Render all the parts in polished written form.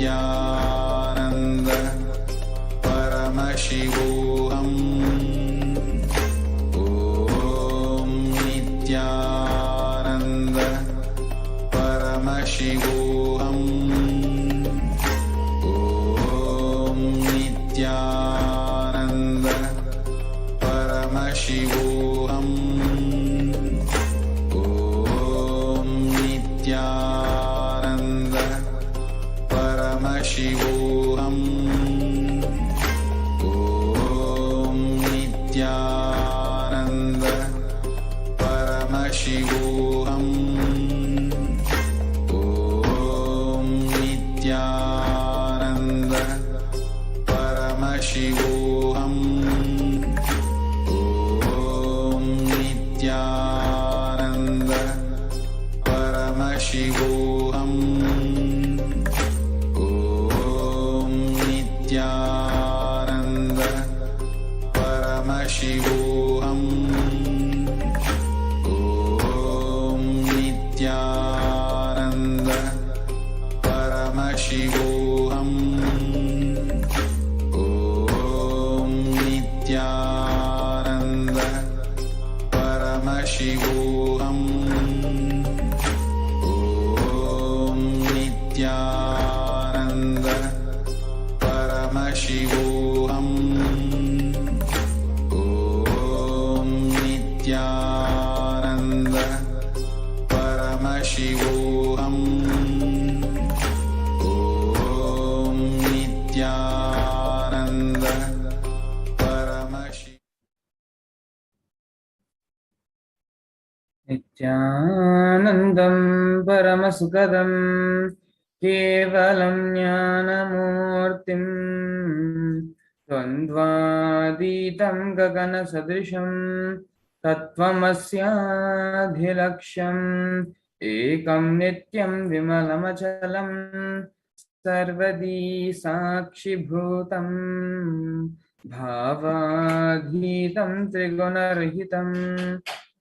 Nithyananda Paramashivoham. Om Nithyananda Paramashivoham. Om Nithyananda Paramashivoham. Om Nithyananda Paramashivoham. Om Nithyananda Paramashivoham. Om Nithyananda Paramashivoham. Om Nithyananda Paramashivoham. Om Nithyananda Paramashivoham. Om Nithyananda Paramashivoham. Om Nithyananda Paramashivoham. Om Nithyananda Paramashivoham. Om Nithyananda Paramashivoham. Om Nithyananda Paramashivoham. Nithyanandam Paramasukadam Kevalam Jnanamurtim Dvandvaditam Gagana Sadrisham Tattvamasya Ekam Nityam Vimalamachalam Sarvadi Sakshi Bhutam Bhavadhitam Trigunarahitam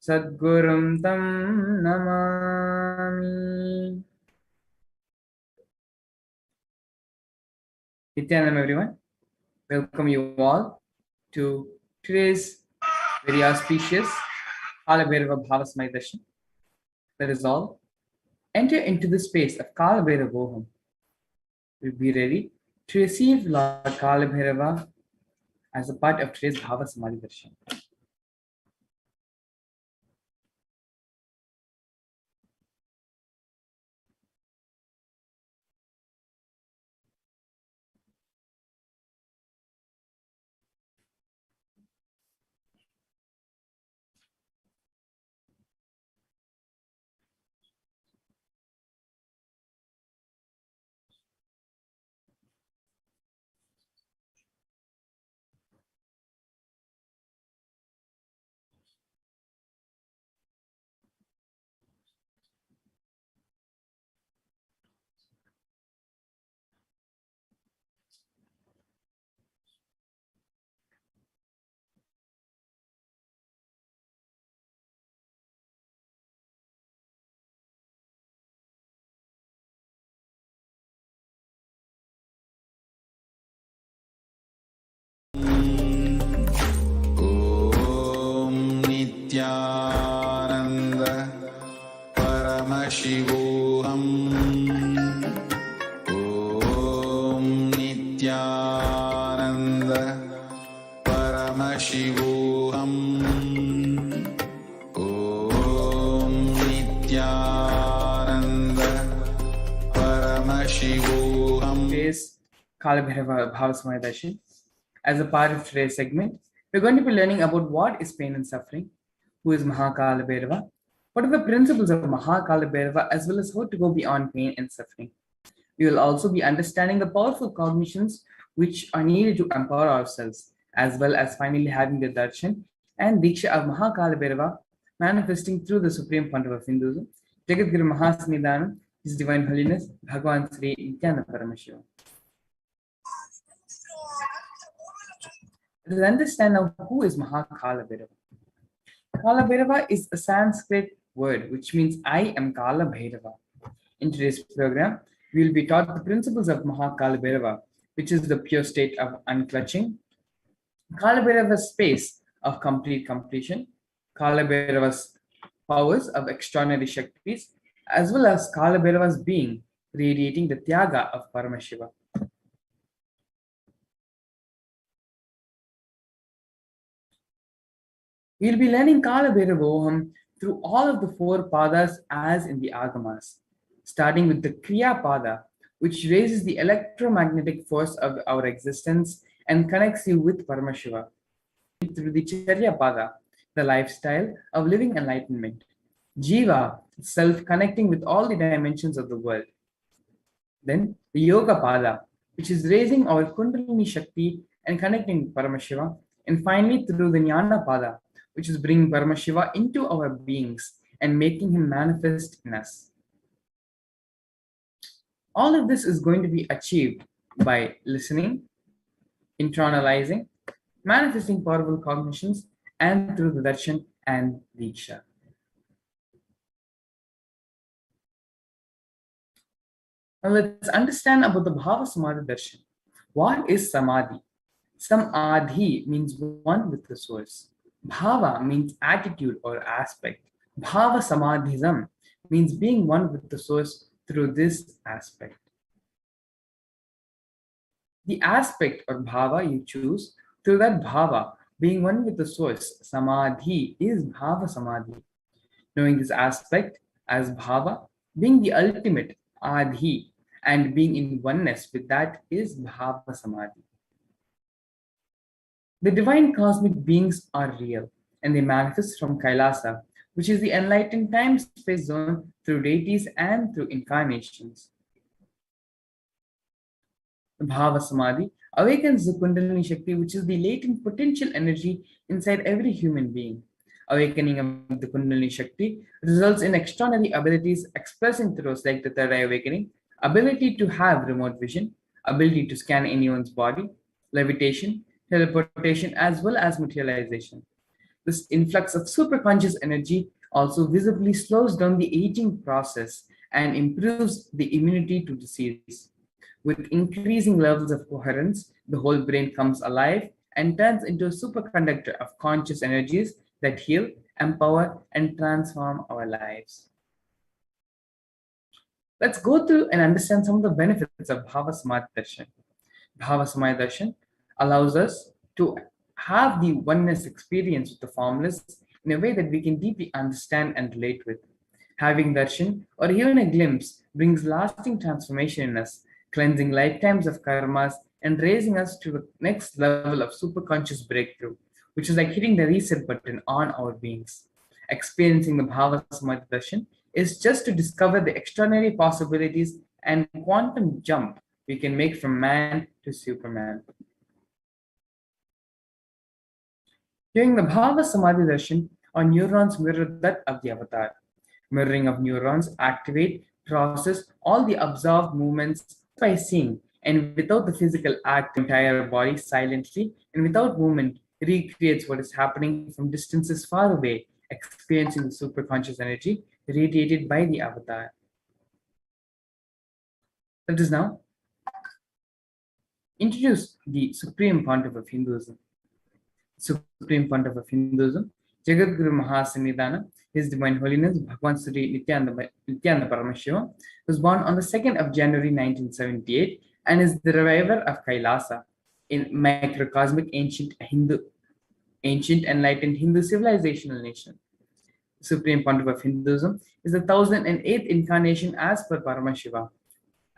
Sadgurum Tam Namami. Nithyanam, everyone. Welcome you all to today's very auspicious Kala Bhairava Bhavasmaya Darshan. Let us all enter into the space of Kala Bhairavoham. We'll be ready to receive Lord Kala Bhairava as a part of today's Bhavasamadhi Darshan. Om Nithyananda Paramashivoham. Om Nithyananda Paramashivoham. Om Nithyananda Paramashivoham. Today's Kala Bhairava Bhavasmaya Darshan. As a part of today's segment, we're going to be learning about what is pain and suffering, who is Mahakala Bhairava, what are the principles of Mahakala Bhairava, as well as how to go beyond pain and suffering. We will also be understanding the powerful cognitions which are needed to empower ourselves, as well as finally having the darshan and diksha of Mahakala Bhairava manifesting through the Supreme Pontiff of Hinduism, Jagat Guru Mahasanidanam, His Divine Holiness, Bhagavan Sri Nithyananda Paramashivam. Let us understand now who is Mahakala Bhairava. Kala Bhairava is a Sanskrit word which means I am Kala Bhairava. In today's program, We will be taught the principles of Mahakalabhairava, which is the pure state of unclutching, Kalabhairava's space of complete completion, Kalabhairava's powers of extraordinary Shaktis, as well as Kalabhairava's being radiating the Tyaga of Paramashiva. We will be learning Kalabhairavoham through all of the four padas as in the Agamas, starting with the Kriya Pada, which raises the electromagnetic force of our existence and connects you with Paramashiva, through the Charya Pada, the lifestyle of living enlightenment, Jiva, self connecting with all the dimensions of the world. Then the Yoga Pada, which is raising our Kundalini Shakti and connecting with Paramashiva. And finally, through the Jnana Pada, which is bringing Paramashiva into our beings and making him manifest in us. All of this is going to be achieved by listening, internalizing, manifesting powerful cognitions, and through the darshan and diksha. Now let's understand about the Bhava Samadhi darshan. What is Samadhi? Samadhi means one with the source. Bhava means attitude or aspect. Bhava Samadhism means being one with the source through this aspect. The aspect or bhava you choose, through that bhava, being one with the source, samadhi is bhava samadhi. Knowing this aspect as bhava, being the ultimate adhi, and being in oneness with that is bhava samadhi. The divine cosmic beings are real, and they manifest from Kailasa, which is the enlightened time-space zone, through deities and through incarnations. The Bhava Samadhi awakens the Kundalini Shakti, which is the latent potential energy inside every human being. Awakening of the Kundalini Shakti results in extraordinary abilities expressing through us like the third eye awakening, ability to have remote vision, ability to scan anyone's body, levitation, teleportation, as well as materialization. This influx of superconscious energy also visibly slows down the aging process and improves the immunity to disease. With increasing levels of coherence, the whole brain comes alive and turns into a superconductor of conscious energies that heal, empower, and transform our lives. Let's go through and understand some of the benefits of Bhava Samadhi Darshan. Bhava Samadhi Darshan allows us to have the oneness experience with the formless in a way that we can deeply understand and relate with. Having darshan or even a glimpse brings lasting transformation in us, cleansing lifetimes of karmas and raising us to the next level of superconscious breakthrough, which is like hitting the reset button on our beings. Experiencing the Bhava Samadhi Darshan is just to discover the extraordinary possibilities and quantum jump we can make from man to Superman. During the Bhava Samadhi Darshan, our neurons mirror that of the avatar. Mirroring of neurons activate, process all the observed movements by seeing, and without the physical act, the entire body silently and without movement recreates what is happening from distances far away, experiencing the superconscious energy radiated by the avatar. Let us now introduce the Supreme Pontiff of Hinduism. Supreme Pontiff of Hinduism, Jagadguru Mahasanidana, His Divine Holiness Bhagwan Sri Nithyananda Paramashivam, was born on the 2nd of January 1978 and is the reviver of Kailasa in microcosmic ancient enlightened Hindu civilizational nation. The Supreme Pontiff of Hinduism is the 1008th incarnation as per Paramashiva,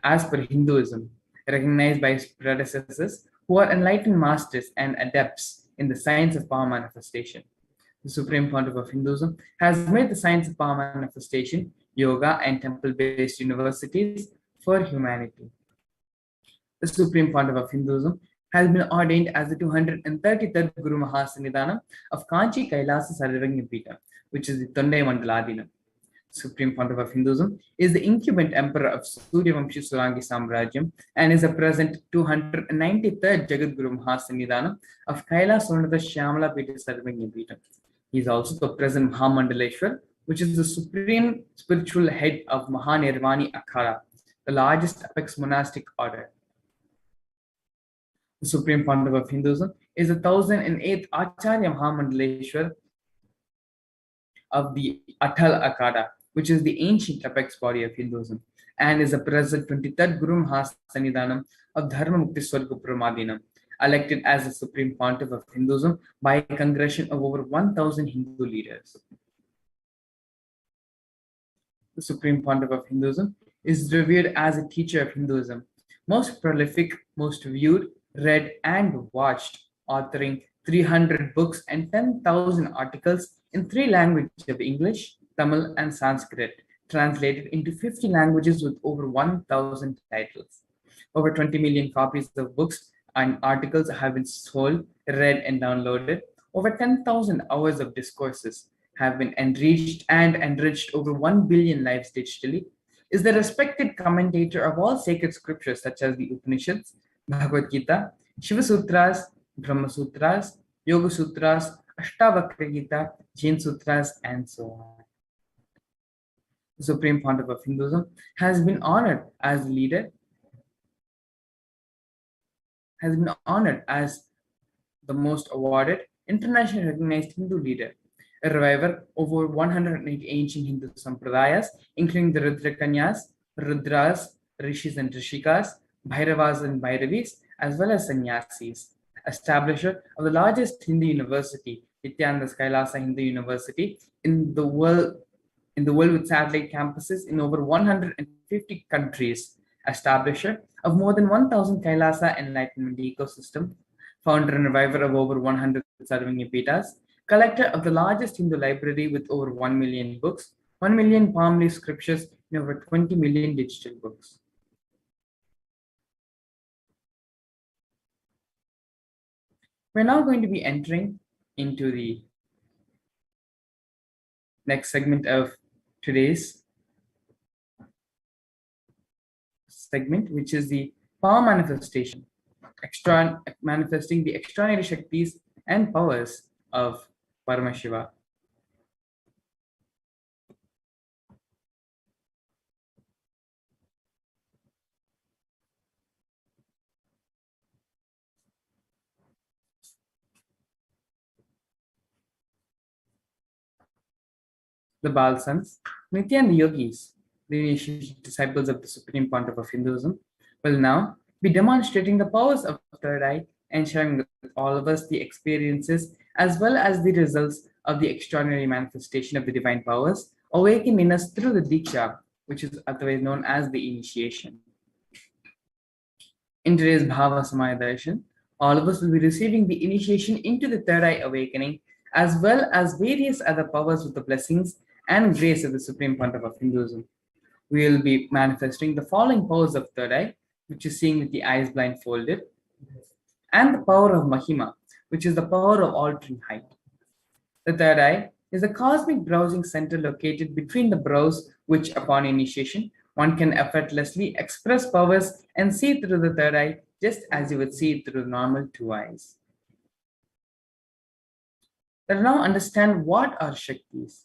as per Hinduism, recognized by his predecessors who are enlightened masters and adepts in the science of power manifestation. The Supreme Pontiff of Hinduism has made the science of power manifestation, yoga, and temple-based universities for humanity. The Supreme Pontiff of Hinduism has been ordained as the 233rd Guru Mahasanidana of Kanchi Kailasa Sarvagnya Pita, which is the Tondai Mandaladina. Supreme Pontiff of Hinduism is the incumbent emperor of Suryavamshi Solanki Samrajyam and is the present 293rd Jagadguru Mahasanidana of Kailasonada Shyamala Pita Sarvagnya Pita. He is also the present Mahamandaleshwar, which is the supreme spiritual head of Mahanirvani Akhara, the largest apex monastic order. The Supreme Pontiff of Hinduism is the 1008th Acharya Mahamandaleshwar of the Atal Akada, which is the ancient apex body of Hinduism, and is the present 23rd Guru Mahasannidhanam of Dharma Mukti Swarga Pramadinam, elected as the Supreme Pontiff of Hinduism by a congregation of over 1,000 Hindu leaders. The Supreme Pontiff of Hinduism is revered as a teacher of Hinduism, most prolific, most viewed, read, and watched, authoring 300 books and 10,000 articles in 3 languages of English, Tamil, and Sanskrit, translated into 50 languages with over 1,000 titles. Over 20 million copies of books and articles have been sold, read, and downloaded. Over 10,000 hours of discourses have been enriched over 1 billion lives digitally, is the respected commentator of all sacred scriptures such as the Upanishads, Bhagavad Gita, Shiva Sutras, Brahma Sutras, Yoga Sutras, Ashtavakra Gita, Jain Sutras, and so on. The Supreme Pontiff of Hinduism has been honored as the most awarded, internationally recognized Hindu leader, a reviver of over 180 ancient Hindu sampradayas, including the Rudrakanyas, Rudras, Rishis and Rishikas, Bhairavas and Bhairavis, as well as Sannyasis, establisher of the largest Hindu university, Nithyananda Kailasa Hindu University, in the world with satellite campuses in over 150 countries, establisher of more than 1,000 Kailasa enlightenment ecosystem, founder and reviver of over 100 Sarvagyapitas, collector of the largest Hindu library with over 1 million books, 1 million palm leaf scriptures, and over 20 million digital books. We're now going to be entering into the next segment of today's segment, which is the power manifestation, manifesting the extraordinary Shaktis and powers of Paramashiva. The Balsans, Nitya and the Yogis, the initiated disciples of the Supreme Pontiff of Hinduism, will now be demonstrating the powers of the third eye and sharing with all of us the experiences as well as the results of the extraordinary manifestation of the divine powers awakened in us through the Diksha, which is otherwise known as the initiation. In today's Bhava Samaya Darshan, all of us will be receiving the initiation into the third eye awakening, as well as various other powers with the blessings and grace of the Supreme Pontiff of Hinduism. We will be manifesting the following powers of third eye, which is seeing with the eyes blindfolded, and the power of Mahima, which is the power of altering height. The third eye is a cosmic browsing center located between the brows, which upon initiation, one can effortlessly express powers and see through the third eye just as you would see through the normal 2 eyes. Let us now understand what are Shaktis.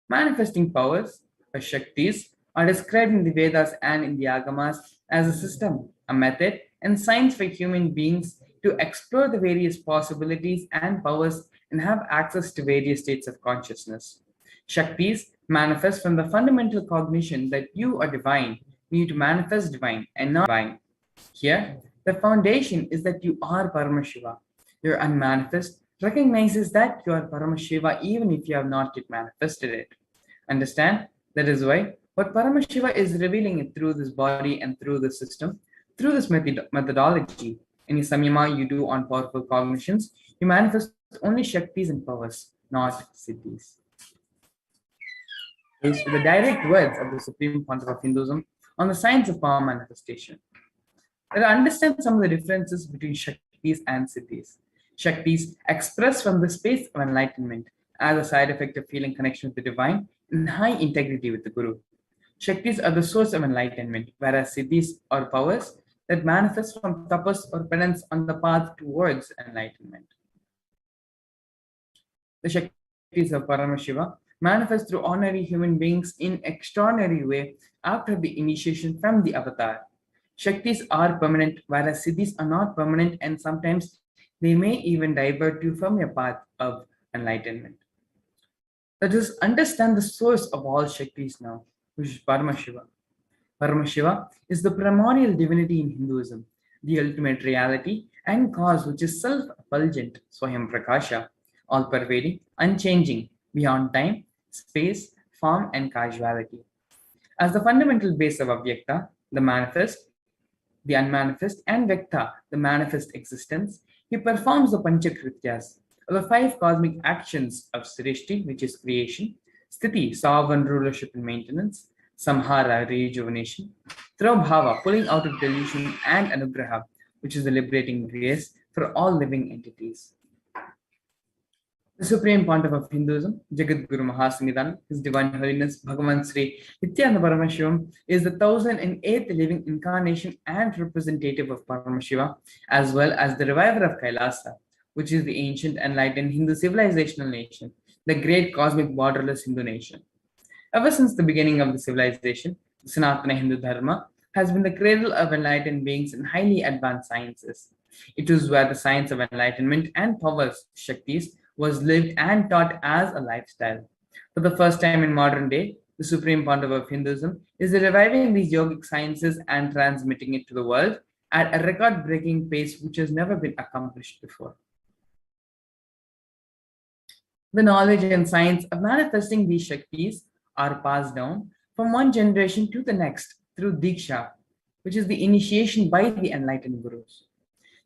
Manifesting powers, or Shaktis, are described in the Vedas and in the Agamas as a system, a method, and science for human beings to explore the various possibilities and powers and have access to various states of consciousness. Shaktis manifest from the fundamental cognition that you are divine, you need to manifest divine and not divine. Here, the foundation is that you are Paramashiva. Your unmanifest recognizes that you are Paramashiva even if you have not yet manifested it. Understand? That is why what Paramashiva is revealing it through this body and through this system, through this methodology. Any samyama you do on powerful cognitions, you manifest only Shaktis and powers, not Siddhis. Is the direct words of the Supreme Pontiff of Hinduism on the science of power manifestation. Let us understand some of the differences between Shaktis and Siddhis. Shaktis express from the space of enlightenment as a side effect of feeling connection with the divine and high integrity with the Guru. Shaktis are the source of enlightenment, whereas Siddhis are powers that manifest from tapas or penance on the path towards enlightenment. The Shaktis of Paramashiva manifest through ordinary human beings in extraordinary way after the initiation from the avatar. Shaktis are permanent, whereas siddhis are not permanent, and sometimes they may even divert you from your path of enlightenment. Let us understand the source of all Shaktis now, which is Paramashiva. Paramashiva is the primordial divinity in Hinduism, the ultimate reality and cause which is self-effulgent, Swayam Prakasha, all-pervading, unchanging, beyond time, space, form, and causality. As the fundamental base of Avyakta, the manifest, the unmanifest, and Vyakta, the manifest existence, he performs the Panchakrityas, or the five cosmic actions of Srishti, which is creation, Sthiti, sovereign rulership and maintenance, Samhara, rejuvenation, Trabhava, pulling out of delusion, and Anugraha, which is the liberating grace for all living entities. The Supreme Pontiff of Hinduism, Jagat Guru Mahasanidhan, His Divine Holiness Bhagavan Sri Nithyananda Paramashivam, is the 1008th living incarnation and representative of Paramashiva, as well as the reviver of Kailasa, which is the ancient enlightened Hindu civilizational nation, the great cosmic borderless Hindu nation. Ever since the beginning of the civilization, the Sanatana Hindu Dharma has been the cradle of enlightened beings in highly advanced sciences. It is where the science of enlightenment and powers, Shaktis, was lived and taught as a lifestyle. For the first time in modern day, the Supreme Pontiff of Hinduism is reviving these yogic sciences and transmitting it to the world at a record-breaking pace which has never been accomplished before. The knowledge and science of manifesting these Shaktis are passed down from one generation to the next through Diksha, which is the initiation by the enlightened Gurus.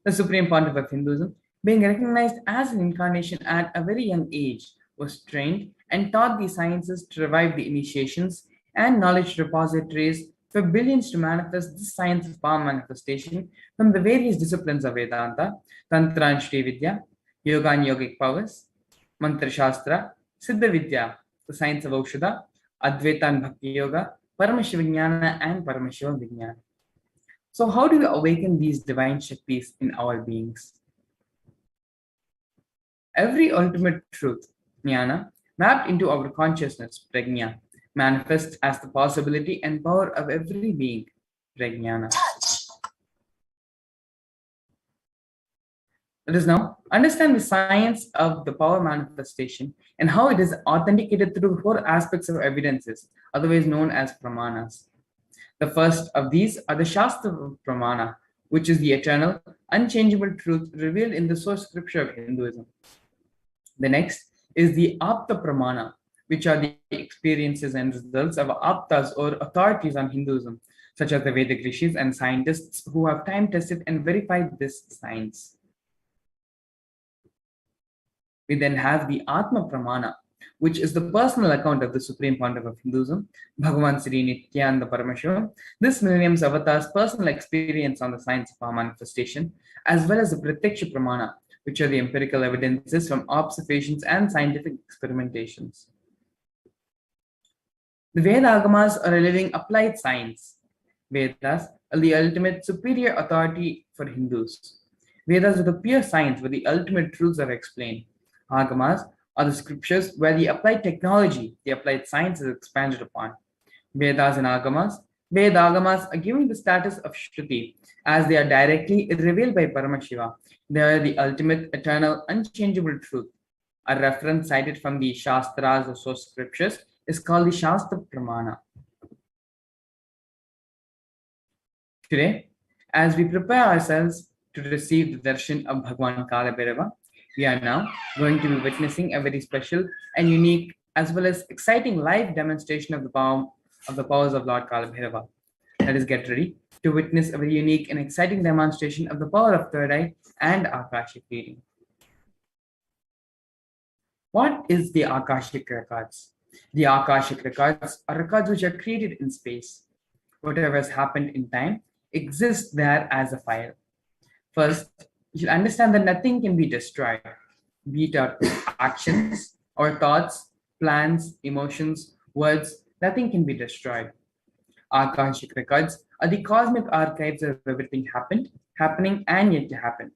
The Supreme Pontiff of Hinduism, being recognized as an incarnation at a very young age, was trained and taught the sciences to revive the initiations and knowledge repositories for billions to manifest this science of power manifestation from the various disciplines of Vedanta, Tantra and Shri Vidya, Yoga and Yogic powers, Mantra Shastra, Siddha Vidya, the science of Aushadha, Advaita and Bhakti Yoga, Paramashivoham and Paramashivoham. So how do we awaken these divine Shaktis in our beings? Every ultimate truth, jnana, mapped into our consciousness, prajna, manifests as the possibility and power of every being, prajnana. Let us now understand the science of the power manifestation and how it is authenticated through four aspects of evidences, otherwise known as pramanas. The first of these are the Shastra Pramana, which is the eternal, unchangeable truth revealed in the source scripture of Hinduism. The next is the Apta Pramana, which are the experiences and results of Aptas or authorities on Hinduism, such as the Vedic rishis and scientists who have time-tested and verified this science. We then have the Atma Pramana, which is the personal account of the Supreme Pontiff of Hinduism, Bhagavan Sri Nithyananda Paramashivam, this millennium's avatar's personal experience on the science of power manifestation, as well as the Pratyaksha Pramana, which are the empirical evidences from observations and scientific experimentations. The Veda Agamas are a living applied science. Vedas are the ultimate superior authority for Hindus. Vedas are the pure science where the ultimate truths are explained. Agamas are the scriptures where the applied technology, the applied science is expanded upon. Vedas and Agamas, Veda Agamas are given the status of Shruti as they are directly revealed by Paramashiva. They are the ultimate, eternal, unchangeable truth. A reference cited from the Shastras or source scriptures is called the Shastra Pramana. Today, as we prepare ourselves to receive the darshan of Bhagwan Kalabhairava, we are now going to be witnessing a very special and unique as well as exciting live demonstration of the powers of Lord Kalabhairava. Let us get ready to witness a very unique and exciting demonstration of the power of third eye and Akashic reading. What is the Akashic records? The Akashic records are records which are created in space. Whatever has happened in time exists there as a file. First, you should understand that nothing can be destroyed, be it our actions, our thoughts, plans, emotions, words, nothing can be destroyed. Akashic records are the cosmic archives of everything happened, happening, and yet to happen.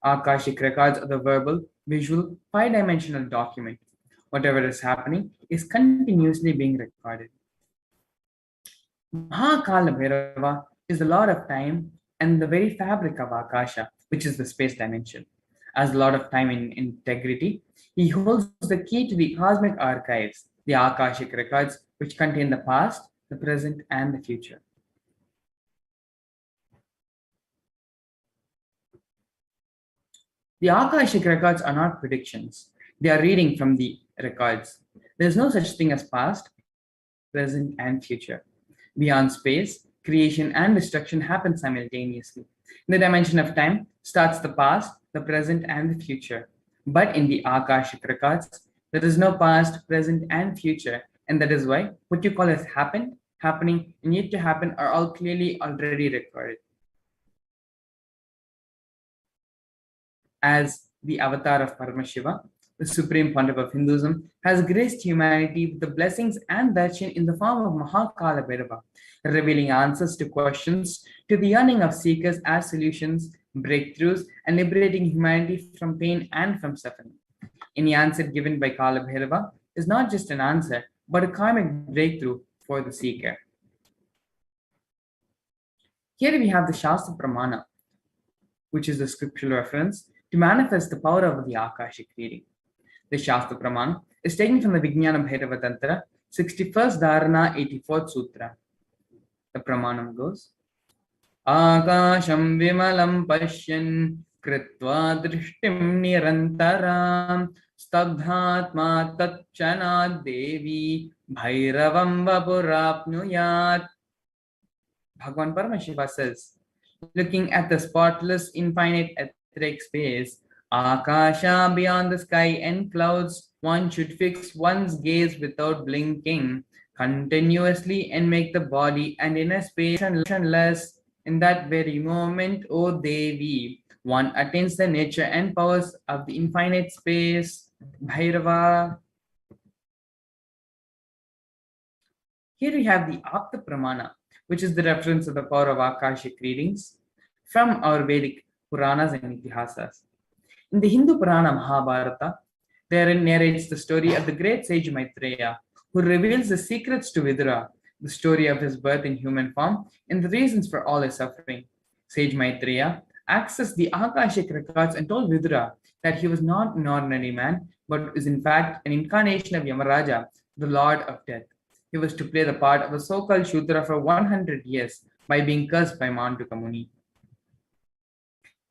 Akashic records are the verbal, visual, five-dimensional document. Whatever is happening is continuously being recorded. Mahakala Bhairava is the Lord of Time and the very fabric of Akasha, which is the space dimension. As Lord of Time in integrity, he holds the key to the cosmic archives, the Akashic records, which contain the past, the present, and the future. The Akashic records are not predictions, they are reading from the records. There is no such thing as past, present, and future. Beyond space, creation and destruction happen simultaneously. In the dimension of time starts the past, the present, and the future. But in the Akashic records, there is no past, present, and future. And that is why what you call as happened, happening, and yet to happen are all clearly already recorded. As the avatar of Paramashiva, the supreme pontiff of Hinduism, has graced humanity with the blessings and darshan in the form of Mahakala Bhairava, revealing answers to questions, to the yearning of seekers as solutions, breakthroughs, and liberating humanity from pain and from suffering. Any answer given by Kala Bhairava is not just an answer, but a karmic breakthrough for the seeker. Here we have the Shastra Pramana, which is the scriptural reference to manifest the power of the Akashic reading. The Shastra Pramana is taken from the Vijnana Bhairava Tantra, 61st Dharana, 84th Sutra. The Pramanam goes, Akasham Vimalam Pashyan Kritva Drishtim Nirantaram Stabdhatma Tatchanad Devi Bhairavam Vapurapnuyat. Bhagavan Paramashiva says, looking at the spotless, infinite etheric space, Akasha beyond the sky and clouds, one should fix one's gaze without blinking, continuously and make the body and inner space motionless. In that very moment, O Devi, one attains the nature and powers of the infinite space, Bhairava. Here we have the Apta Pramana, which is the reference of the power of Akashic readings from our Vedic Puranas and Itihasas. In the Hindu Purana Mahabharata, therein narrates the story of the great sage Maitreya, who reveals the secrets to Vidura, the story of his birth in human form, and the reasons for all his suffering. Sage Maitreya accessed the Akashic records and told Vidura that he was not an ordinary man, but is in fact an incarnation of Yamaraja, the Lord of Death. He was to play the part of a so-called Shudra for 100 years by being cursed by Mantuka Muni.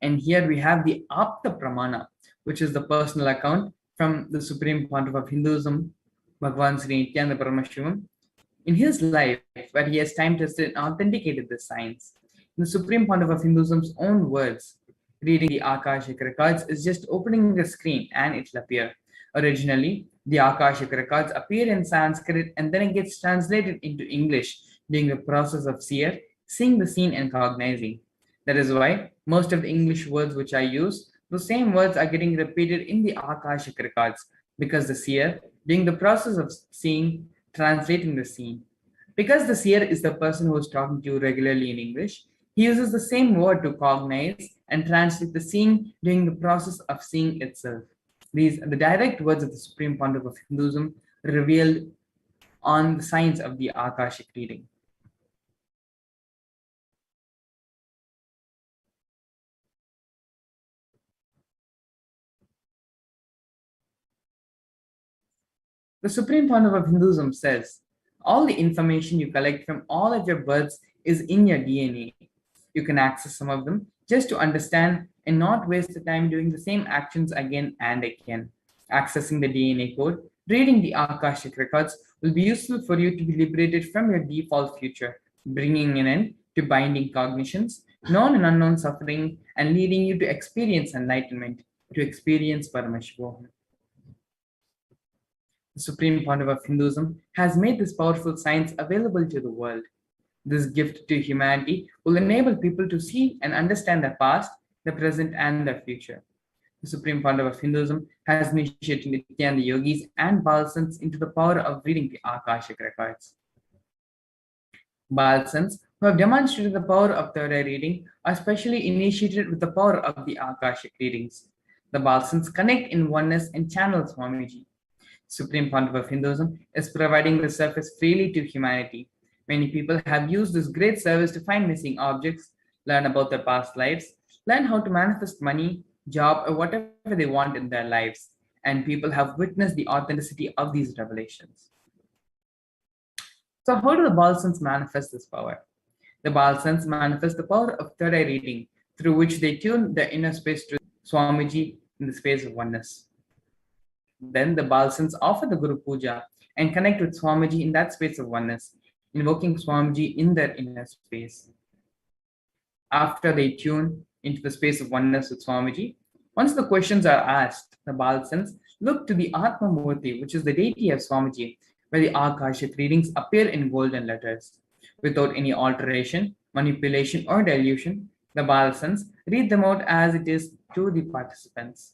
And here we have the Apta Pramana, which is the personal account from the Supreme Pontiff of Hinduism, Bhagavan Sri Nithyananda Paramashivam, in his life, where he has time tested and authenticated the science. In the Supreme Pontiff of Hinduism's own words, reading the Akashic records is just opening the screen and it will appear. Originally, the Akashic records appear in Sanskrit and then it gets translated into English during the process of seer, seeing the scene and cognizing. That is why most of the English words which I use, the same words are getting repeated in the Akashic records because the seer, during the process of seeing, translating the scene. Because the seer is the person who is talking to you regularly in English, he uses the same word to cognize and translate the scene during the process of seeing itself. These are the direct words of the Supreme Pontiff of Hinduism revealed on the science of the Akashic reading. The Supreme Pontiff of Hinduism says, all the information you collect from all of your births is in your DNA. You can access some of them just to understand and not waste the time doing the same actions again and again. Accessing the DNA code, reading the Akashic records will be useful for you to be liberated from your default future, bringing an end to binding cognitions, known and unknown suffering, and leading you to experience enlightenment, to experience Paramashivoham. The Supreme Pontiff of Hinduism has made this powerful science available to the world. This gift to humanity will enable people to see and understand their past, the present, and their future. The Supreme Pontiff of Hinduism has initiated Nityananda yogis and Balsans into the power of reading the Akashic records. Balsans, who have demonstrated the power of third eye reading, are specially initiated with the power of the Akashic readings. The Balsans connect in oneness and channel Swamiji. Supreme Pontiff of Hinduism is providing the service freely to humanity. Many people have used this great service to find missing objects, learn about their past lives, learn how to manifest money, job, or whatever they want in their lives. And people have witnessed the authenticity of these revelations. So, how do the Balsans manifest this power? The Balsans manifest the power of third eye reading, through which they tune the inner space to Swamiji in the space of oneness. Then the Balsans offer the Guru Puja and connect with Swamiji in that space of oneness, invoking Swamiji in their inner space. After they tune into the space of oneness with Swamiji, once the questions are asked, the Balsans look to the Atma Murti, which is the deity of Swamiji, where the Akashic readings appear in golden letters. Without any alteration, manipulation, or dilution, the Balsans read them out as it is to the participants.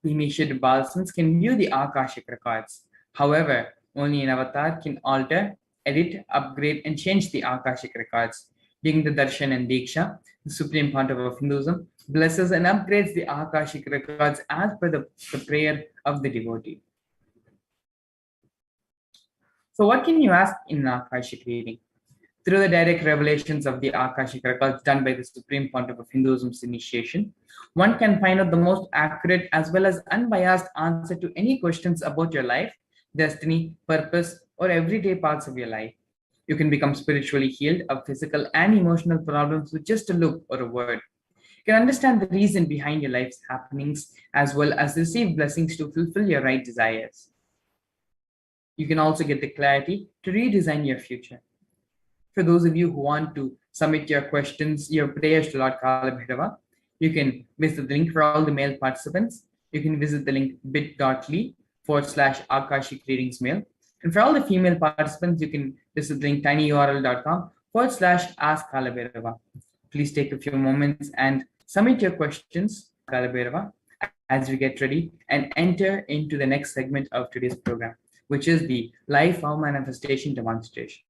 The initiated Balsans can view the Akashic records. However, only an avatar can alter, edit, upgrade, and change the Akashic records. During the Darshan and Diksha, the Supreme Pontiff of Hinduism blesses and upgrades the Akashic records as per the prayer of the devotee. So, what can you ask in an Akashic reading? Through the direct revelations of the Akashic records done by the Supreme Pontiff of Hinduism's initiation, one can find out the most accurate as well as unbiased answer to any questions about your life, destiny, purpose, or everyday parts of your life. You can become spiritually healed of physical and emotional problems with just a look or a word. You can understand the reason behind your life's happenings as well as receive blessings to fulfill your right desires. You can also get the clarity to redesign your future. For those of you who want to submit your questions, your prayers to Lord Kalabhairava, you can visit the link for all the male participants. You can visit the link bit.ly/Akashic Readings Mail. And for all the female participants, you can visit the link tinyurl.com/Ask Kalabhairava. Please take a few moments and submit your questions to Kalabhairava as we get ready and enter into the next segment of today's program, which is the live power manifestation demonstration.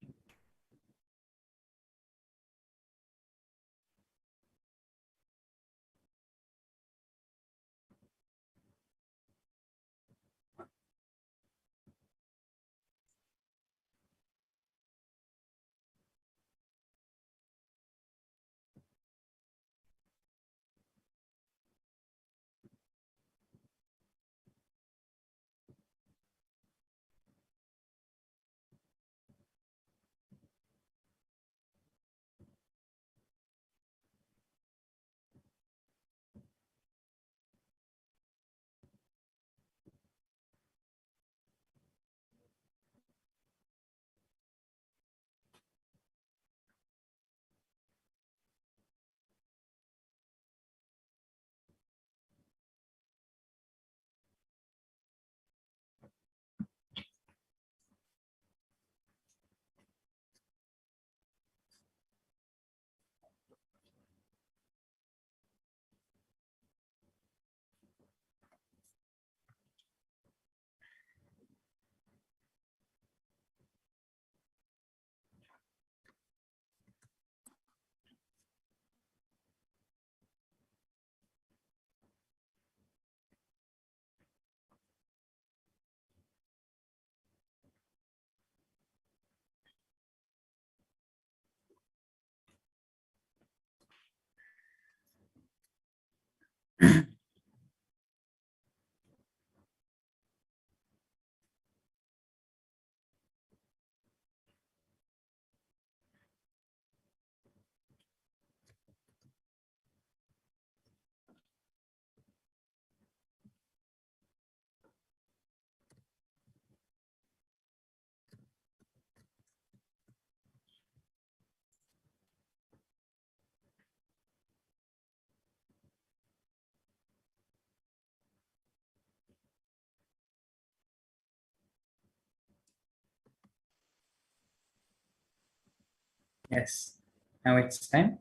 Yes, now it's time.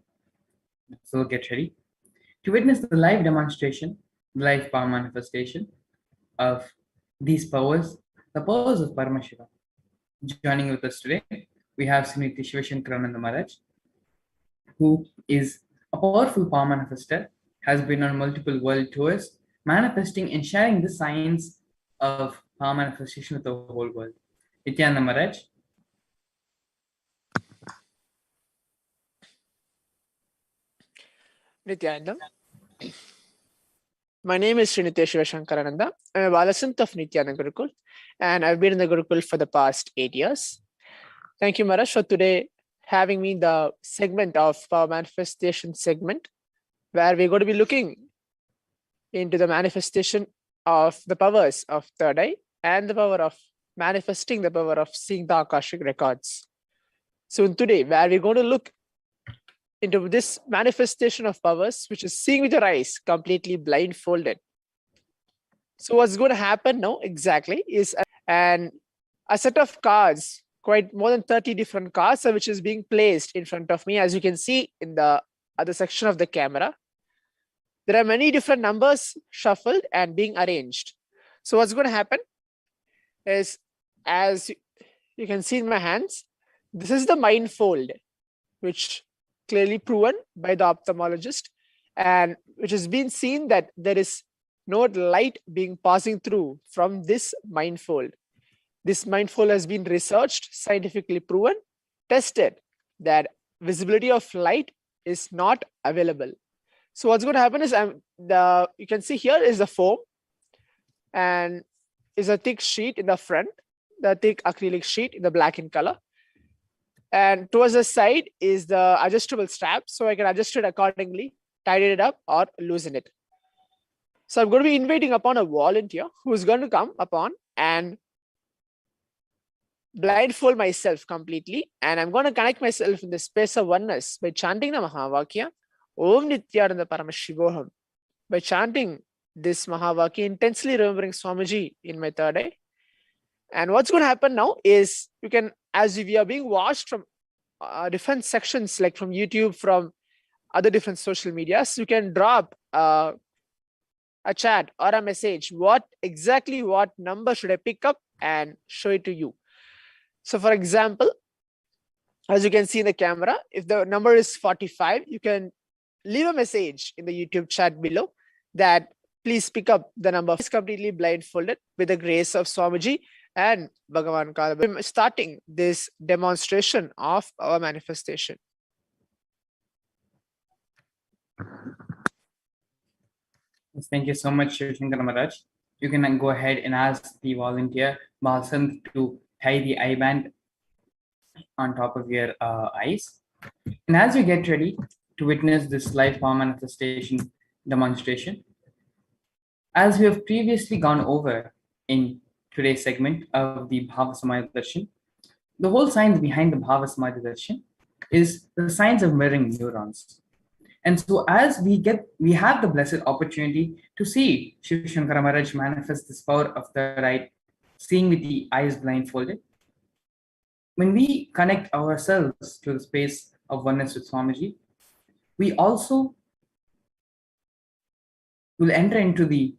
So get ready to witness the live demonstration, live power manifestation of these powers, the powers of Paramashiva. Joining with us today, we have Srimati Shivashankarananda Maharaj, who is a powerful power manifester, has been on multiple world tours, manifesting and sharing the science of power manifestation of the whole world. Nithyananda Maharaj. Nithyananda. My name is Sri Nitya Shivashankarananda. I'm a Balasant of Nithyananda Gurukul, and I've been in the Gurukul for the past 8 years. Thank you, Maharaj, for today having me in the segment of Power Manifestation segment, where we're going to be looking into the manifestation of the powers of third eye and the power of manifesting the power of seeing the Akashic records. So today, where we're going to look into this manifestation of powers, which is seeing with your eyes completely blindfolded. So what's going to happen now exactly is a set of cards, quite more than 30 different cards, which is being placed in front of me. As you can see in the other section of the camera, there are many different numbers shuffled and being arranged. So what's going to happen is, as you can see in my hands, this is the mind fold, which clearly proven by the ophthalmologist, and which has been seen that there is no light being passing through from this mind fold. This mind fold has been researched, scientifically proven, tested, that visibility of light is not available. So what's going to happen is you can see here is the foam and is a thick sheet in the front, the thick acrylic sheet in the black in color. And towards the side is the adjustable strap, so I can adjust it accordingly, tighten it up or loosen it. So I'm going to be inviting upon a volunteer who is going to come upon and blindfold myself completely, and I'm going to connect myself in the space of oneness by chanting the Mahavakya, Om Nithyananda Paramashivoham. By chanting this Mahavakya, intensely remembering Swamiji in my third eye. And what's going to happen now is, you can, as we are being watched from different sections, like from YouTube, from other different social medias, you can drop a chat or a message. What number should I pick up and show it to you? So for example, as you can see in the camera, if the number is 45, you can leave a message in the YouTube chat below that please pick up the number. It's completely blindfolded with the grace of Swamiji and Bhagavan Kalabhaiva, starting this demonstration of our manifestation. Thank you so much, Shivashankar Maharaj. You can go ahead and ask the volunteer, Balsant, to tie the eye band on top of your eyes. And as you get ready to witness this live power manifestation demonstration, as we have previously gone over in today's segment of the Bhava Samadhi Darshan, the whole science behind the Bhava Samadhi Darshan is the science of mirroring neurons. And so as we have the blessed opportunity to see Shiv Shankara Maharaj manifest this power of the right, seeing with the eyes blindfolded. When we connect ourselves to the space of oneness with Swamiji, we also will enter into the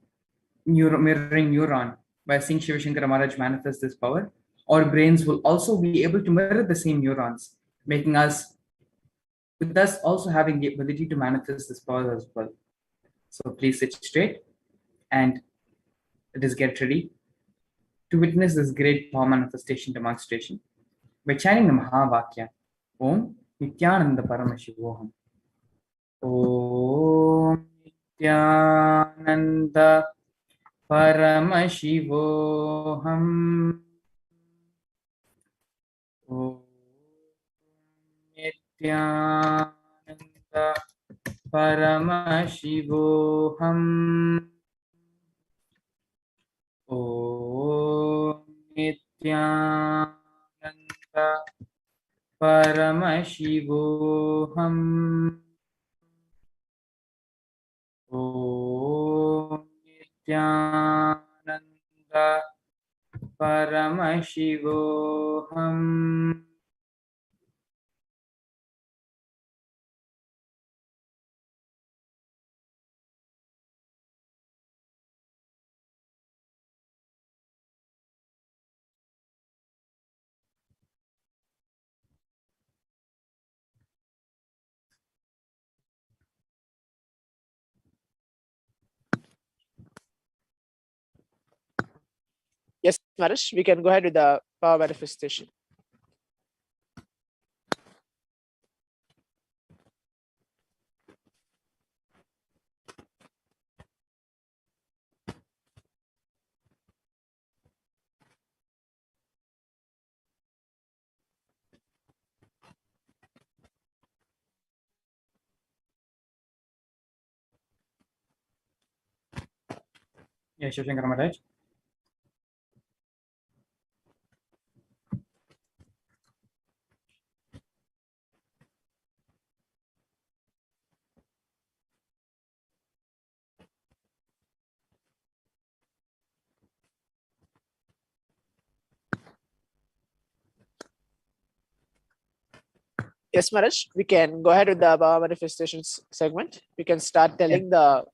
mirroring neuron by seeing Shiva Shankara Maharaj manifest this power. Our brains will also be able to mirror the same neurons, making us, with us also having the ability to manifest this power as well. So please sit straight and let us get ready to witness this great power manifestation demonstration by chanting the Mahavakya, Om Nithyananda Paramashivoham. Om Nithyananda Paramashivoham. Om Nithyananda Paramashivoham. Om Nithyananda Paramashivoham. Om Nithyananda Paramashivoham. Yes. Maharaj, we can go ahead with the power manifestation. Yeah, Shivshankar Maharaj. Yes, Maharaj, we can go ahead with the power manifestations segment. We can start telling the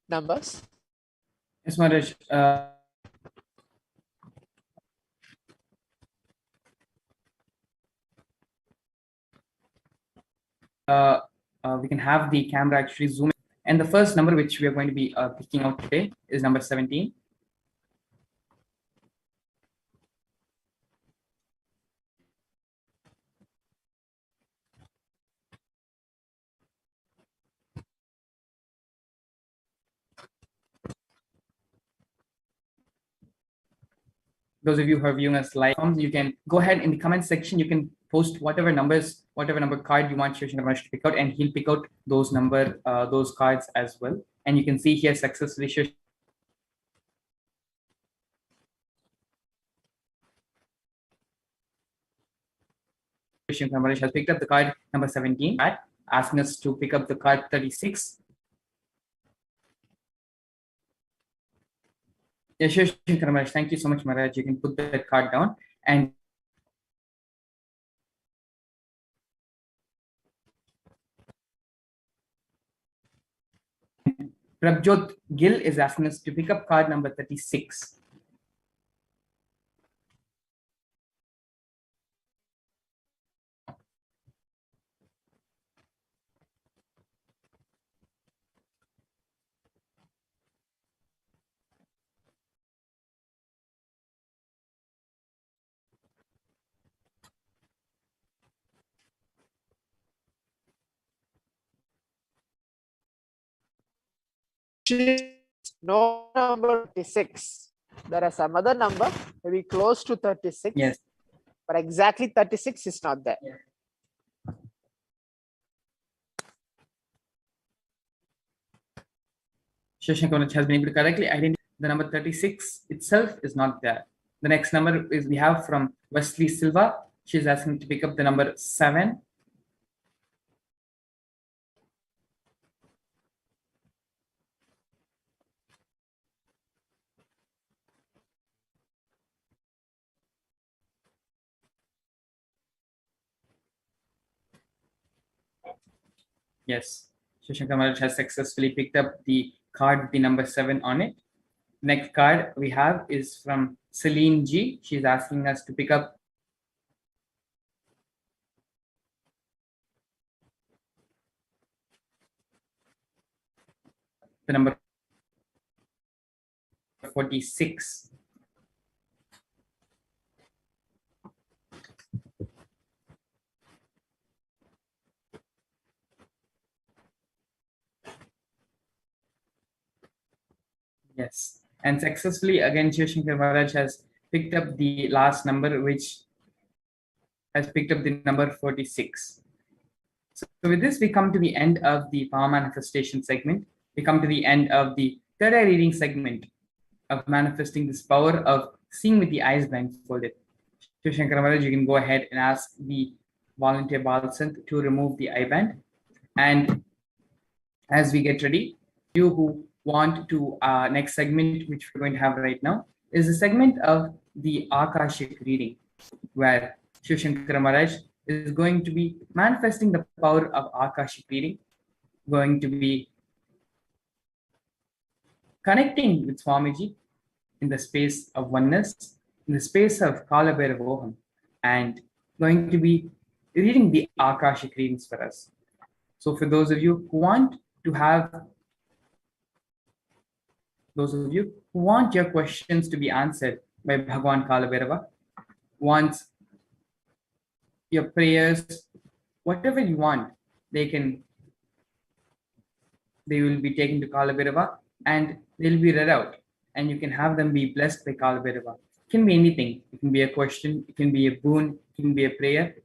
numbers. Yes, Maharaj. We can have the camera actually zoom in. And the first number which we are going to be picking out today is number 17. Those of you who are viewing us live, you can go ahead in the comment section. You can post whatever number card you want Shivshankar Maharaj to pick out, and he'll pick out those cards as well. And you can see here successfully Shivshankar Maharaj has picked up the card number 17, asking us to pick up the card 36. Yeah, Shivshankar Maharaj, thank you so much, Maharaj. You can put that card down. And Prabjot Gill is asking us to pick up card number 36. No number 36. There are some other number, maybe close to 36. Yes. But exactly 36 is not there. Yeah. Shivshankar Maharaj has been able to correctly identify the number 36 itself is not there. The next number is we have from Wesley Silva. She's asking to pick up the number 7. Yes, Shivshankar Maharaj has successfully picked up the card with the number 7 on it. Next card we have is from Celine G. She's asking us to pick up the number 46. Yes, and successfully again Shivshankar Maharaj has picked up the last number, which has picked up the number 46. So with this, we come to the end of the power manifestation segment. We come to the end of the third eye reading segment of manifesting this power of seeing with the eyes blindfolded. Shivshankar Maharaj, you can go ahead and ask the volunteer Balsant to remove the eye band. And as we get ready, you who want to next segment, which we're going to have right now, is a segment of the Akashic reading, where Shivshankar Maharaj is going to be manifesting the power of Akashic reading, going to be connecting with Swamiji in the space of oneness, in the space of Kalabhairavoham, and going to be reading the Akashic readings for us. So for those of you who want your questions to be answered by Bhagwan Kalabhairava wants your prayers, whatever you want, they will be taken to Kalabhairava and they'll be read out, and you can have them be blessed by Kalabhairava. It can be anything. It can be a question, it can be a boon, it can be a prayer.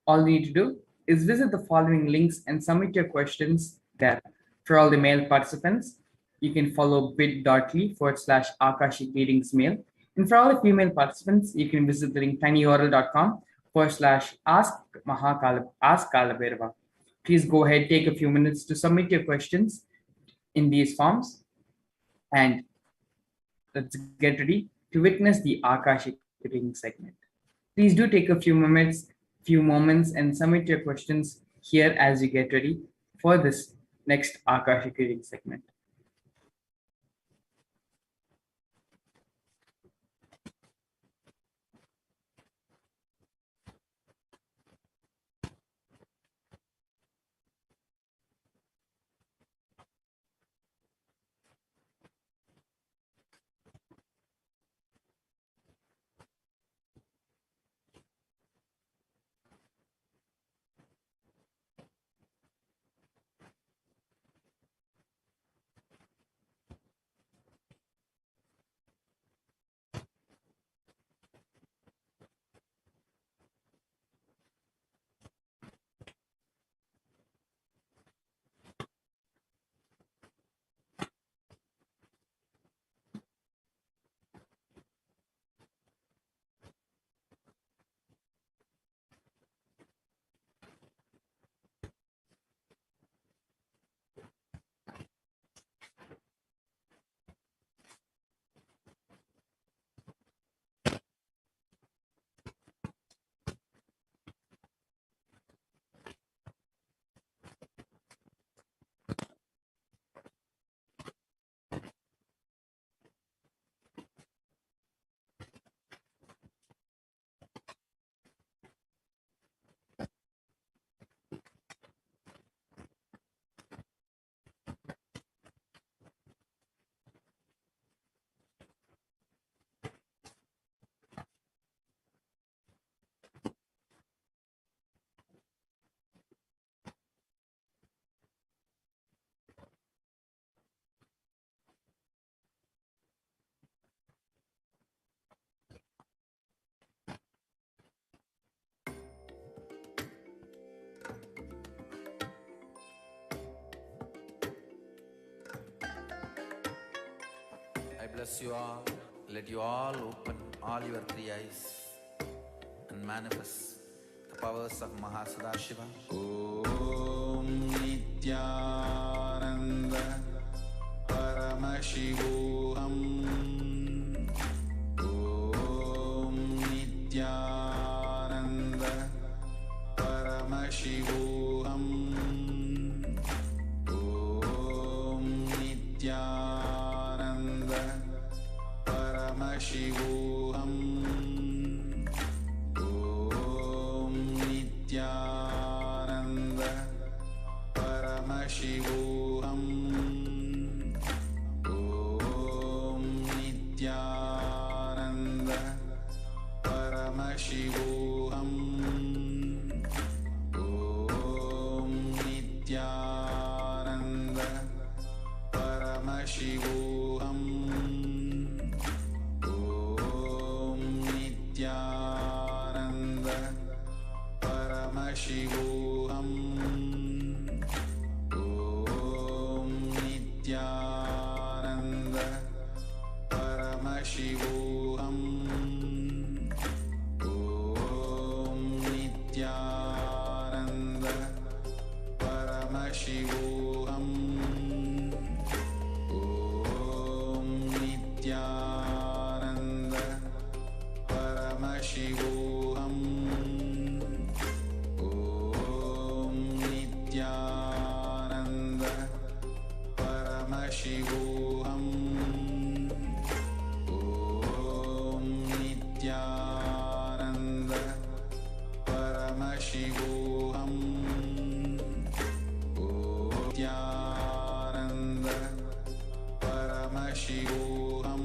All you need to do is visit the following links and submit your questions there. For all the male participants, you can follow bit.ly/Akashic readings mail. And for all the female participants, you can visit the link tinyurl.com/ask Kalabhairava. Please go ahead, take a few minutes to submit your questions in these forms, and let's get ready to witness the Akashic reading segment. Please do take a few moments and submit your questions here as you get ready for this next Akashic reading segment. I bless you all. Let you all open all your three eyes and manifest the powers of Mahasadashiva. Om Nithyananda Paramashivoham. Om Nithyananda Paramashivoham. Om Nithyananda Paramashivoham. Om Nithyananda Paramashivoham. Om Nithyananda Paramashivoham. Om Nithyananda Paramashivoham. Om Nithyananda Paramashivoham. Om Nithyananda Paramashivoham. Om Nithyananda Paramashivoham. Om Nithyananda Paramashivoham. Om Nithyananda Paramashivoham. Om Nithyananda Paramashivoham. Nithyananda Paramashivoham.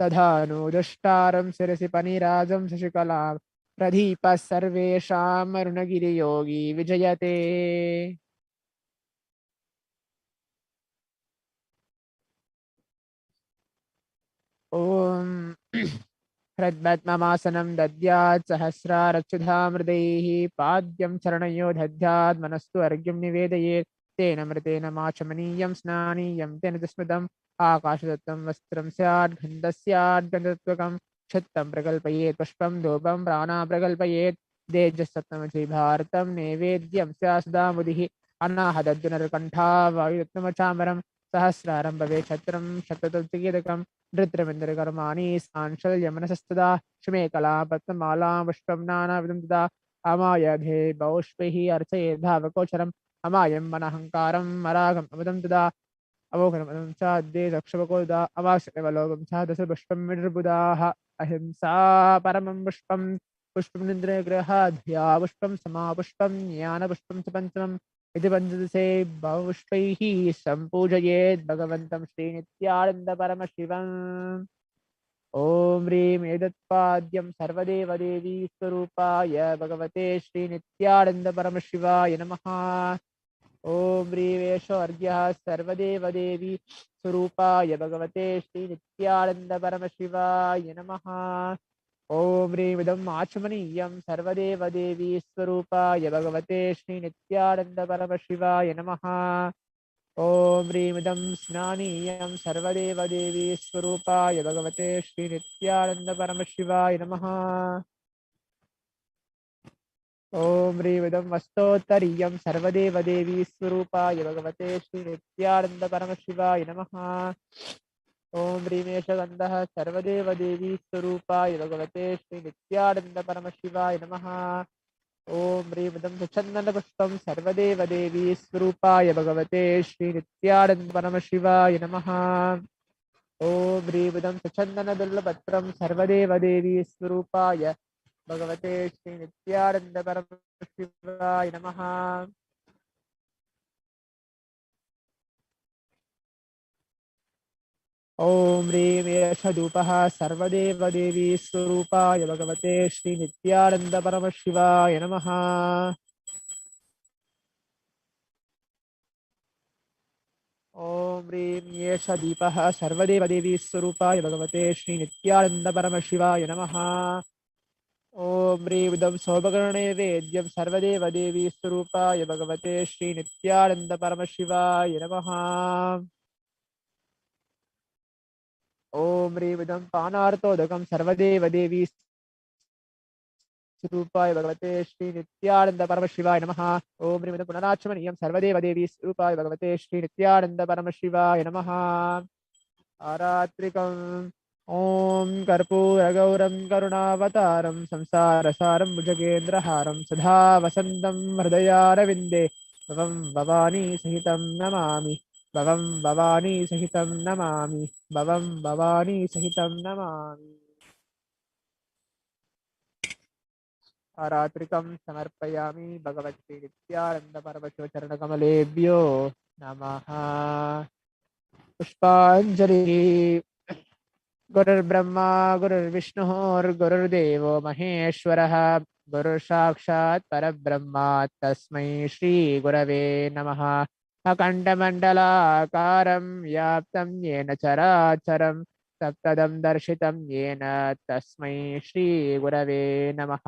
तधानु दुष्टारं शिरसि पनिराजं शशिकलां प्रदीपः सर्वेषाम् अरुणगिरियोगी विजयते। ॐ हृद्पद्ममासनं दद्यात् सहस्रारच्युधामृदैः पाद्यं चरणयो दद्यात् मनस्तु अर्घ्यं निवेदयेत् तेन मृतेन माचमनीयं स्नानीयं तेन च स्मृतम् आकाशदत्तं वस्त्रं स्यात् गन्धः स्यात् गन्धत्वकं क्षिप्तं प्रकल्पयेत् पुष्पं धूपं प्राणा प्रकल्पयेत् तेजसप्तमसि भारतं नैवेद्यं स्यात् सदा मुदिः अनाहदद्युनरकण्ठा वायुरत्नमचामरं सहस्रारं भवेत् छत्रं शततुल्यकेतकं धृत्रमिन्द्रकर्माणि सांशल्यमनसस्तदा शुमे कला पद्ममाला पुष्पं नानाविधं तदा अमायधे बौष्पैः अर्चयेत् भावकोचरम् अमायं मनहङ्कारं मरागम् अमृतं तदा अवोघनमदं च अद्ये दक्षवकोदा अवाक्षलोकं च दशपुष्पं विनिर्बुधाः अहिंसा परमं पुष्पं पुष्पं निन्द्रगृहाध्या पुष्पं समापुष्पं ज्ञानपुष्पं च पञ्चमम् इति पञ्चदशे बहुपुष्पैः सम्पूजयेत् भगवन्तं श्रीनित्यानन्दपरमशिवम्। ॐ ह्रीं एतत्पाद्यं सर्वदेवदेवी स्वरूपाय भगवते श्रीनित्यानन्दपरमशिवाय नमः। ॐ ह्रीं अर्घ्यः सर्वदेवदेवी स्वरूपाय भगवते श्रीनित्यानन्दपरमशिवाय नमः। ॐ ह्रीं इदम् आचमनीयं सर्वदेवदेवी स्वरूपाय भगवते श्रीनित्यानन्दपरमशिवाय नमः। ॐ ह्रीं इदं स्नानीयं सर्वदेवदेवी स्वरूपाय भगवते श्रीनित्यानन्दपरमशिवाय नमः। ॐ ह्रीं इदं वस्तोत्तरीयं सर्वदेवदेवी स्वरूपाय भगवते श्रीनित्यानन्दपरमशिवाय नमः। ॐ ह्रीमेशगन्धः सर्वदेवदेवी स्वरूपाय भगवते श्रीनित्यानन्दपरमशिवाय नमः। ॐ ह्रीमिदं चन्दनपुष्पं सर्वदेवदेवी स्वरूपाय भगवते श्रीनित्यानन्दपरमशिवाय नमः। ॐ ह्रीमिदं चन्दनदुल्लपत्रं सर्वदेवदेवी स्वरूपाय भगवते श्रीनित्यानन्दपरमशिवाय नमः। ॐ ह्रीं एषधूपः सर्वदेवदेवी स्वरूपाय भगवते श्रीनित्यानन्दपरमशिवाय नमः। ॐ ह्रीं एषदीपः सर्वदेवदेवी स्वरूपाय भगवते श्रीनित्यानन्दपरमशिवाय नमः। ॐ ह्रीं इदं सौभगणनैवेद्यं सर्वदेवदेवी स्वरूपाय भगवते श्रीनित्यानन्दपरमशिवाय नमः। ॐ ह्रीं इदं पानार्तोदकं सर्वदेवदेवी स्वरूपाय भगवते श्रीनित्यानन्दपरमशिवाय नमः। ॐ ह्रीं इदं पुनराचमनीयं सर्वदेवदेवी स्वरूपाय भगवते श्रीनित्यानन्दपरमशिवाय नमः। आरात्रिकम् ॐ कर्पूरगौरं करुणावतारं संसारसारं भुजगेन्द्रहारं सदा वसन्तं हृदयारविन्दे भवं भवानी सहितं नमामि भवं भवानी सहितं नमामि भवं भवानी सहितं नमामि। आरात्रिकं समर्पयामि भगवते नित्यानन्दपरमशिव चरणकमलेभ्यो नमः। पुष्पाञ्जलिः। गुरुर्ब्रह्मा गुरुर्विष्णुः गुरुर्देवो महेश्वरः गुरुसाक्षात् परब्रह्मा तस्मै श्रीगुरवे नमः। अखण्डमण्डलाकारं व्याप्तं येन चराचरं तत्पदं दर्शितं येन तस्मै श्रीगुरवे नमः।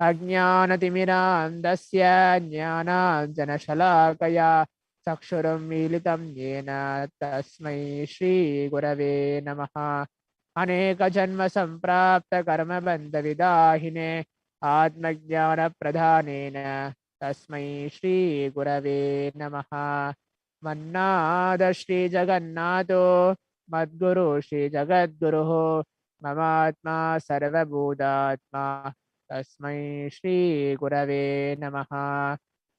अज्ञानतिमिरान्धस्य ज्ञानाञ्जनशलाकया चक्षुरुन्मीलितं येन तस्मै श्रीगुरवे नमः। अनेकजन्मसम्प्राप्तकर्मबन्धविदाहिने आत्मज्ञानप्रधानेन तस्मै श्रीगुरवे नमः। मन्नाथ श्रीजगन्नाथो मद्गुरु श्रीजगद्गुरुः ममात्मा सर्वभूतात्मा तस्मै श्रीगुरवे नमः।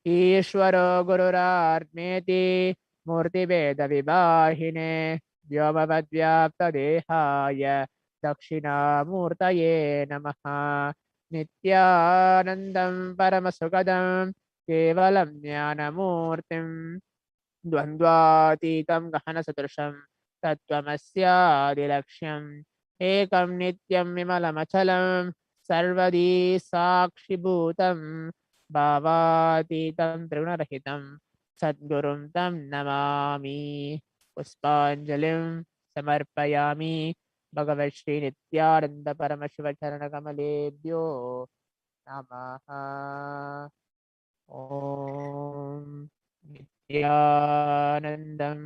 ईश्वरो गुरुरात्मेति मूर्तिभेदविभाहिने व्योमवद्व्याप्तदेहाय दक्षिणामूर्तये नमः। नित्यानन्दं परमसुखदं केवलं ज्ञानमूर्तिं द्वन्द्वातीतं गहनसदृशं तत्त्वमस्यादिलक्ष्यम् एकं नित्यं विमलमचलं सर्वदी साक्षिभूतं भावातीतं त्रिगुणरहितं सद्गुरुं तं नमामि पुष्पाञ्जलिं समर्पयामि भगवत् श्री नित्यानंद परमशिव चरणकमलेभ्यो नमः ॐ नित्यानन्दम्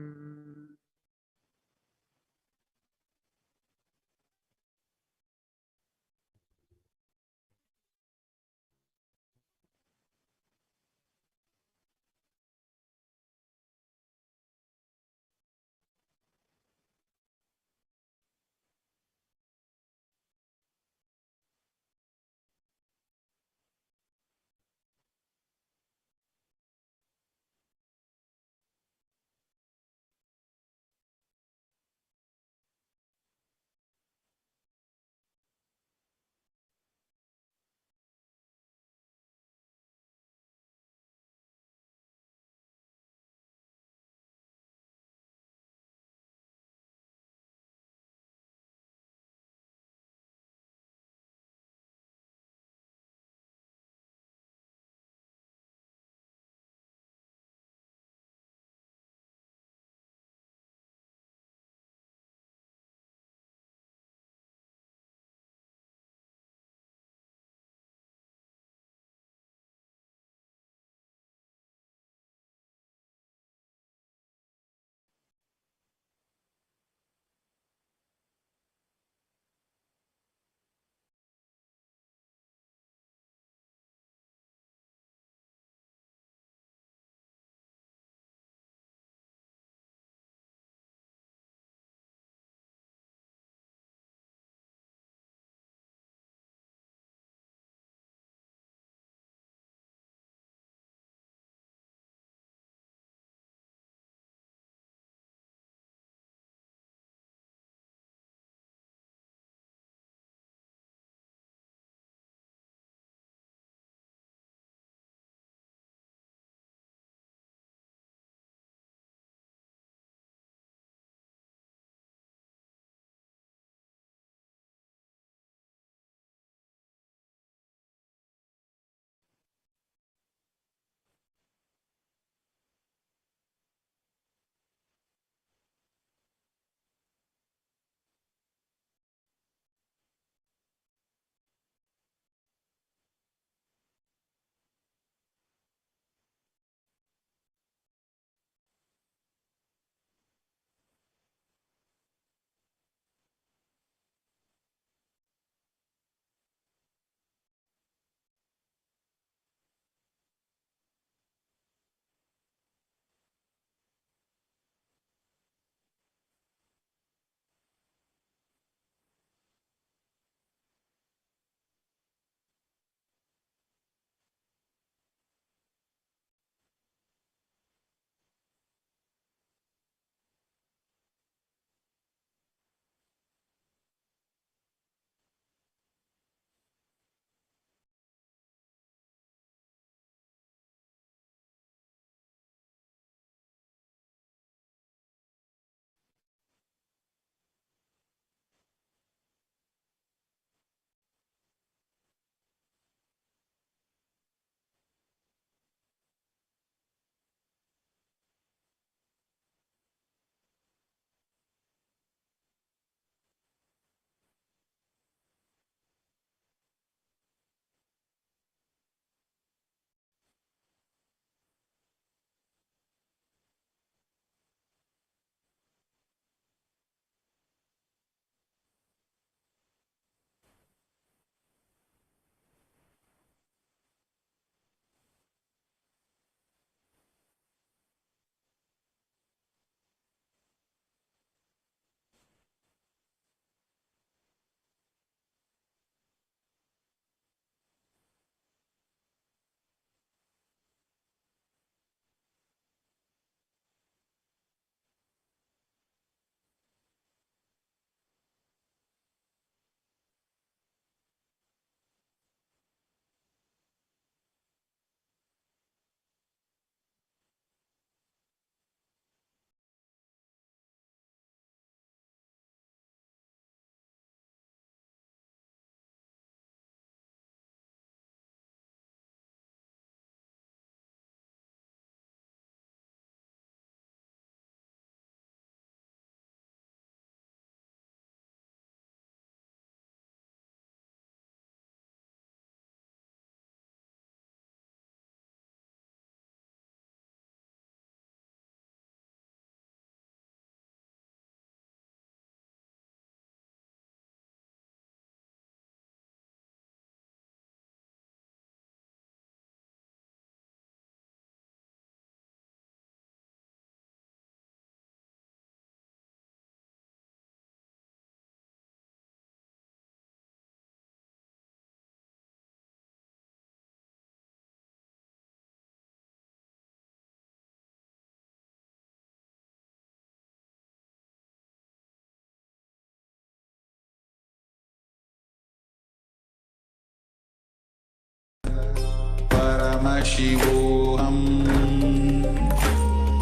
Paramashivoham.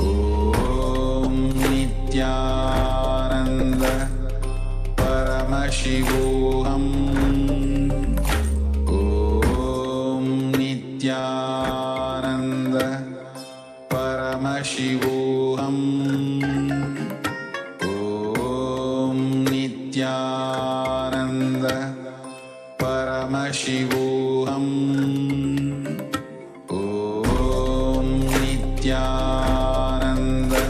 Om Nithyananda Paramashivoham. Om Nithyananda Paramashivoham. Om Nithyananda Paramashivoham. Om Nithyananda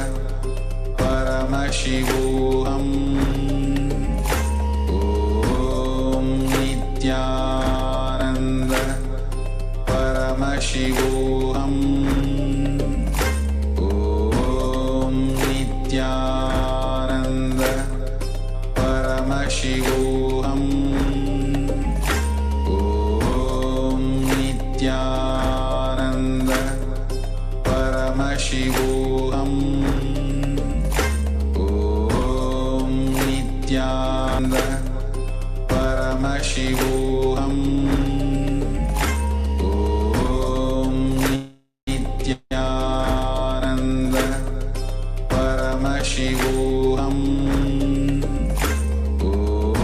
Paramashivoham. Om Nithyananda Paramashivoham. Om Nithyananda Paramashivoham. Om Nithyananda Paramashivoham. Om Nithyananda Paramashivoham. Om Nithyananda Paramashivoham.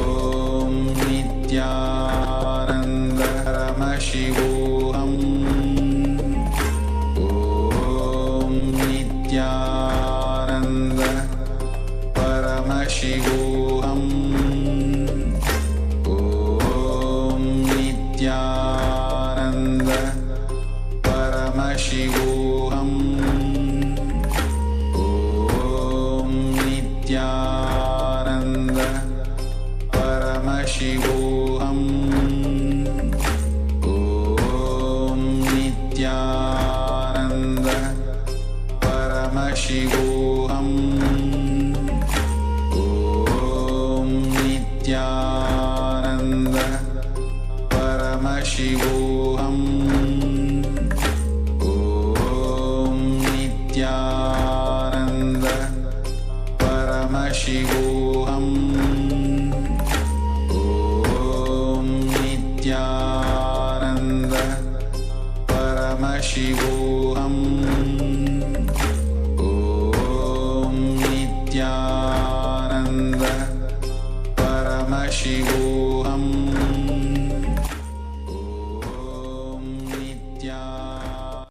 Om Nithyananda Paramashivoham. Om Nithyananda Paramashivoham. Om Nithyananda Paramashivoham. Om Nithyananda Paramashivoham. Om Nithyananda Paramashivoham. Om Nithyananda Paramashivoham. Om Nithyananda Paramashivoham. Om Nithyananda Paramashivoham. Om Nithyananda Paramashivoham. Om Nithyananda.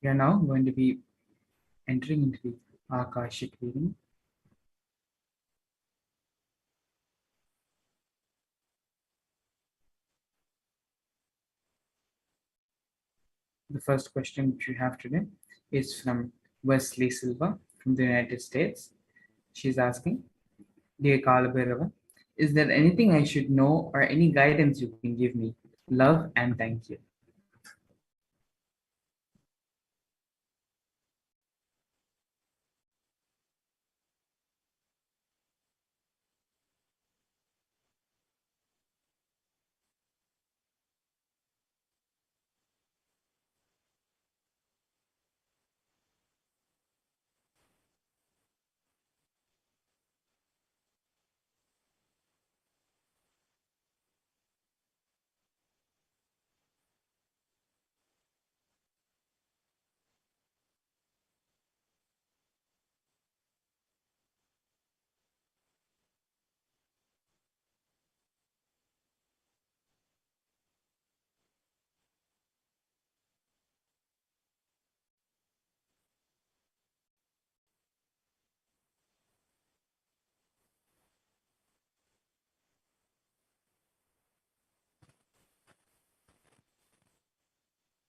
We are now going to be entering into the Akashic reading. The first question which we have today is from Wesley Silva from the United States. She's asking, Dear Kalabhairava, is there anything I should know or any guidance you can give me? Love and thank you.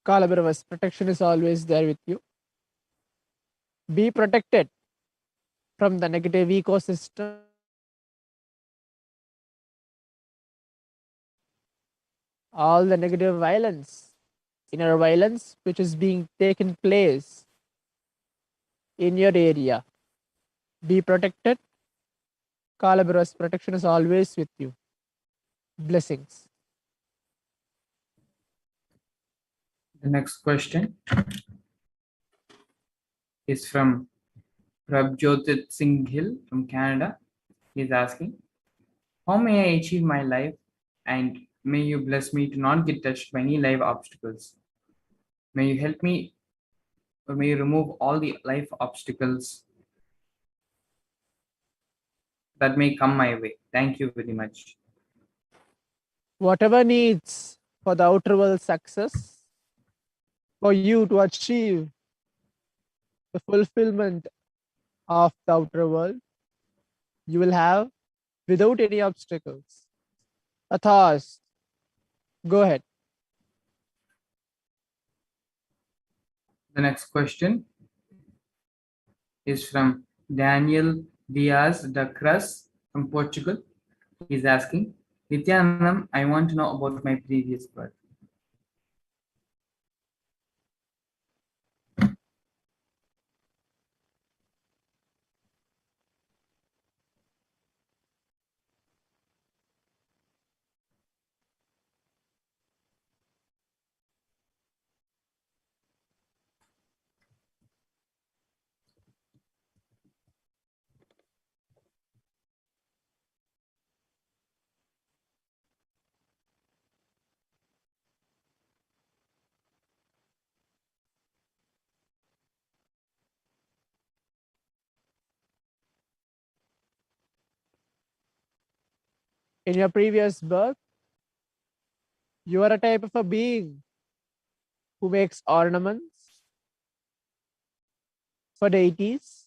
Kalabhairava's protection is always there with you. Be protected from the negative ecosystem. All the negative violence, inner violence, which is being taken place in your area. Be protected. Kalabhairava's protection is always with you. Blessings. The next question is from Prabjyotit Singh Hill from Canada. He's asking, how may I achieve my life, and may you bless me to not get touched by any life obstacles? May you help me, or may you remove all the life obstacles that may come my way. Thank you very much. Whatever needs for the outer world success, for you to achieve the fulfillment of the outer world, you will have without any obstacles. Athas, go ahead. The next question is from Daniel Diaz da Cruz from Portugal. He's asking, Nithyanandam, I want to know about my previous birth. In your previous birth, you are a type of a being who makes ornaments for deities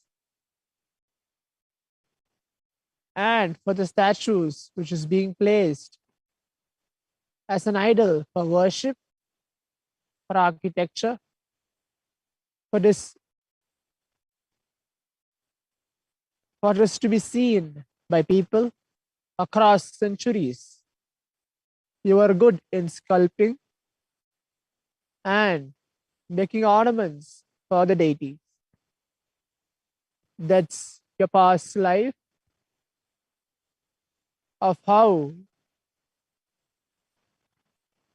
and for the statues which is being placed as an idol for worship, for architecture, for this to be seen by people across centuries. You are good in sculpting and making ornaments for the deities. That's your past life of how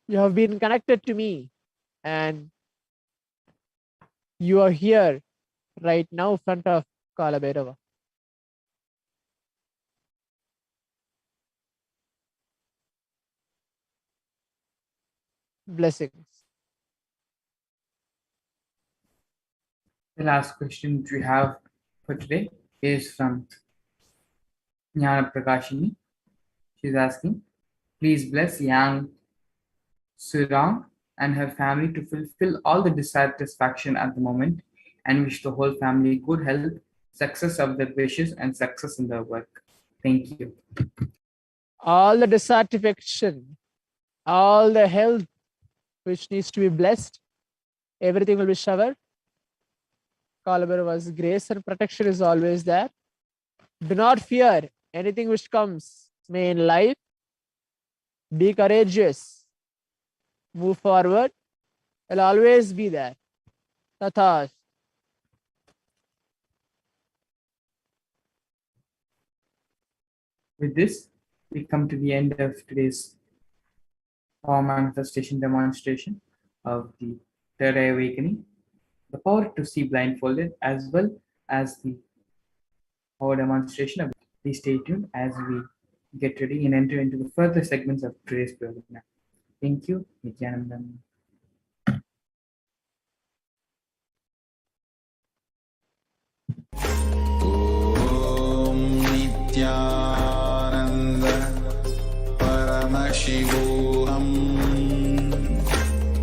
you have been connected to me, and you are here right now in front of Kalabhairava. Blessings. The last question which we have for today is from Jnana Prakashini. She's asking, please bless Yang Surang and her family to fulfill all the dissatisfaction at the moment, and wish the whole family good health, success of their wishes, and success in their work. Thank you. All the dissatisfaction, all the health which needs to be blessed, everything will be showered. Kalabhairava's grace and protection is always there. Do not fear anything which comes may in life. Be courageous. Move forward. I'll always be there. Tathas. With this, we come to the end of today's power manifestation demonstration of the Third Eye Awakening, the power to see blindfolded, as well as the power demonstration. Please stay tuned as we get ready and enter into the further segments of today's program. Thank you, Nithyanandam. Om Nithyananda Paramashivoham.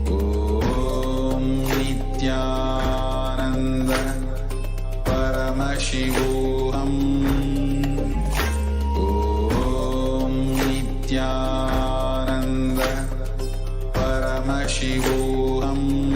Om Nithyananda Paramashivoham. Om Nithyananda Paramashivoham.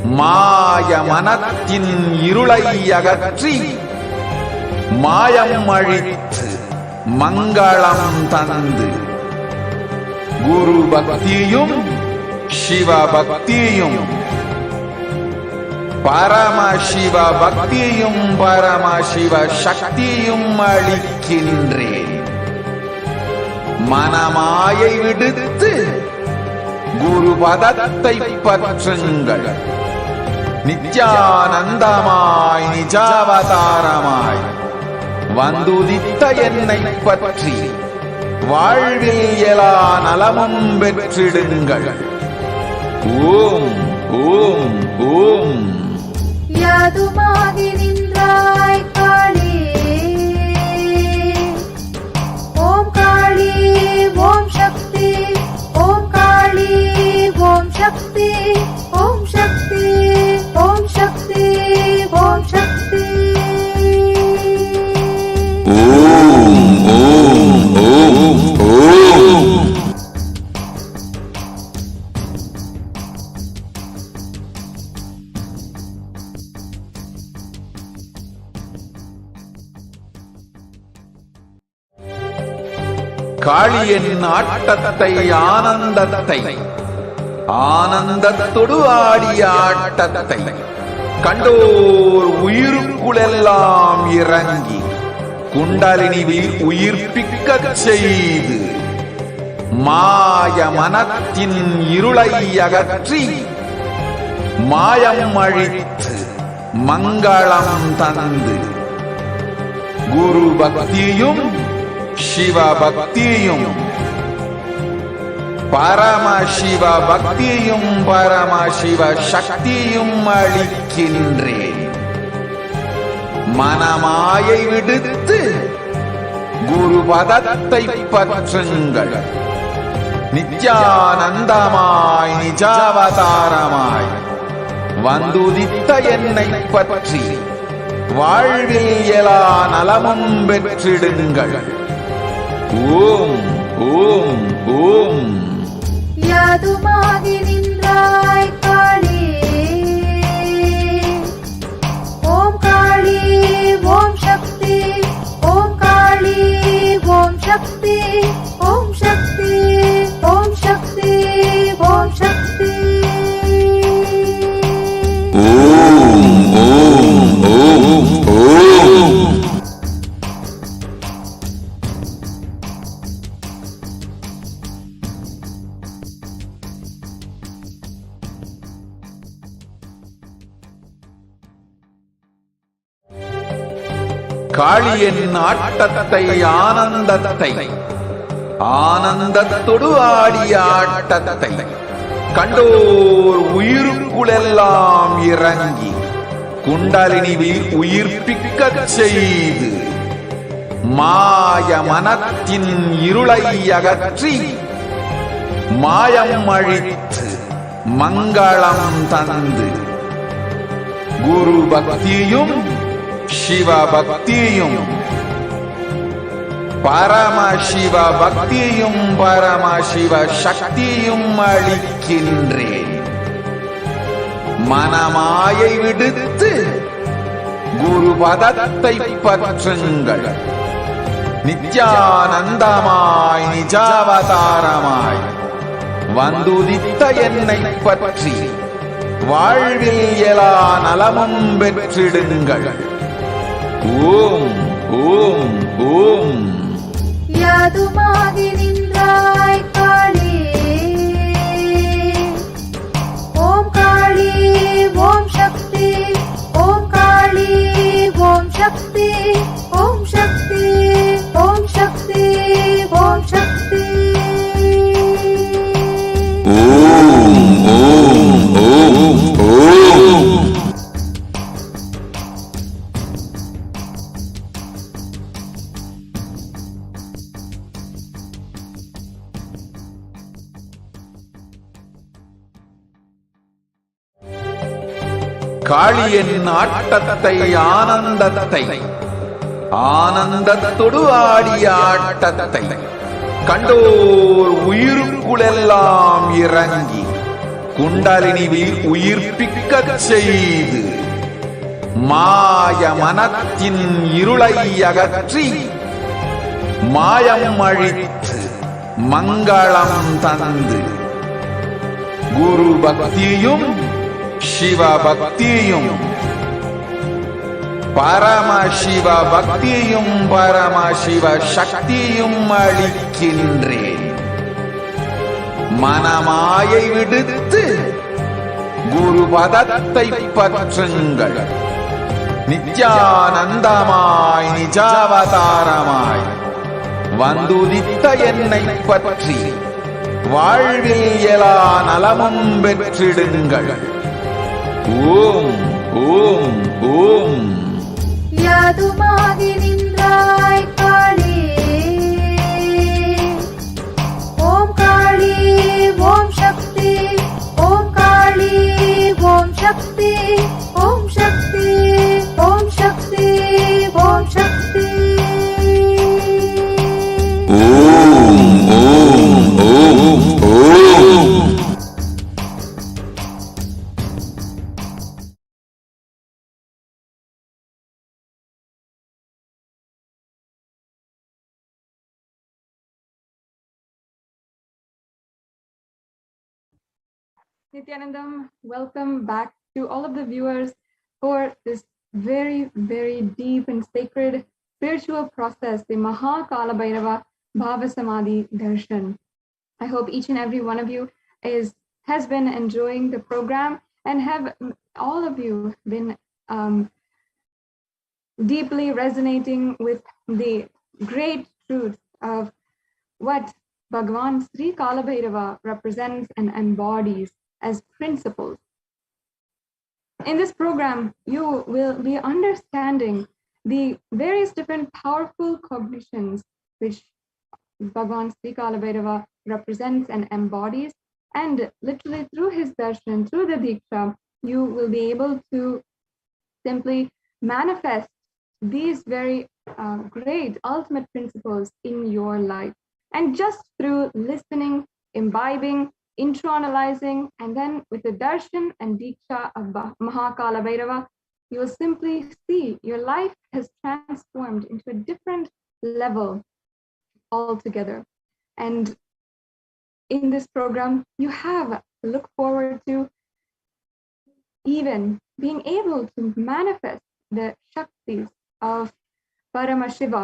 மாய மனத்தின் இருளை அகற்றி மாயம் அழித்து மங்களம் தந்து குரு பக்தியும் சிவ பக்தியும் பரமசிவ பக்தியும் பரமசிவ சக்தியும் அளிக்கின்றேன். மனமாயை விடுத்து குரு பதத்தை பற்றுங்கள். நித்யானந்தமாய் நிஜாவதாரமாய் வந்துதித்த என்னை பற்றி வாழ்வில் எல்லா நலமும் பெற்றிடுங்கள். ஓம் ஓம் ஓம். யாதுமாகி நின்றாய் காளி, ஓம் காளி ஓம் சக்தி, ஓம் காளி ஓம் சக்தி, ஓம் சக்தி ஓம் சக்தி ஓம் சக்தி. ஓம் ஓம் ஓம் ஓம். காளியின் ஆட்டத்தை ஆனந்தத்தை ஆனந்தத்தொடு ஆடிய ஆட்டத்தை கண்டோர் உயிருக்குளெல்லாம் இறங்கி குண்டலினியில் உயிர்ப்பிக்கச் செய்து மாய மனத்தின் இருளை அகற்றி மாயம் அழித்து மங்களம் தந்து குரு பக்தியும் சிவ பக்தியும் பரமசிவ பக்தியும் பரமசிவ சக்தியும் அளிக்கின்றேன். மனமாயை விடுத்து குரு பதத்தை பற்றுங்கள். நித்யானந்தமாய் நிஜாவதாரமாய் வந்துதித்த என்னை பற்றி வாழ்வில் எல்லா நலமும் பெற்றிடுங்கள். ஓம் ஓம் ஓம். யாதுமாகி நின்றாய் காளி, ஓம் காளி ஓம் சக்தி, ஓம் காளி ஓம் சக்தி, ஓம் சக்தி ஓம் சக்தி ஓம் சக்தி. ஓம் ஓம் ஓம் ஓம். காளியின் ஆட்டத்தை ஆனந்தத்தை ஆனந்தத்தொடு ஆடிய ஆட்டத்தை கண்டோர் உயிருக்குளெல்லாம் இறங்கி குண்டலினியில் உயிர்ப்பிக்கச் செய்து மாய மனத்தின் இருளை அகற்றி மாயம் அழித்து மங்களம் தந்து குரு பக்தியும் சிவ பக்தியும் பரமசிவ பக்தியும் பரமசிவ சக்தியும் அளிக்கின்றேன். மனமாயை விடுத்து குரு பதத்தை பற்றுங்கள். நித்யானந்தமாய் நிஜாவதாரமாய் வந்துதித்த என்னை பற்றி வாழ்வில் எல்லா நலமும் பெற்றிடுங்கள். ஓம் ஓம் ஓம். யாதுமாகி நின்றாய் காளி, ஓம் காளி ஓம் சக்தி, ஓம் காளி ஓம் சக்தி, ஓம் சக்தி ஓம் சக்தி ஓம் சக்தி. ஓம் ஓம் ஓம் ஓம். காளியின் ஆட்டத்தை ஆனந்தத்தை ஆனந்தத்தொடு ஆடிய ஆட்டத்தை கண்டோர் உயிருக்குளெல்லாம் இறங்கி குண்டலினிவில் உயிர்ப்பிக்கச் செய்து மாய மனத்தின் இருளை அகற்றி மாயம் அழித்து மங்களம் தந்து குரு பக்தியும் சிவ பக்தியும் பரமசிவ பக்தியும் பரமசிவ சக்தியும் அளிக்கின்றேன். மனமாயை விடுத்து குரு பதத்தை பற்றுங்கள். நித்யானந்தமாய் நிஜாவதாரமாய் வந்துதித்த என்னை பற்றி வாழ்வில் எல்லா நலமும் பெற்றிடுங்கள். ஓம் ஓம் ஓம். யாதுமாகி நின்றாய் காளி, ஓம் காளி ஓம் சக்தி, ஓம் காளி ஓம் சக்தி, ஓம் சக்தி ஓம் சக்தி ஓம் சக்தி. ஓம் ஓம் ஓம் ஓம். Nithyanandam, welcome back to all of the viewers for this very, very deep and sacred spiritual process, the Mahakala Bhairava Bhava Samadhi Darshan. I hope each and every one of you has been enjoying the program, and have all of you been deeply resonating with the great truth of what Bhagavan Sri Kala Bhairava represents and embodies as principles. In this program, you will be understanding the various different powerful cognitions which Bhagavan Sri Kala Bhairava represents and embodies, and literally through his darshan, through the Diksha, you will be able to simply manifest these very great ultimate principles in your life. And just through listening, imbibing, internalizing, and then with the darshan and diksha of Mahakala Bhairava, you will simply see your life has transformed into a different level altogether. And in this program, you have to look forward to even being able to manifest the Shaktis of Paramashiva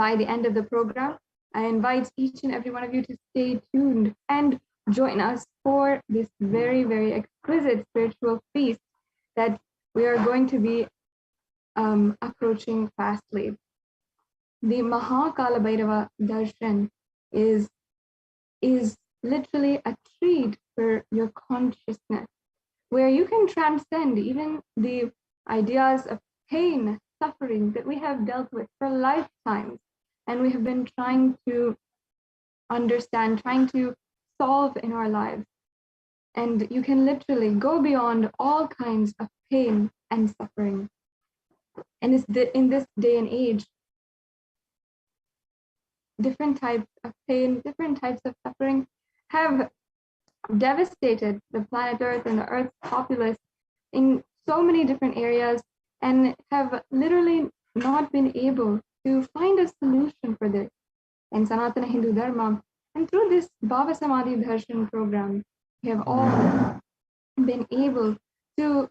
by the end of the program. I invite each and every one of you to stay tuned and join us for this very, very exquisite spiritual feast that we are going to be approaching fastly. The Mahakala Bhairava Darshan is literally a treat for your consciousness, where you can transcend even the ideas of pain, suffering that we have dealt with for lifetimes, and we have been trying to understand, trying to solve in our lives. And you can literally go beyond all kinds of pain and suffering. And in this day and age, different types of pain, different types of suffering have devastated the planet Earth and the Earth's populace in so many different areas, and have literally not been able to find a solution for this. And Sanatana Hindu Dharma, and through this Bhava Samadhi Darshan program, we have all been able to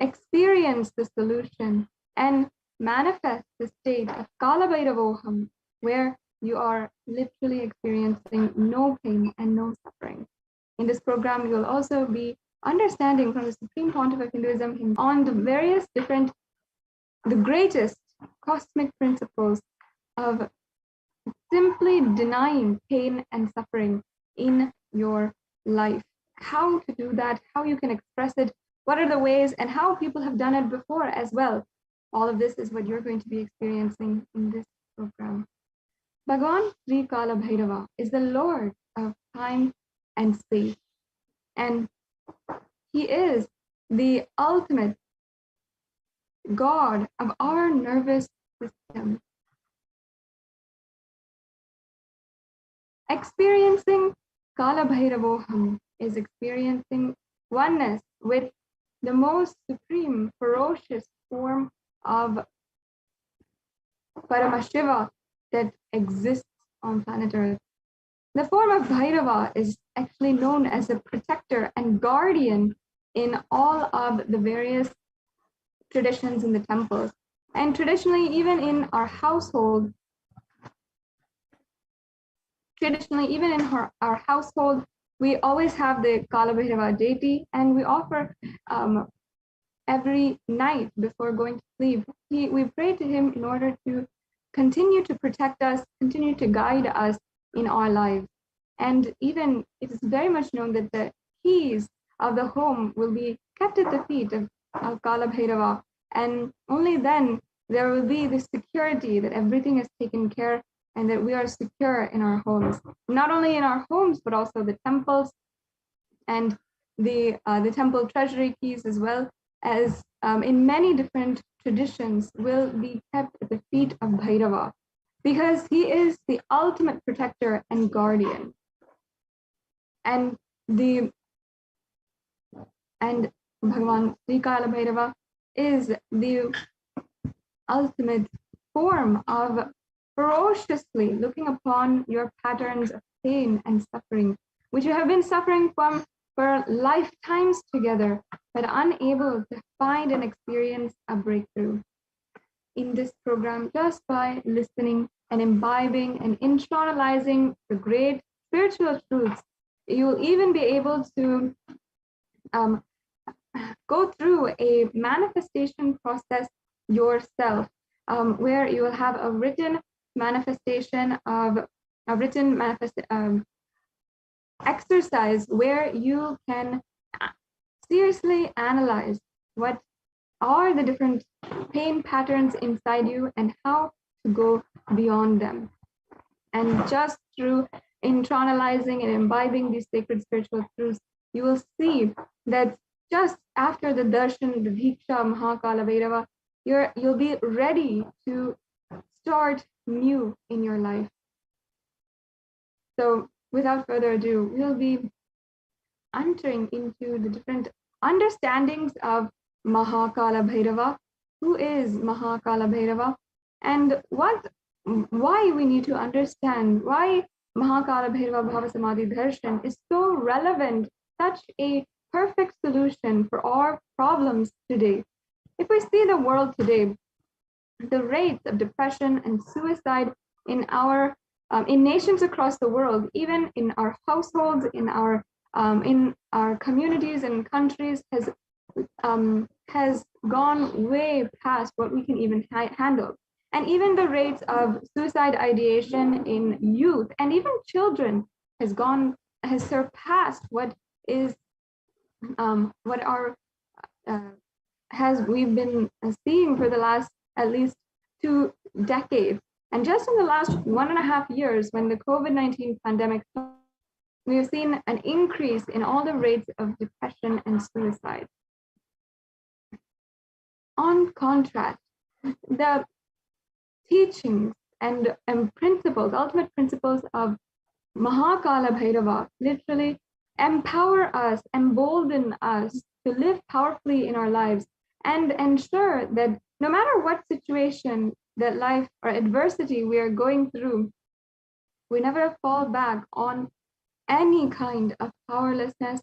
experience the solution and manifest the state of Kala Bhairavoham, where you are literally experiencing no pain and no suffering. In this program, you will also be understanding from the Supreme Pontiff of Hinduism on the various different, the greatest cosmic principles of simply denying pain and suffering in your life. How to do that, how you can express it, what are the ways, and how people have done it before as well. All of this is what you're going to be experiencing in this program. Bhagavan Sri Kala Bhairava is the Lord of time and space, and he is the ultimate God of our nervous system. Experiencing Kala Bhairavoham is experiencing oneness with the most supreme, ferocious form of Paramashiva that exists on planet Earth. The form of Bhairava is actually known as a protector and guardian in all of the various traditions in the temples. And traditionally, even in our household, our household, we always have the Kala Bhairava deity, and we offer every night before going to sleep. We pray to him in order to continue to protect us, continue to guide us in our lives. And even it is very much known that the keys of the home will be kept at the feet of Kala Bhairava, and only then there will be the security that everything is taken care and that we are secure in our homes. Not only in our homes, but also the temples and the temple treasury keys, as well as in many different traditions, will be kept at the feet of Bhairava, because he is the ultimate protector and guardian. And Bhagavan Sri Kala Bhairava is the ultimate form of ferociously looking upon your patterns of pain and suffering, which you have been suffering from for lifetimes together, but unable to find and experience a breakthrough. In this program, just by listening and imbibing and internalizing the great spiritual truths, you'll even be able to go through a manifestation process yourself, where you will have a written manifestation of a written exercise where you can seriously analyze what are the different pain patterns inside you and how to go beyond them. And just through internalizing and imbibing these sacred spiritual truths, you will see that just after the darshan, the Diksha, Mahakala Bhairava, you'll be ready to start new in your life. So without further ado, we'll be entering into the different understandings of Mahakala Bhairava. Who is Mahakala Bhairava, and why we need to understand why Mahakala Bhairava Bhava Samadhi Darshan is so relevant, such a perfect solution for our problems today. If we see the world today, the rates of depression and suicide in nations across the world, even in our households, in our communities and countries, has gone way past what we can even handle. And even the rates of suicide ideation in youth and even children has surpassed what we've been seeing for the last at least 2 decades. And just in the last 1.5 years, when the COVID-19 pandemic started, we have seen an increase in all the rates of depression and suicide. On contrast, the teachings and principles, ultimate principles of Mahakala Bhairava literally empower us, embolden us to live powerfully in our lives and ensure that no matter what situation that life or adversity we are going through, we never fall back on any kind of powerlessness,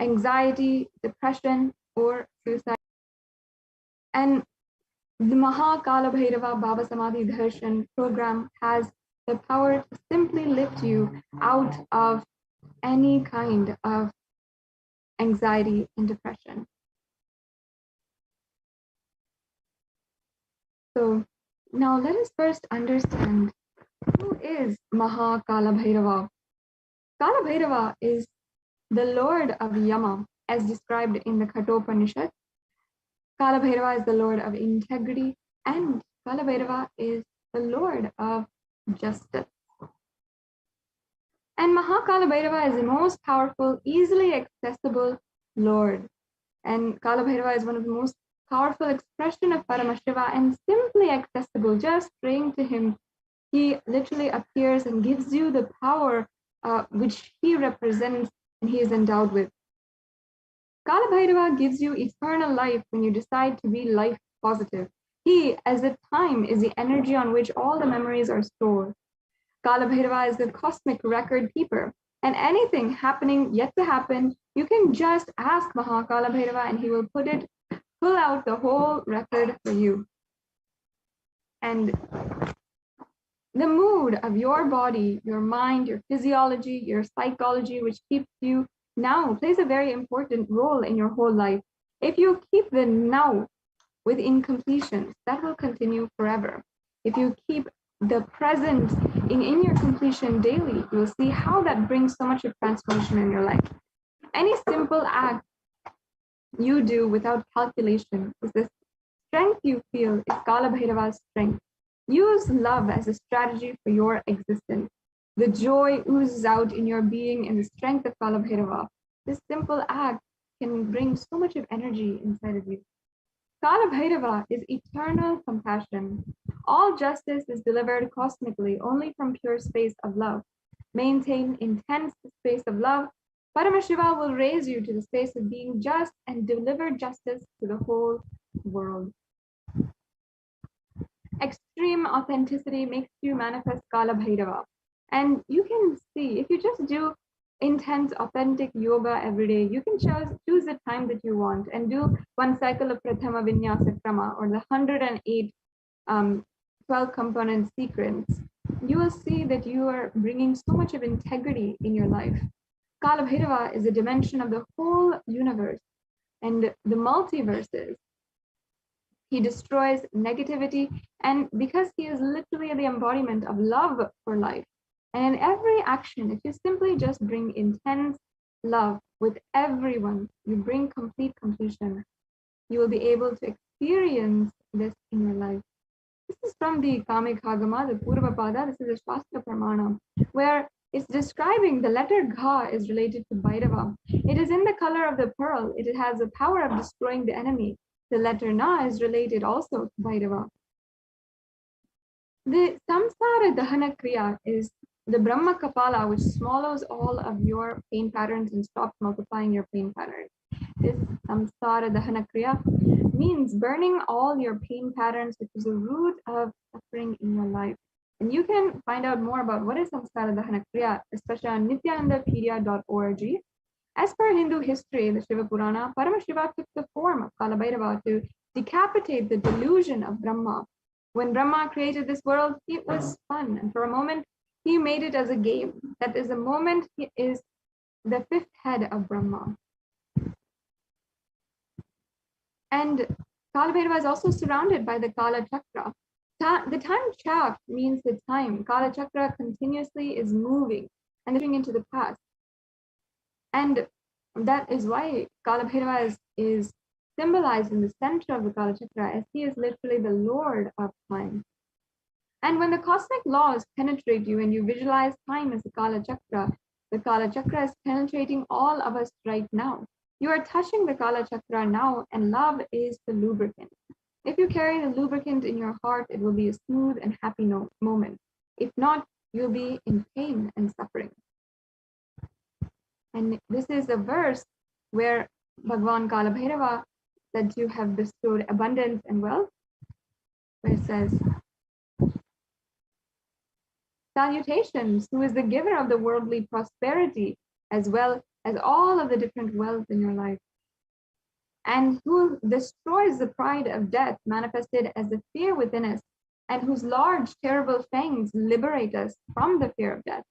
anxiety, depression, or suicide. And the Mahakala Bhairava Bhava Samadhi Darshan program has the power to simply lift you out of any kind of anxiety and depression. So now let us first understand, who is Mahakala Bhairava? Kala Bhairava is the Lord of Yama, as described in the Kathopanishad. Kala Bhairava is the Lord of integrity, and Kala Bhairava is the Lord of justice. And Mahakala Bhairava is the most powerful, easily accessible Lord. And Kala Bhairava is one of the most powerful expression of Paramashiva and simply accessible. Just praying to him, he literally appears and gives you the power which he represents and he is endowed with. Kala Bhairava gives you eternal life when you decide to be life positive. He, as the time, is the energy on which all the memories are stored. Kala Bhairava is the cosmic record keeper, and anything happening yet to happen, you can just ask Mahakala Bhairava and he will pull out the whole record for you. And the mood of your body, your mind, your physiology, your psychology, which keeps you now, plays a very important role in your whole life. If you keep the now with incompletions, that will continue forever. If you keep the present in your completion daily, you'll see how that brings so much of transformation in your life. Any simple act you do without calculation is the strength you feel is Kala Bhairava's strength. Use love as a strategy for your existence. The joy oozes out in your being in the strength of Kala Bhairava. This simple act can bring so much of energy inside of you. Kala Bhairava is eternal compassion. All justice is delivered cosmically only from pure space of love. Maintain intense space of love. Paramashiva will raise you to the space of being just and deliver justice to the whole world. Extreme authenticity makes you manifest Kala Bhairava. And you can see, if you just do intense, authentic yoga every day, you can choose the time that you want and do one cycle of Prathama Vinyasa Krama or the 108 12 component sequence. You will see that you are bringing so much of integrity in your life. Kala Bhairava is a dimension of the whole universe and the multiverses. He destroys negativity, and because he is literally the embodiment of love for life. And in every action, if you simply just bring intense love with everyone, you bring complete completion. You will be able to experience this in your life. This is from the Kamik Hagama, the Purva Pada. This is a Shastra Pramana, where it's describing the letter Gha is related to Bhairava. It is in the color of the pearl. It has the power of destroying the enemy. The letter Na is related also to Bhairava. The Samsara Dahana Kriya is the Brahma Kapala, which swallows all of your pain patterns and stops multiplying your pain patterns. This Samsara Dahana Kriya means burning all your pain patterns, which is the root of suffering in your life. And you can find out more about what is Samsara Dahana Kriya, especially on nithyanandapedia.org. As per Hindu history, the Shiva Purana, Paramashiva took the form of Kala Bhairava to decapitate the delusion of Brahma. When Brahma created this world, it was fun. And for a moment, he made it as a game. That is the moment he is the fifth head of Brahma. And Kala Bhairava is also surrounded by the Kala Chakra. The time chak means the time. Kala Chakra continuously is moving and moving into the past. And that is why Kala Bhairava is symbolized in the center of the Kala Chakra, as he is literally the Lord of time. And when the cosmic laws penetrate you and you visualize time as the Kala Chakra is penetrating all of us right now. You are touching the Kala Chakra now, and love is the lubricant. If you carry the lubricant in your heart, it will be a smooth and happy moment. If not, you'll be in pain and suffering. And this is a verse where Bhagavan Kala Bhairava said you have bestowed abundance and wealth, where it says, salutations, who is the giver of the worldly prosperity, as well as all of the different wealth in your life, and who destroys the pride of death manifested as the fear within us, and whose large, terrible fangs liberate us from the fear of death.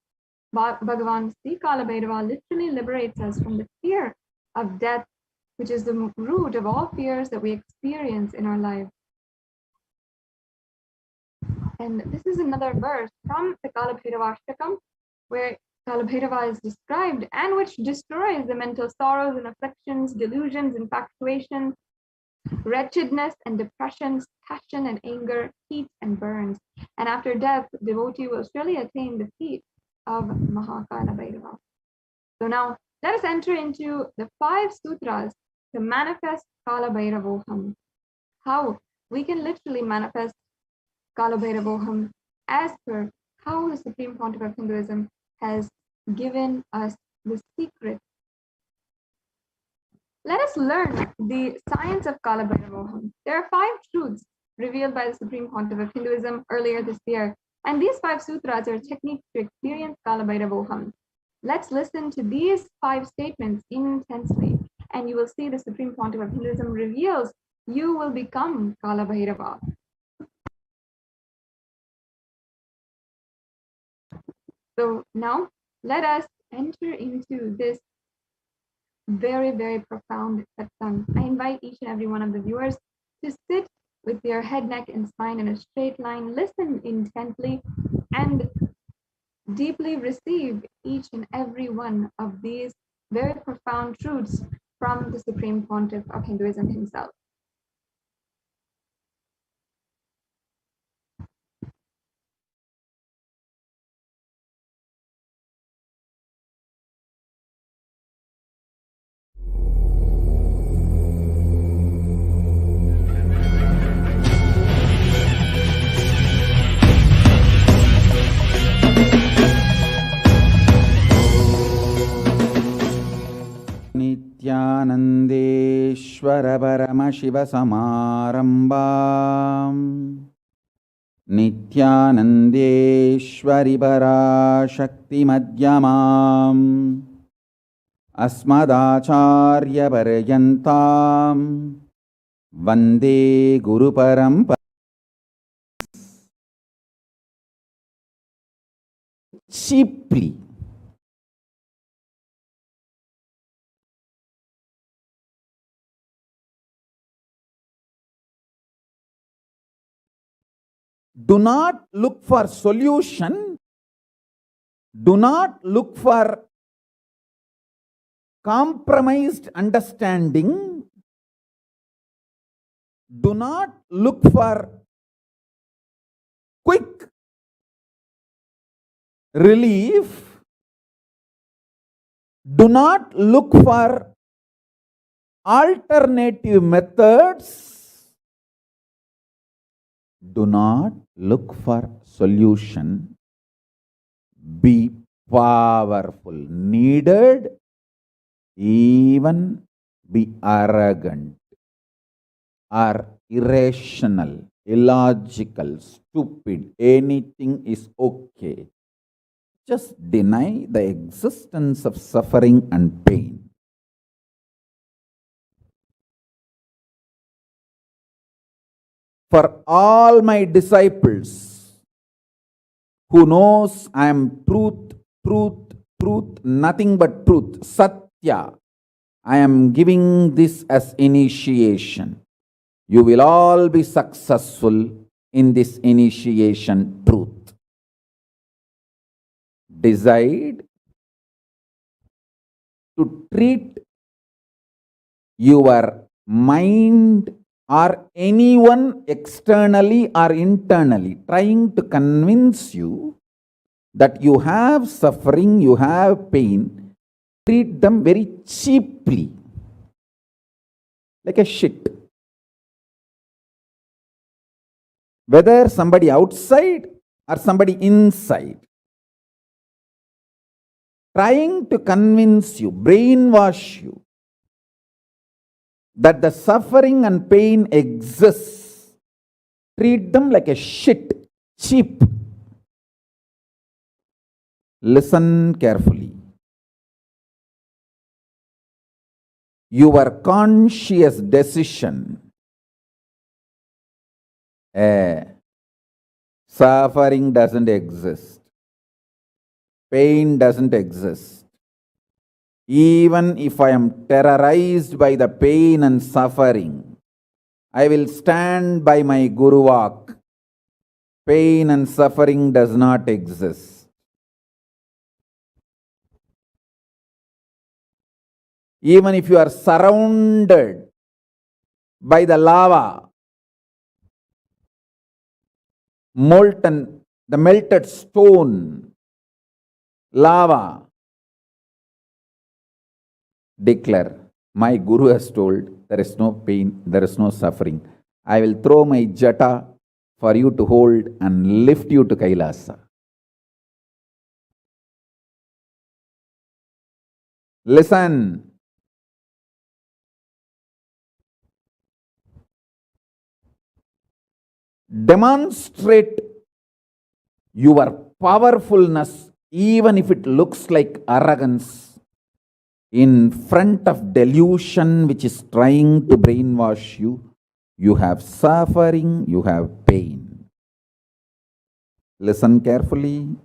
Bhagavan Sri Kala Bhairava literally liberates us from the fear of death, which is the root of all fears that we experience in our lives. And this is another verse from the Kala Bhairava Ashtakam, where Kala Bhairava is described, and which destroys the mental sorrows and afflictions, delusions, infatuations, wretchedness and depressions, passion and anger, heat and burns. And after death, the devotee will surely attain the feet of Mahakala Bhairava. So now let us enter into the 5 sutras to manifest Kala Bhairavoham. How we can literally manifest Kala Bhairavoham as per how the Supreme Pontiff of Hinduism has given us the secret Let us learn the science of Kalabhairavoham. There are 5 truths revealed by the Supreme Pontiff of Hinduism earlier this year, and these 5 sutras are techniques to experience Kalabhairavoham. Let's listen to these 5 statements intensely, and you will see the Supreme Pontiff of Hinduism reveals you will become Kalabhairava. So now let us enter into this very, very profound satsang. I invite each and every one of the viewers to sit with your head, neck, and spine in a straight line, listen intently, and deeply receive each and every one of these very profound truths from the Supreme Pontiff of Hinduism himself. नित्यानन्देश्वर परमशिवसमारम्भाम् नित्यानन्देश्वरि पराशक्तिमध्यमाम् अस्मदाचार्यपर्यन्ताम् वन्दे गुरुपरम्पराम्. Cheaply. Do not look for solution. Do not look for compromised understanding. Do not look for quick relief. Do not look for alternative methods. Do not look for solution. Be powerful. Needed, even be arrogant or irrational, illogical, stupid. Anything is okay. Just deny the existence of suffering and pain. For all my disciples who knows I am truth, truth, truth, nothing but truth, Satya, I am giving this as initiation. You will all be successful in this initiation truth. Decide to treat your mind or anyone externally or internally trying to convince you that you have suffering, you have pain, treat them very cheaply, like a shit. Whether somebody outside or somebody inside, trying to convince you, brainwash you, that the suffering and pain exists, treat them like a shit, cheap. Listen carefully. Your conscious decision, suffering doesn't exist, pain doesn't exist. Even if I am terrorized by the pain and suffering, I will stand by my Guru Vak. Pain and suffering does not exist. Even if you are surrounded by the lava, molten, the melted stone, lava, declare, my Guru has told there is no pain, there is no suffering. I will throw my jata for you to hold and lift you to Kailasa. Listen. demonstrate your powerfulness, even if it looks like arrogance, in front of delusion which is trying to brainwash you. You have suffering, you have pain. Listen carefully.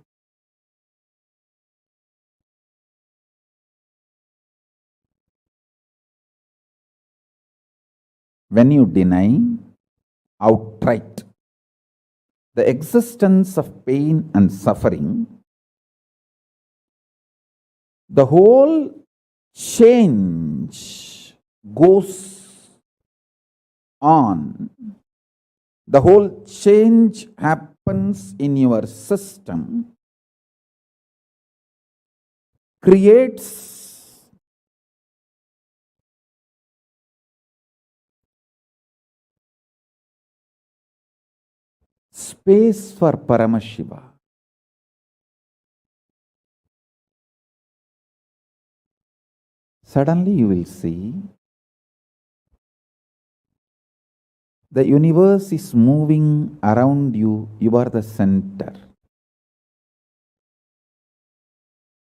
When you deny outright the existence of pain and suffering, the whole change goes on. The whole change happens in your system, creates space for Paramashiva. Suddenly you will see the universe is moving around you. You are the center.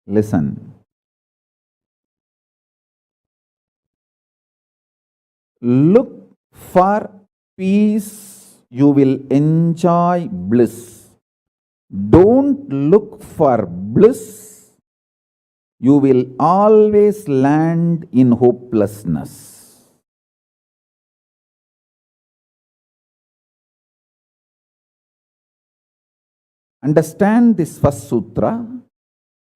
Listen. Look for peace, you will enjoy bliss. Don't look for bliss, you will always land in hopelessness. Understand this first sutra.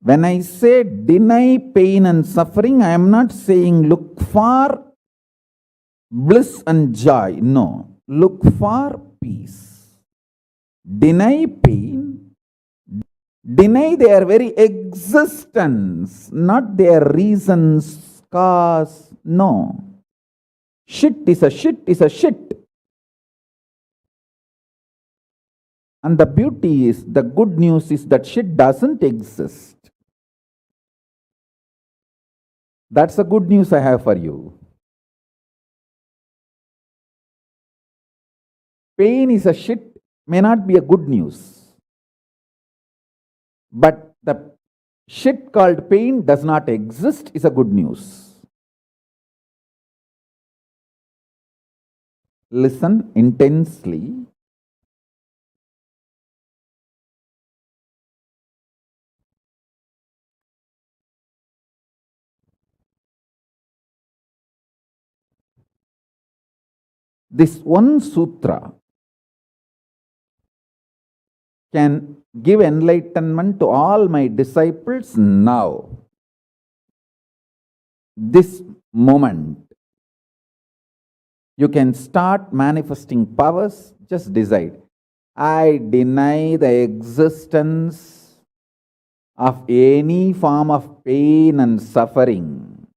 When I say deny pain and suffering, I am not saying look for bliss and joy. No, look for peace. Deny pain, deny their very existence, not their reasons, cause. No. Shit is a shit is a shit. And the beauty is, the good news is that shit doesn't exist. That's the good news I have for you. Pain is a shit may not be a good news. But the shit called pain does not exist is a good news. Listen intensely. This one sutra can give enlightenment to all my disciples now. This moment. You can start manifesting powers. Just decide. I deny the existence of any form of pain and suffering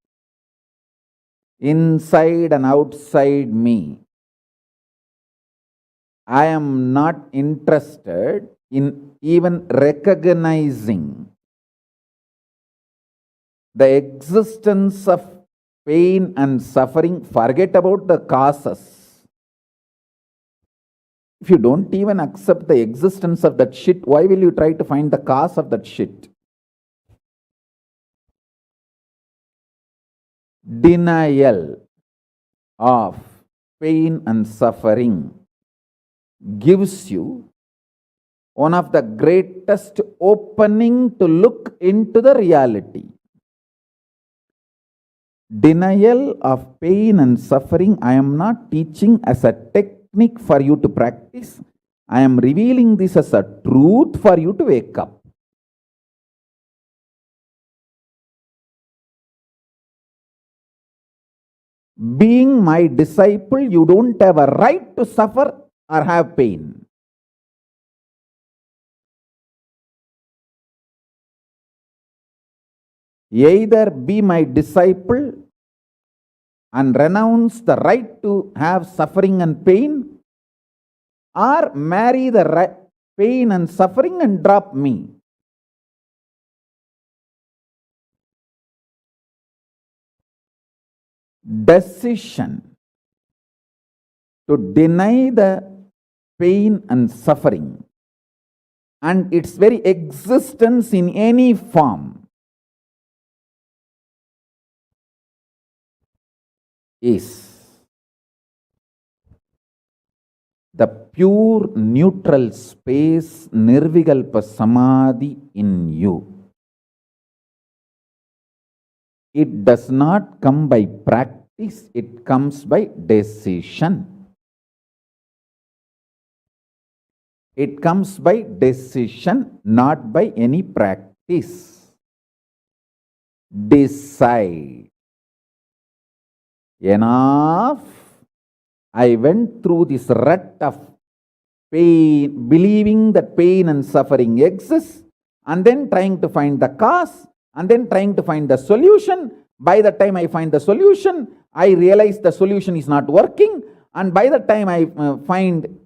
inside and outside me. I am not interested in even recognizing the existence of pain and suffering. Forget about the causes. If you don't even accept the existence of that shit, why will you try to find the cause of that shit? Denial of pain and suffering gives you one of the greatest opening to look into the reality. Denial of pain and suffering, I am not teaching as a technique for you to practice. I am revealing this as a truth for you to wake up. Being my disciple, you don't have a right to suffer or have pain. Either be my disciple and renounce the right to have suffering and pain, or marry the pain and suffering and drop me. Decision to deny the pain and suffering and its very existence in any form is the pure neutral space Nirvikalpa Samadhi in you. It does not come by practice, it comes by decision. It comes by decision, not by any practice. Decide. Enough. I went through this rut of pain, believing that pain and suffering exist, and then trying to find the cause, and then trying to find the solution. By the time I find the solution, I realize the solution is not working, and by the time I find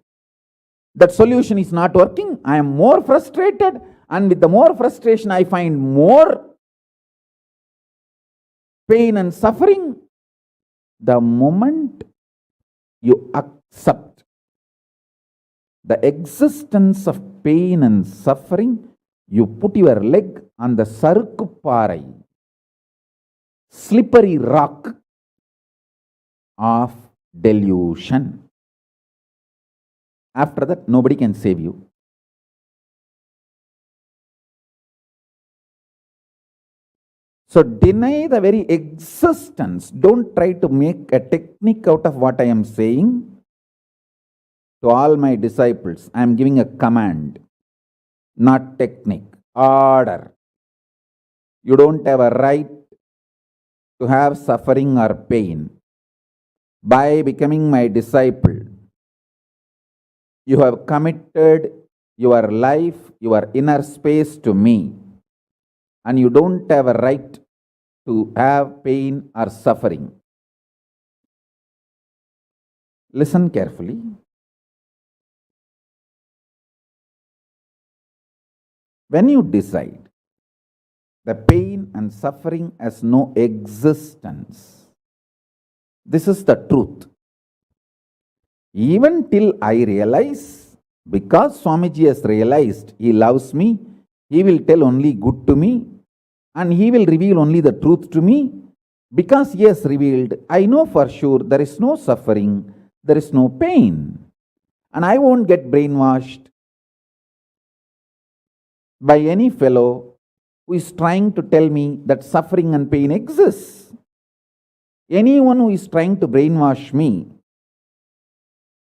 that solution is not working, I am more frustrated, and with the more frustration, I find more pain and suffering. The moment you accept the existence of pain and suffering, you put your leg on the sarukkuparai, slippery rock of delusion. After that, nobody can save you. So deny the very existence. Don't try to make a technique out of what I am saying. To all my disciples, I am giving a command, not technique, order. You don't have a right to have suffering or pain. By becoming my disciple, you have committed your life, your inner space to me, and you don't have a right to have pain or suffering. Listen carefully. When you decide the pain and suffering has no existence, this is the truth. Even till I realize, because Swamiji has realized he loves me, he will tell only good to me, and he will reveal only the truth to me. Because he has revealed, I know for sure there is no suffering, there is no pain, and I won't get brainwashed by any fellow who is trying to tell me that suffering and pain exists. Anyone who is trying to brainwash me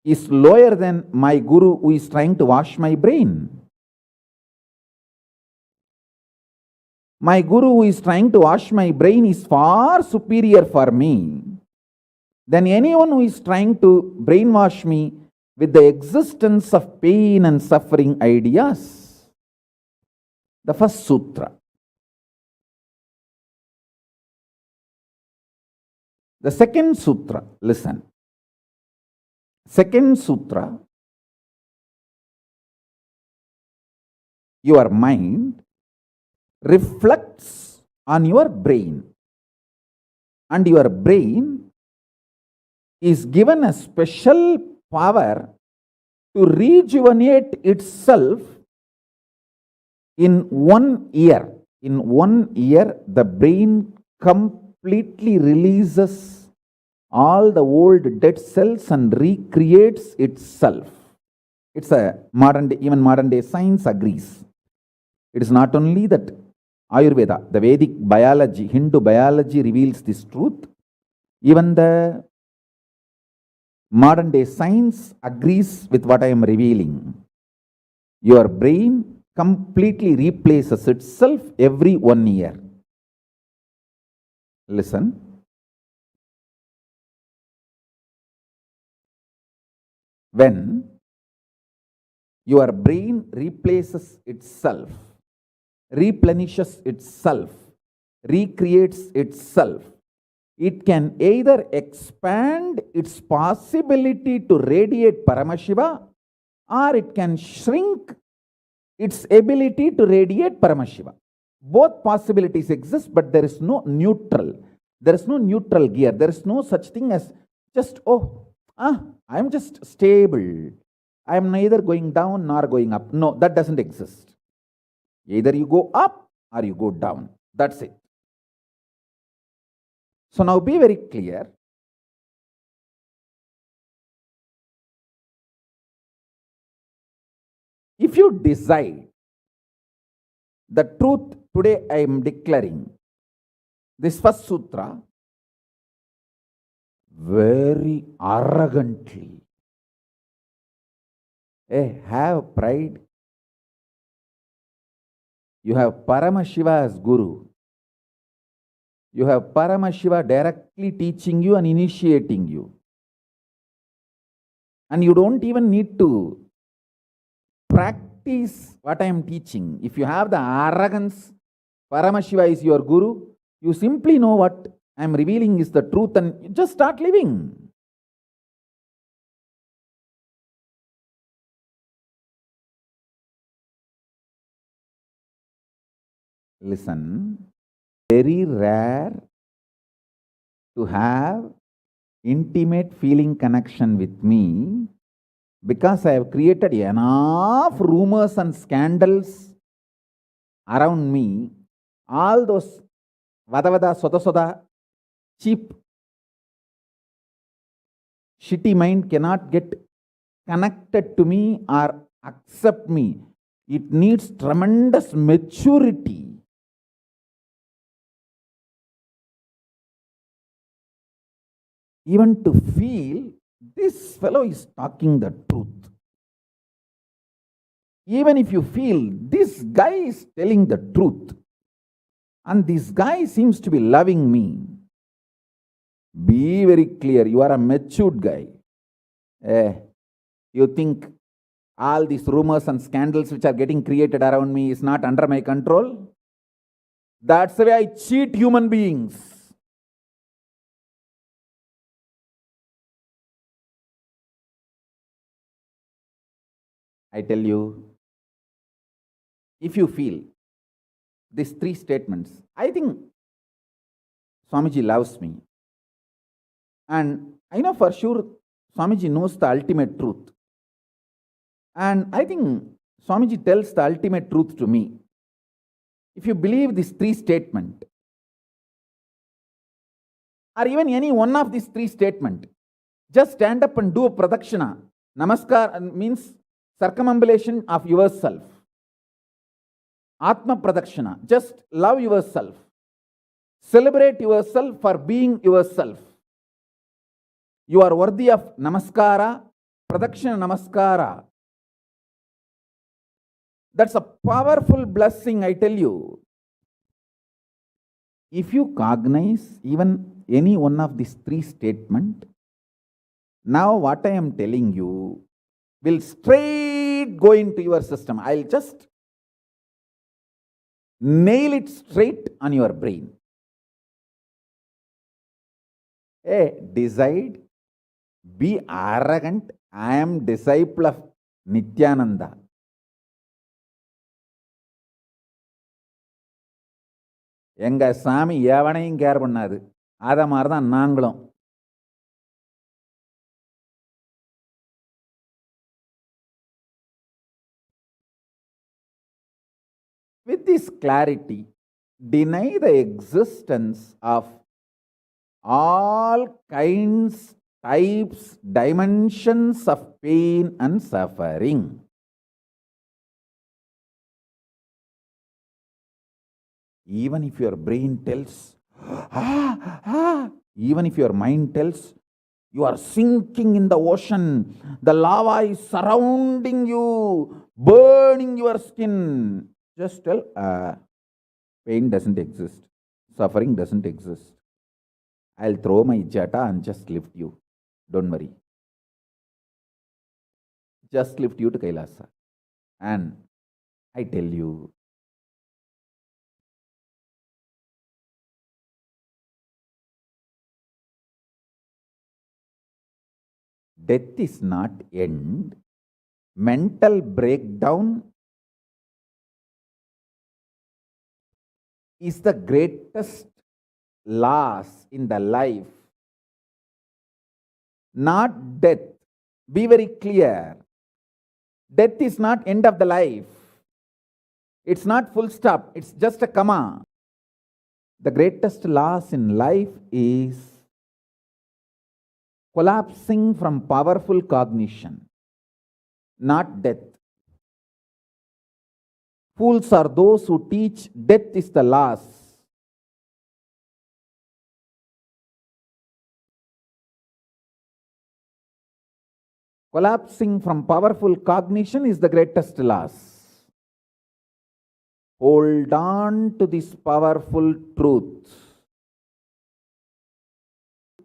is lower than my guru who is trying to wash my brain. My guru who is trying to wash my brain is far superior for me than anyone who is trying to brainwash me with the existence of pain and suffering ideas. The first sutra. The second sutra, listen. Second sutra, your mind reflects on your brain, and your brain is given a special power to rejuvenate itself in 1 year. In 1 year, the brain completely releases all the old dead cells and recreates itself. It's a modern day, even modern day science agrees. It is not only that Ayurveda, the Vedic biology, Hindu biology reveals this truth. Even the modern day science agrees with what I am revealing. Your brain completely replaces itself every 1 year. Listen. When your brain replaces itself, replenishes itself, recreates itself, it can either expand its possibility to radiate Paramashiva, or it can shrink its ability to radiate Paramashiva. Both possibilities exist, but there is no neutral. There is no neutral gear. There is no such thing as just, I am just stable. I am neither going down nor going up. No, that doesn't exist. Either you go up or you go down. That's it. So now be very clear. If you decide the truth today, I am declaring this first sutra very arrogantly. Have pride. You have Paramashiva as Guru. You have Paramashiva directly teaching you and initiating you. And you don't even need to practice what I am teaching. If you have the arrogance, Paramashiva is your Guru, you simply know what I am revealing is the truth and you just start living. Listen, very rare to have intimate feeling connection with me because I have created enough rumors and scandals around me. All those vada soda soda, cheap, shitty mind cannot get connected to me or accept me. It needs tremendous maturity. Even to feel this fellow is talking the truth. Even if you feel this guy is telling the truth and this guy seems to be loving me, be very clear, you are a matured guy. You think all these rumors and scandals which are getting created around me is not under my control? That's the way I cheat human beings. I tell you, if you feel these three statements, I think Swamiji loves me. And I know for sure Swamiji knows the ultimate truth. And I think Swamiji tells the ultimate truth to me. If you believe these three statements, or even any one of these three statements, just stand up and do a pradakshina. Namaskar means circumambulation of yourself. Atma pradakshina. Just love yourself. Celebrate yourself for being yourself. You are worthy of namaskara, pradakshina namaskara. That's a powerful blessing, I tell you. If you cognize even any one of these three statements, now what I am telling you will straight go into your system. I'll just nail it straight on your brain. Decide, be arrogant. I am disciple of Nithyananda. எங்க சாமி எவனையும் care பண்ணாது. அத மாதிரி தான் நாங்களும். With this clarity, deny the existence of all kinds, types, dimensions of pain and suffering. Even if your brain tells, even if your mind tells, you are sinking in the ocean, the lava is surrounding you, burning your skin. Just tell, pain doesn't exist, suffering doesn't exist. I'll throw my jata and just lift you. Don't worry. Just lift you to Kailasa. And I tell you, death is not end. Mental breakdown is the greatest loss in the life. Not death. Be very clear. Death is not end of the life. It's not full stop. It's just a comma. The greatest loss in life is collapsing from powerful cognition, not death. Fools are those who teach death is the loss. Collapsing from powerful cognition is the greatest loss. Hold on to this powerful truth.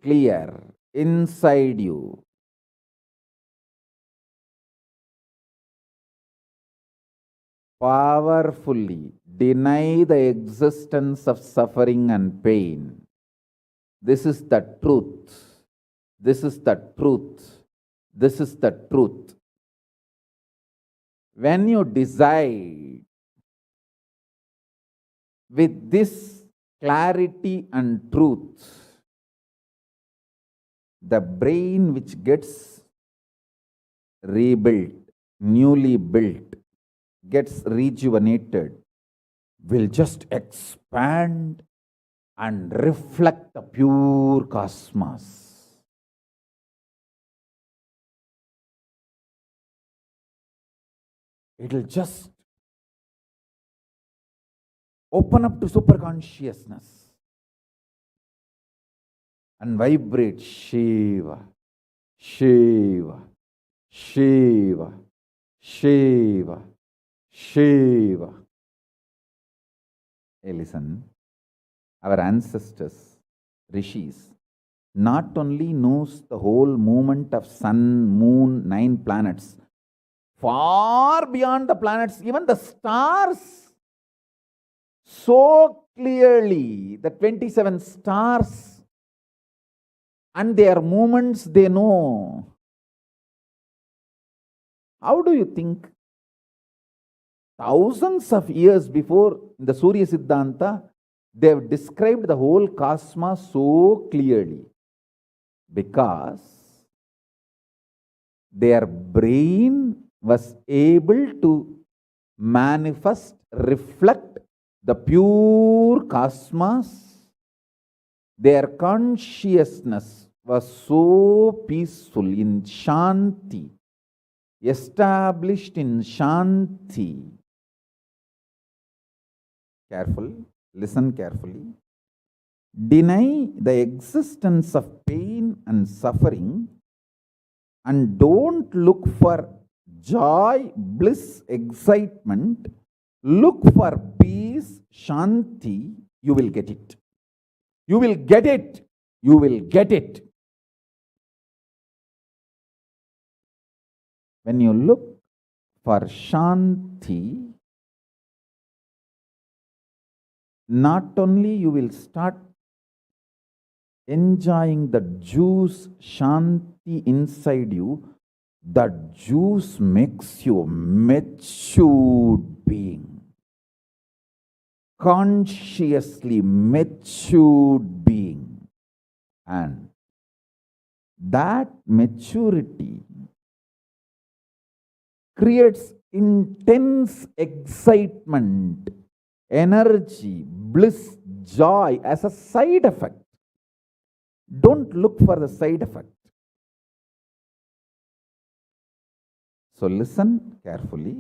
Clear inside you. Powerfully deny the existence of suffering and pain. This is the truth. This is the truth. This is the truth. When you decide with this clarity and truth, the brain which gets rebuilt, newly built, gets rejuvenated, will just expand and reflect the pure cosmos. It will just open up to superconsciousness and vibrate Shiva, Shiva, Shiva, Shiva, Shiva. Hey, listen, our ancestors, rishis, not only knows the whole movement of sun, moon, 9 planets, far beyond the planets, even the stars, so clearly, the 27 stars and their movements they know. How do you think? Thousands of years before, in the Surya Siddhanta, they have described the whole cosmos so clearly because their brain was able to manifest, reflect the pure cosmos. Their consciousness was so peaceful in Shanti, established in Shanti. Careful, listen carefully. Deny the existence of pain and suffering and don't look for joy, bliss, excitement. Look for peace, Shanti. You will get it. You will get it. You will get it. When you look for Shanti, not only you will start enjoying the juice Shanti inside you, that juice makes you a matured being, consciously matured being, and that maturity creates intense excitement, energy, bliss, joy as a side effect. Don't look for the side effect. So listen carefully.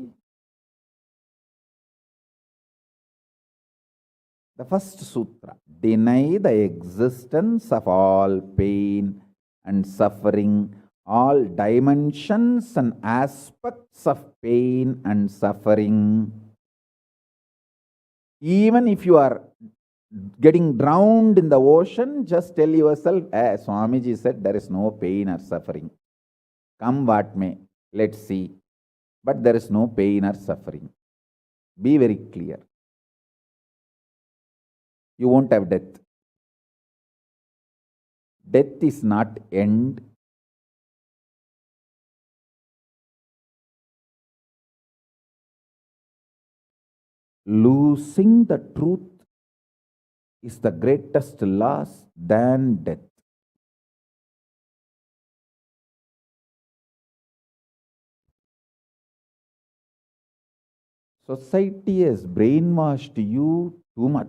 The first sutra, deny the existence of all pain and suffering, all dimensions and aspects of pain and suffering. Even if you are getting drowned in the ocean, just tell yourself, Swamiji said there is no pain or suffering. Come what may, let's see. But there is no pain or suffering. Be very clear. You won't have death. Death is not end. Losing the truth is the greatest loss than death. Society has brainwashed you too much.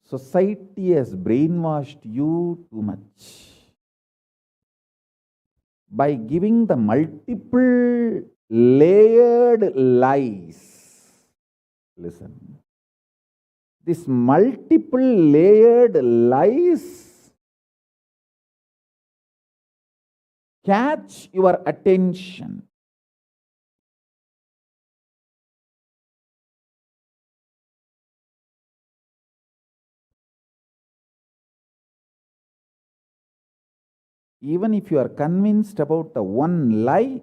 Society has brainwashed you too much by giving the multiple layered lies. Listen. This multiple layered lies catch your attention. Even if you are convinced about the one lie,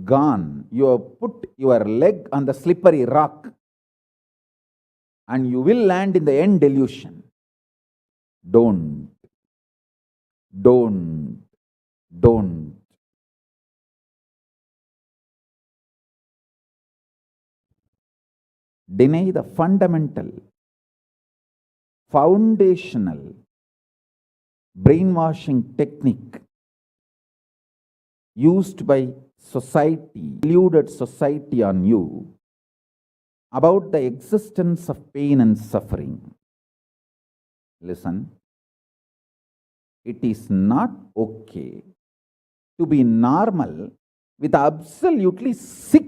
gone. You have put your leg on the slippery rock and you will land in the end delusion. Don't. Deny the fundamental, foundational brainwashing technique used by society, deluded society on you about the existence of pain and suffering. Listen, it is not okay to be normal with absolutely sick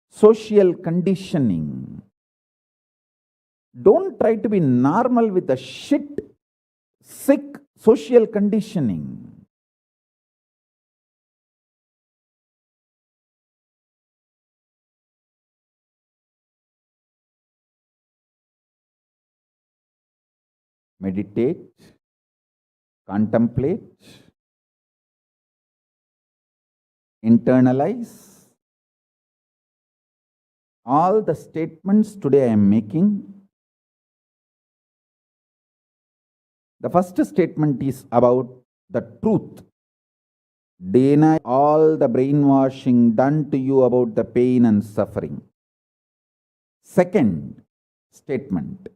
social conditioning. Don't try to be normal with the sick social conditioning. Meditate, contemplate, internalize all the statements today I am making. The first statement is about the truth. Deny all the brainwashing done to you about the pain and suffering. Second statement,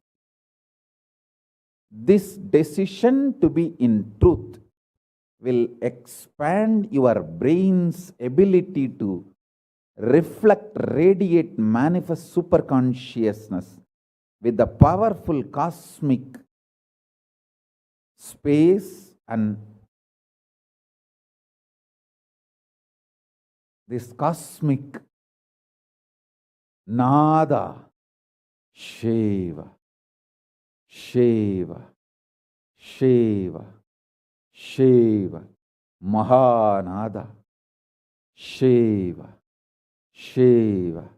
this decision to be in truth will expand your brain's ability to reflect, radiate, manifest superconsciousness with the powerful cosmic space and this cosmic nada, Shiva, Shiva, Shiva, Shiva, Mahanada, Shiva, Shiva,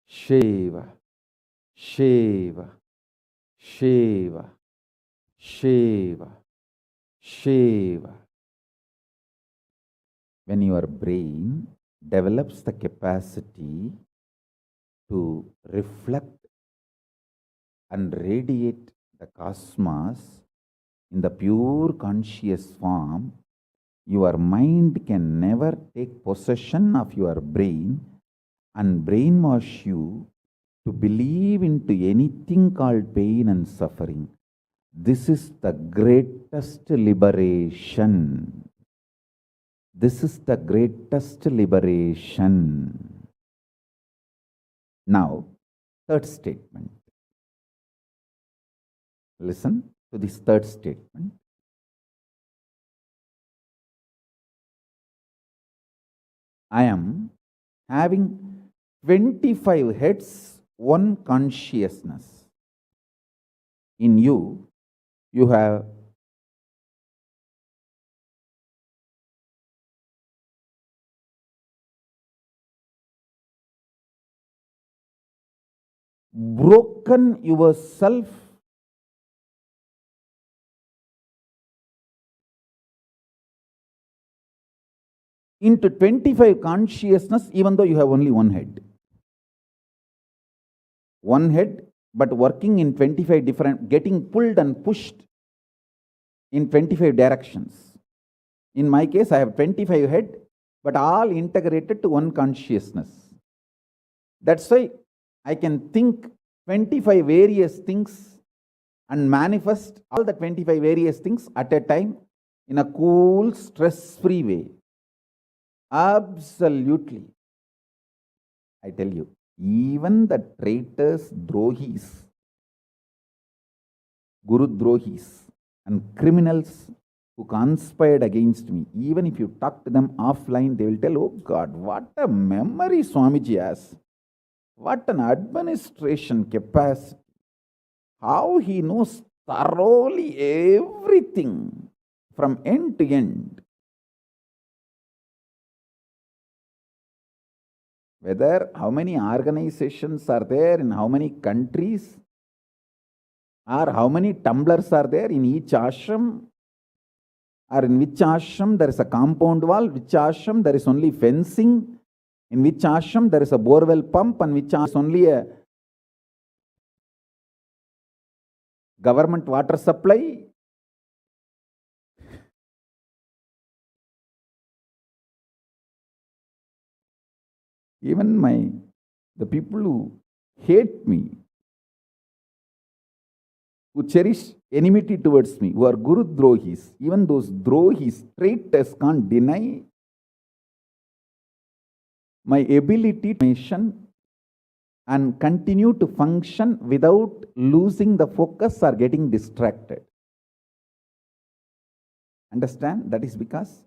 Shiva, Shiva, Shiva, Shiva, Shiva. When your brain develops the capacity to reflect and radiate the cosmos in the pure conscious form, your mind can never take possession of your brain and brainwash you to believe into anything called pain and suffering. This is the greatest liberation. This is the greatest liberation. Now, third statement. Listen to this third statement. I am having 25 heads, one consciousness. In you, you have broken yourself into 25 consciousness, even though you have only one head. One head, but working in 25 different, getting pulled and pushed in 25 directions. In my case, I have 25 head, but all integrated to one consciousness. That's why I can think 25 various things and manifest all the 25 various things at a time in a cool, stress-free way. Absolutely. I tell you, even the traitors, drohis, guru drohis, and criminals who conspired against me, even if you talk to them offline, they will tell, oh God, what a memory Swamiji has. What an administration capacity. How he knows thoroughly everything from end to end. Whether how many organizations are there in how many countries, or how many tumblers are there in each ashram, or in which ashram there is a compound wall, which ashram there is only fencing, in which ashram there is a borewell pump, and which ashram is only a government water supply. Even the people who hate me, who cherish enmity towards me, who are Guru Drohis, even those Drohis, traitors, can't deny my ability to mention and continue to function without losing the focus or getting distracted. Understand? That is because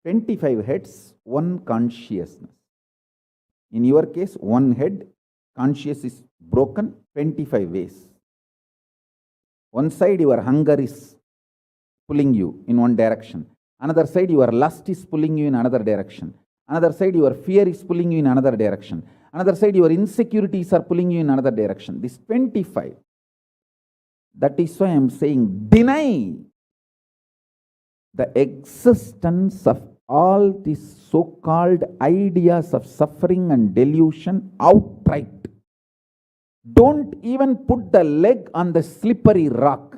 25 heads, one consciousness. In your case, one head, conscious is broken 25 ways. One side, your hunger is pulling you in one direction. Another side, your lust is pulling you in another direction. Another side, your fear is pulling you in another direction. Another side, your insecurities are pulling you in another direction. This 25. That is why I am saying, deny the existence of all these so-called ideas of suffering and delusion outright. Don't even put the leg on the slippery rock.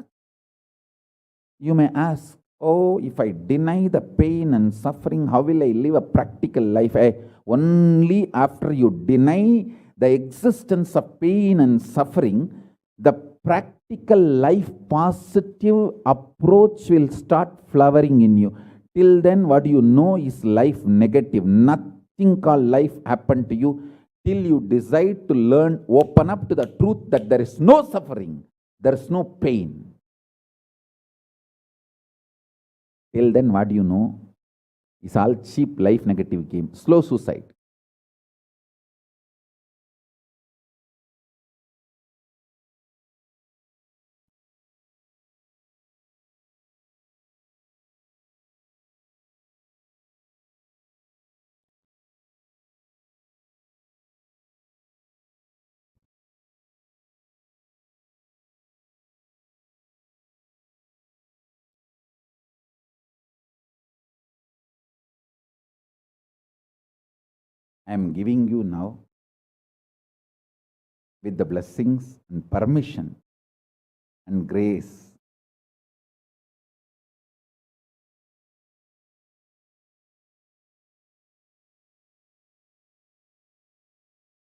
You may ask, oh, if I deny the pain and suffering, how will I live a practical life? Only after you deny the existence of pain and suffering, the practical life positive approach will start flowering in you. Till then, what you know is life negative. Nothing called life happened to you. Till you decide to learn, open up to the truth that there is no suffering, there is no pain. Till then, what you know is all cheap life negative game, slow suicide. I am giving you now, with the blessings and permission and grace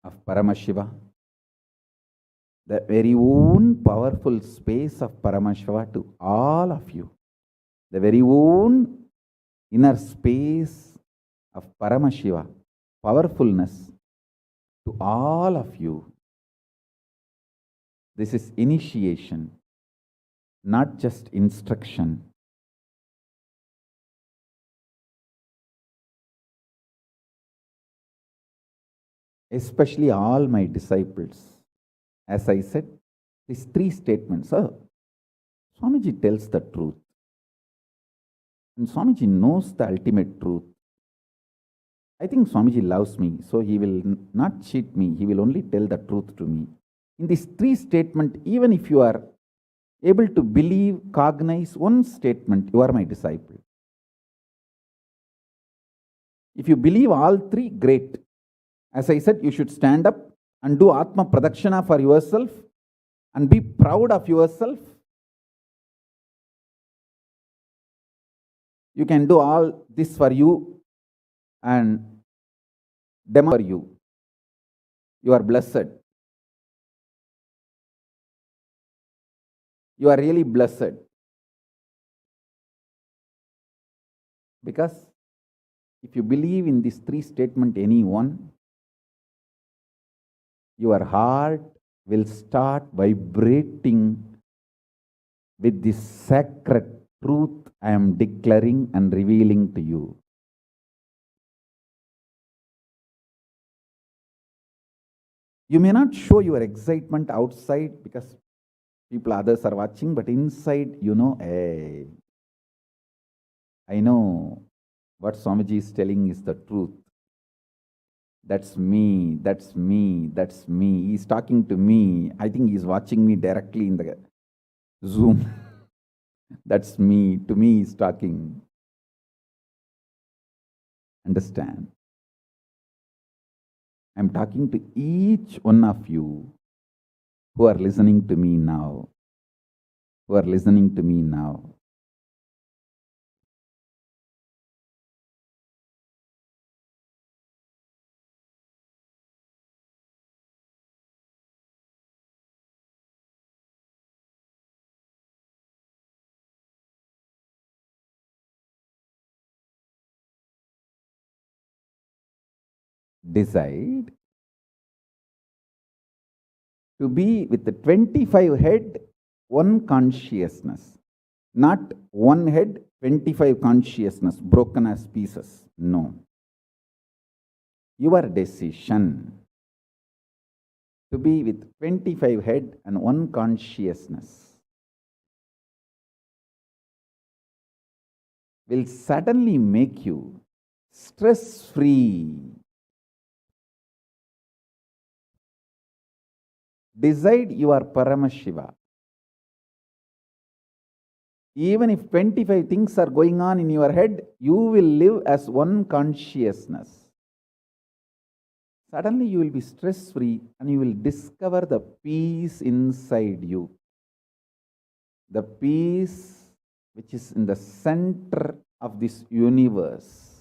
of Paramashiva, the very own powerful space of Paramashiva to all of you, the very own inner space of Paramashiva, powerfulness to all of you. This is initiation, not just instruction. Especially all my disciples. As I said, these three statements. Swamiji tells the truth. And Swamiji knows the ultimate truth. I think Swamiji loves me, so he will not cheat me. He will only tell the truth to me. In these three statements, even if you are able to believe, cognize one statement, you are my disciple. If you believe all three, great. As I said, you should stand up and do Atma Pradakshana for yourself and be proud of yourself. You can do all this for you and demo for you. You are blessed. You are really blessed. Because If you believe in these three statements, any one, your heart will start vibrating with this sacred truth I am declaring and revealing to you. You may not show your excitement outside because others are watching, but inside, hey, I know what Swamiji is telling is the truth. That's me, that's me, that's me. He's talking to me. I think he's watching me directly in the Zoom. That's me. To me, he's talking. Understand? I'm talking to each one of you who are listening to me now. Who are listening to me now. Decide to be with the 25 head, one consciousness. Not one head, 25 consciousness, broken as pieces. No. Your decision to be with 25 head and one consciousness will suddenly make you stress-free. Decide you are Paramashiva. Even if 25 things are going on in your head, you will live as one consciousness. Suddenly you will be stress-free and you will discover the peace inside you. The peace which is in the center of this universe.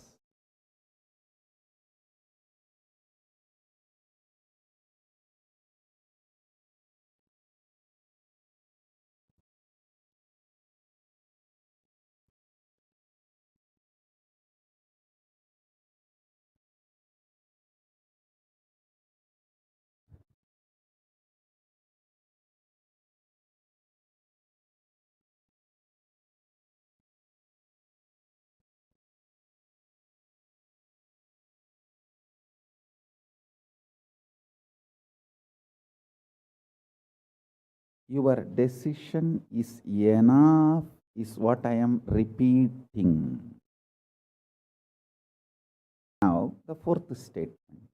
Your decision is enough, is what I am repeating. Now, the fourth statement,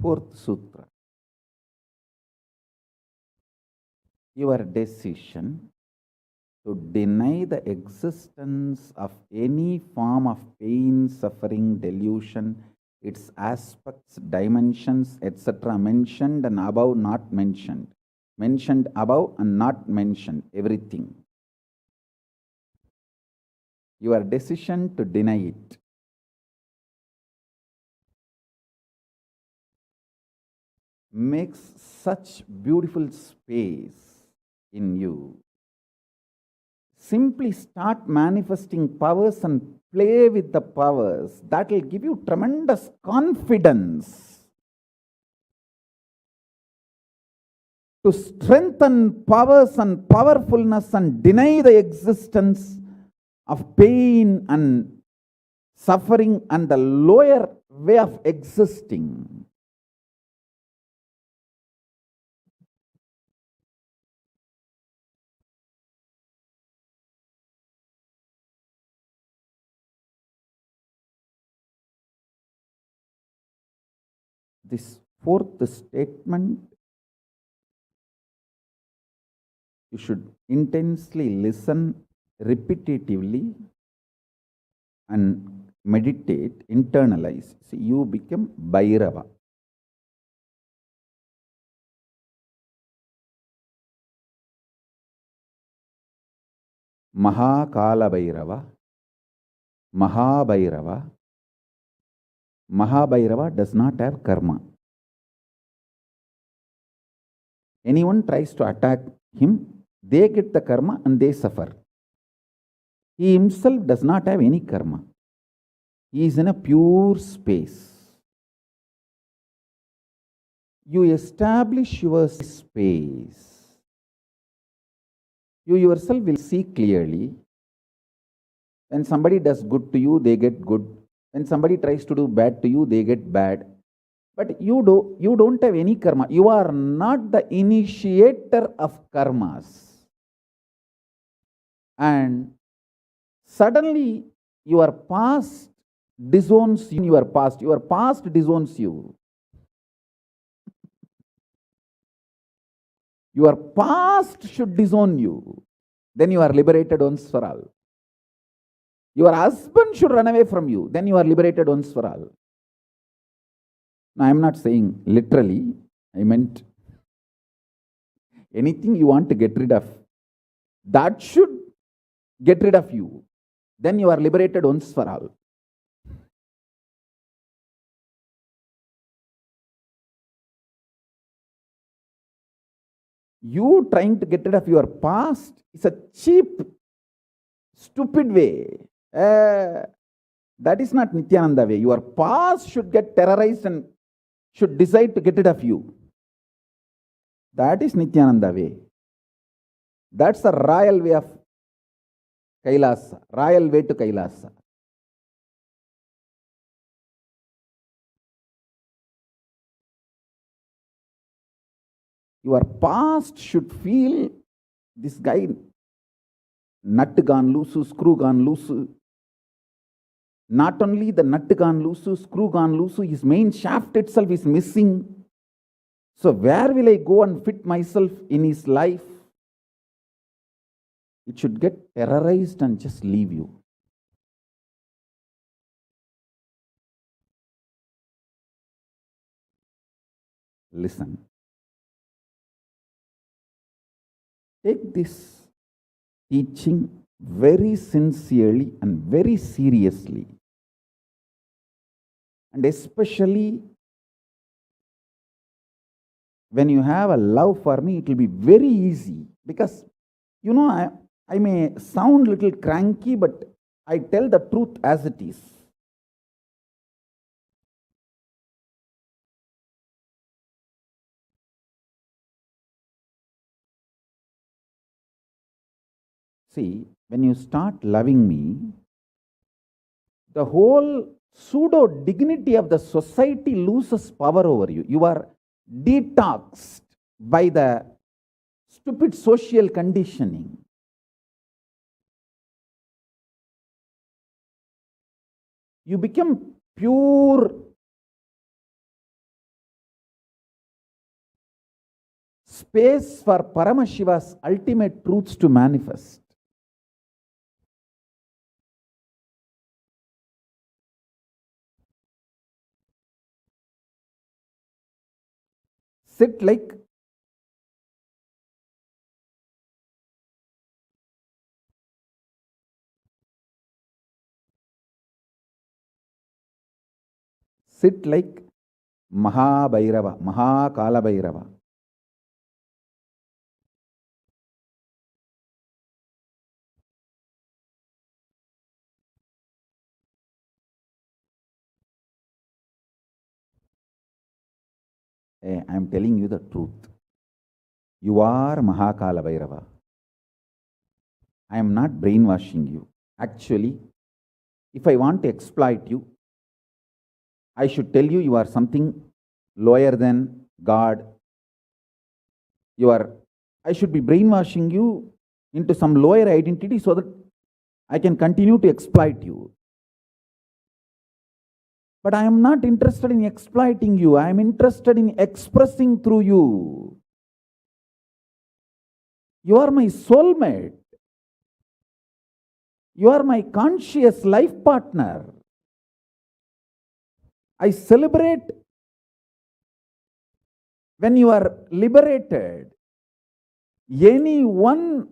fourth sutra. Your decision to deny the existence of any form of pain, suffering, delusion, its aspects, dimensions, etc., mentioned and above, not mentioned. Mentioned above and not mentioned, everything. Your decision to deny it makes such beautiful space in you. Simply start manifesting powers and play with the powers. That will give you tremendous confidence to strengthen powers and powerfulness and deny the existence of pain and suffering and the lower way of existing. This fourth statement, you should intensely listen repetitively and meditate, internalize. See, you become Bhairava. Mahakala Bhairava, Mahabhairava. Mahabhairava does not have karma. Anyone tries to attack him, they get the karma and they suffer. He himself does not have any karma. He is in a pure space. You establish your space. You yourself will see clearly. When somebody does good to you, they get good. When somebody tries to do bad to you, they get bad. But you don't have any karma. You are not the initiator of karmas. And suddenly your past disowns you. Your past disowns you. Your past should disown you. Then you are liberated once for all. Your husband should run away from you. Then you are liberated once for all. Now, I am not saying literally. I meant anything you want to get rid of, that should get rid of you. Then you are liberated once for all. You trying to get rid of your past is a cheap, stupid way. That is not Nithyananda way. Your past should get terrorized and should decide to get rid of you. That is Nithyananda way. That's the royal way of Kailasa, royal way to Kailasa. Your past should feel, this guy, nut gone loose, screw gone loose. Not only the nut gone loose, screw gone loose, his main shaft itself is missing. So where will I go and fit myself in his life? It should get terrorized and just leave you. Listen. Take this teaching very sincerely and very seriously. And especially when you have a love for me, it will be very easy. Because, you know, I may sound a little cranky, but I tell the truth as it is. See, when you start loving me, the whole pseudo dignity of the society loses power over you. You are detoxed by the stupid social conditioning. You become pure space for Paramashiva's ultimate truths to manifest. Sit like Mahabhairava, Mahakala Bhairava. I am telling you the truth. You are Mahakala Bhairava. I am not brainwashing you. Actually, if I want to exploit you, I should tell you are something lower than God. I should be brainwashing you into some lower identity so that I can continue to exploit you. But I am not interested in exploiting you. I am interested in expressing through you. You are my soulmate. You are my conscious life partner. I celebrate when you are liberated. Anyone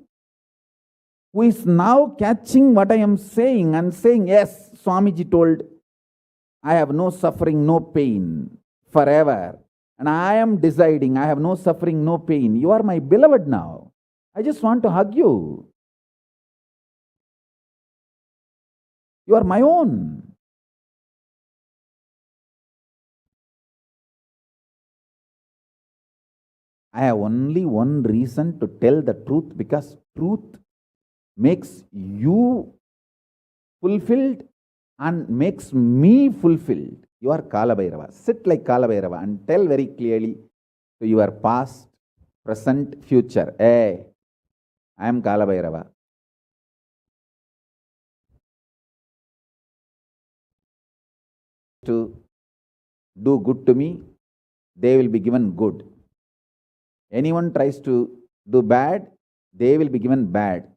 who is now catching what I am saying and saying, yes, Swamiji told, I have no suffering, no pain forever. And I am deciding, I have no suffering, no pain. You are my beloved now. I just want to hug you. You are my own. I have only one reason to tell the truth, because truth makes you fulfilled and makes me fulfilled. You are Kala Bhairava. Sit like Kala Bhairava and tell very clearly to your past, present, future. Hey, I am Kala Bhairava. To do good to me, they will be given good. Anyone tries to do bad, they will be given bad.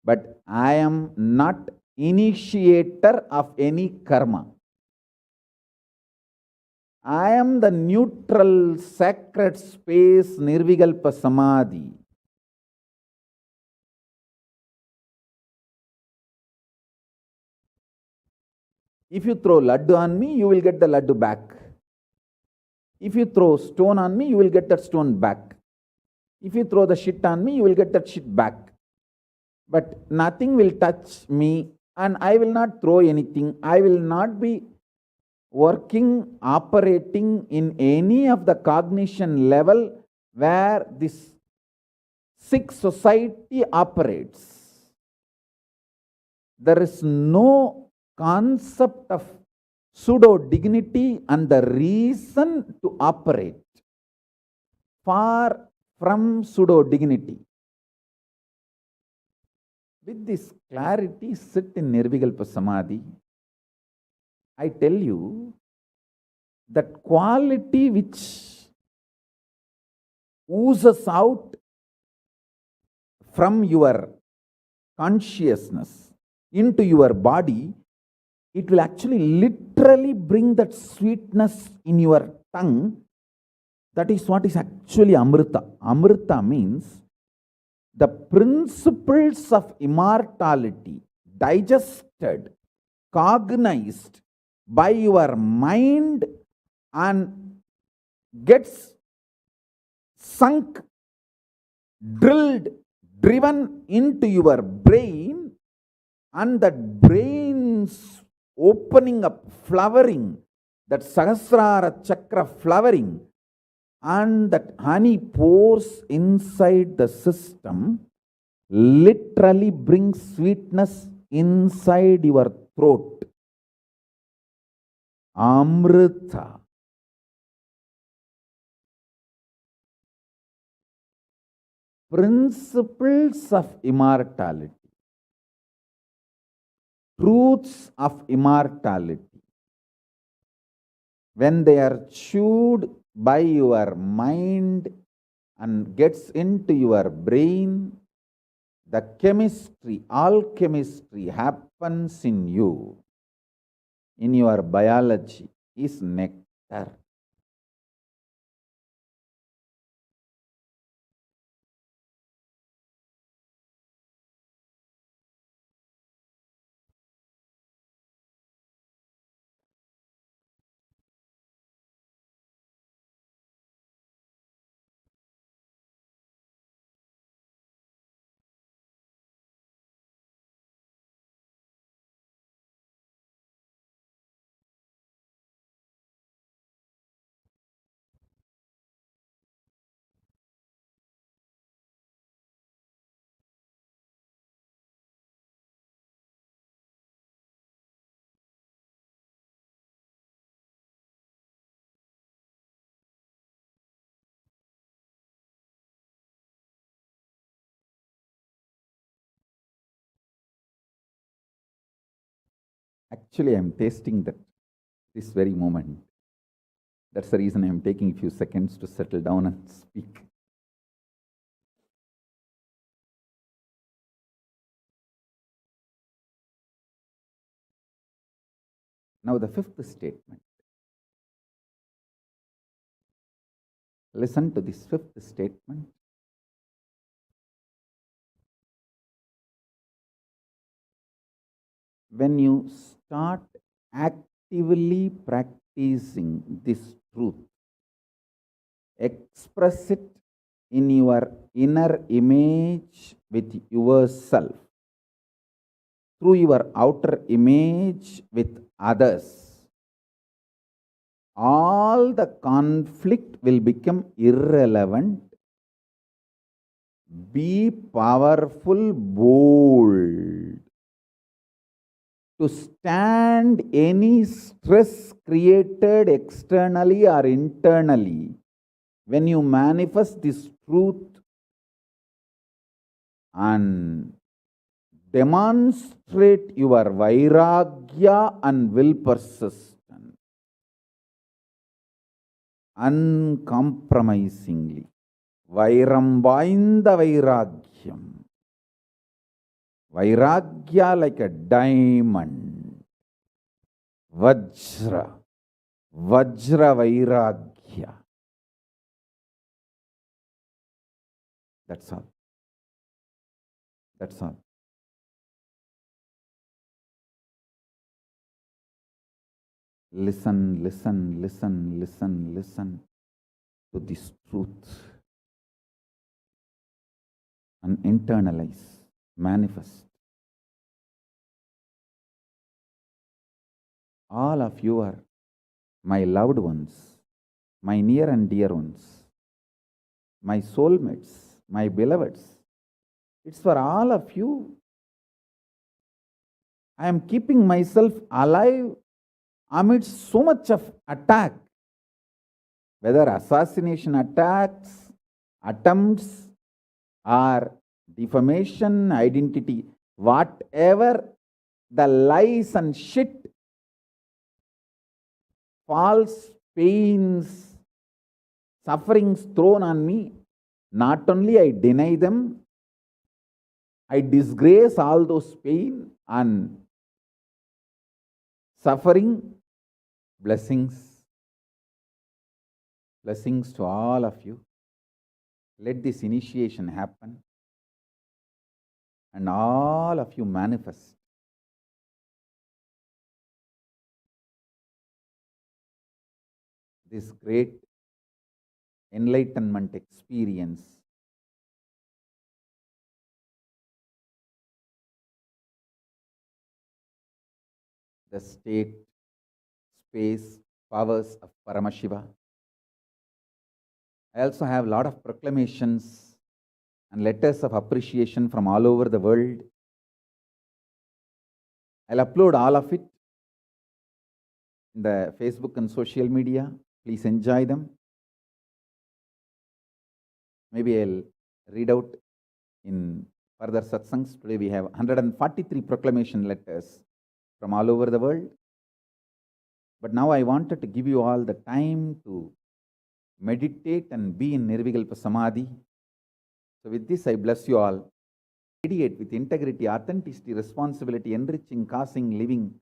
But I am not initiator of any karma. I am the neutral, sacred space, Nirvikalpa Samadhi. If you throw laddu on me, you will get the laddu back. If you throw stone on me, you will get that stone back. If you throw the shit on me, you will get that shit back. But nothing will touch me, and I will not throw anything. I will not be working, operating in any of the cognition level where this sick society operates. There is no concept of pseudo dignity and the reason to operate. Far from pseudo dignity. With this clarity, sit in Nirvikalpa Samadhi. I tell you that quality which oozes out from your consciousness into your body, it will actually literally bring that sweetness in your tongue. That is what is actually Amrita. Amrita means the principles of immortality digested, cognized by your mind and gets sunk, drilled, driven into your brain, and that brain's opening up, flowering, that Sahasrara Chakra flowering, and that honey pours inside the system, literally brings sweetness inside your throat. Amrita. Principles of immortality. Truths of immortality. When they are chewed by your mind and gets into your brain, the chemistry, alchemistry happens in you, in your biology, is nectar. Actually, I am tasting that this very moment. That's the reason I am taking a few seconds to settle down and speak. Now, the fifth statement. Listen to this fifth statement. When you start actively practicing this truth, express it in your inner image with yourself, through your outer image with others, all all the conflict will become irrelevant. Be powerful, bold, to stand any stress created externally or internally. When you manifest this truth and demonstrate your vairagya and will persistence uncompromisingly, vairam vainda vairagyam, vairagya like a diamond, vajra vairagya. That's all. That's all. Listen, listen, listen, listen, listen to this truth and internalize, manifest. All of you are my loved ones, my near and dear ones, my soulmates, my beloveds. It's for all of you. I am keeping myself alive amidst so much of attack, whether assassination attacks, attempts, or defamation, identity, whatever the lies and shit, false pains, sufferings thrown on me, not only I deny them, I disgrace all those pain and suffering. Blessings to all of you. Let this initiation happen and all of you manifest this great enlightenment experience. The state, space, powers of Paramashiva. I also have a lot of proclamations and letters of appreciation from all over the world. I'll upload all of it in the Facebook and social media. Please enjoy them. Maybe I'll read out in further satsangs. Today we have 143 proclamation letters from all over the world. But now I wanted to give you all the time to meditate and be in Nirvikalpa Samadhi. So with this, I bless you all. Radiate with integrity, authenticity, responsibility, enriching, causing, living.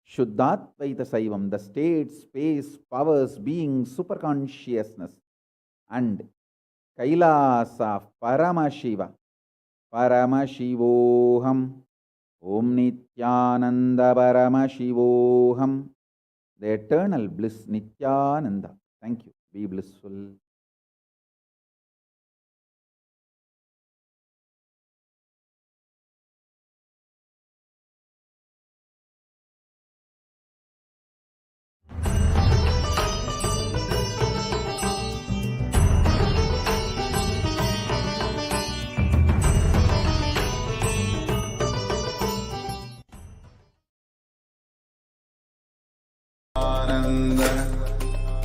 Shuddhatvaita Saivam, the state, space, powers, being, superconsciousness, and Kailasa, Paramashiva, Paramashivoham, Om Nithyananda Paramashivoham, the eternal bliss Nithyananda. Thank you. Be blissful.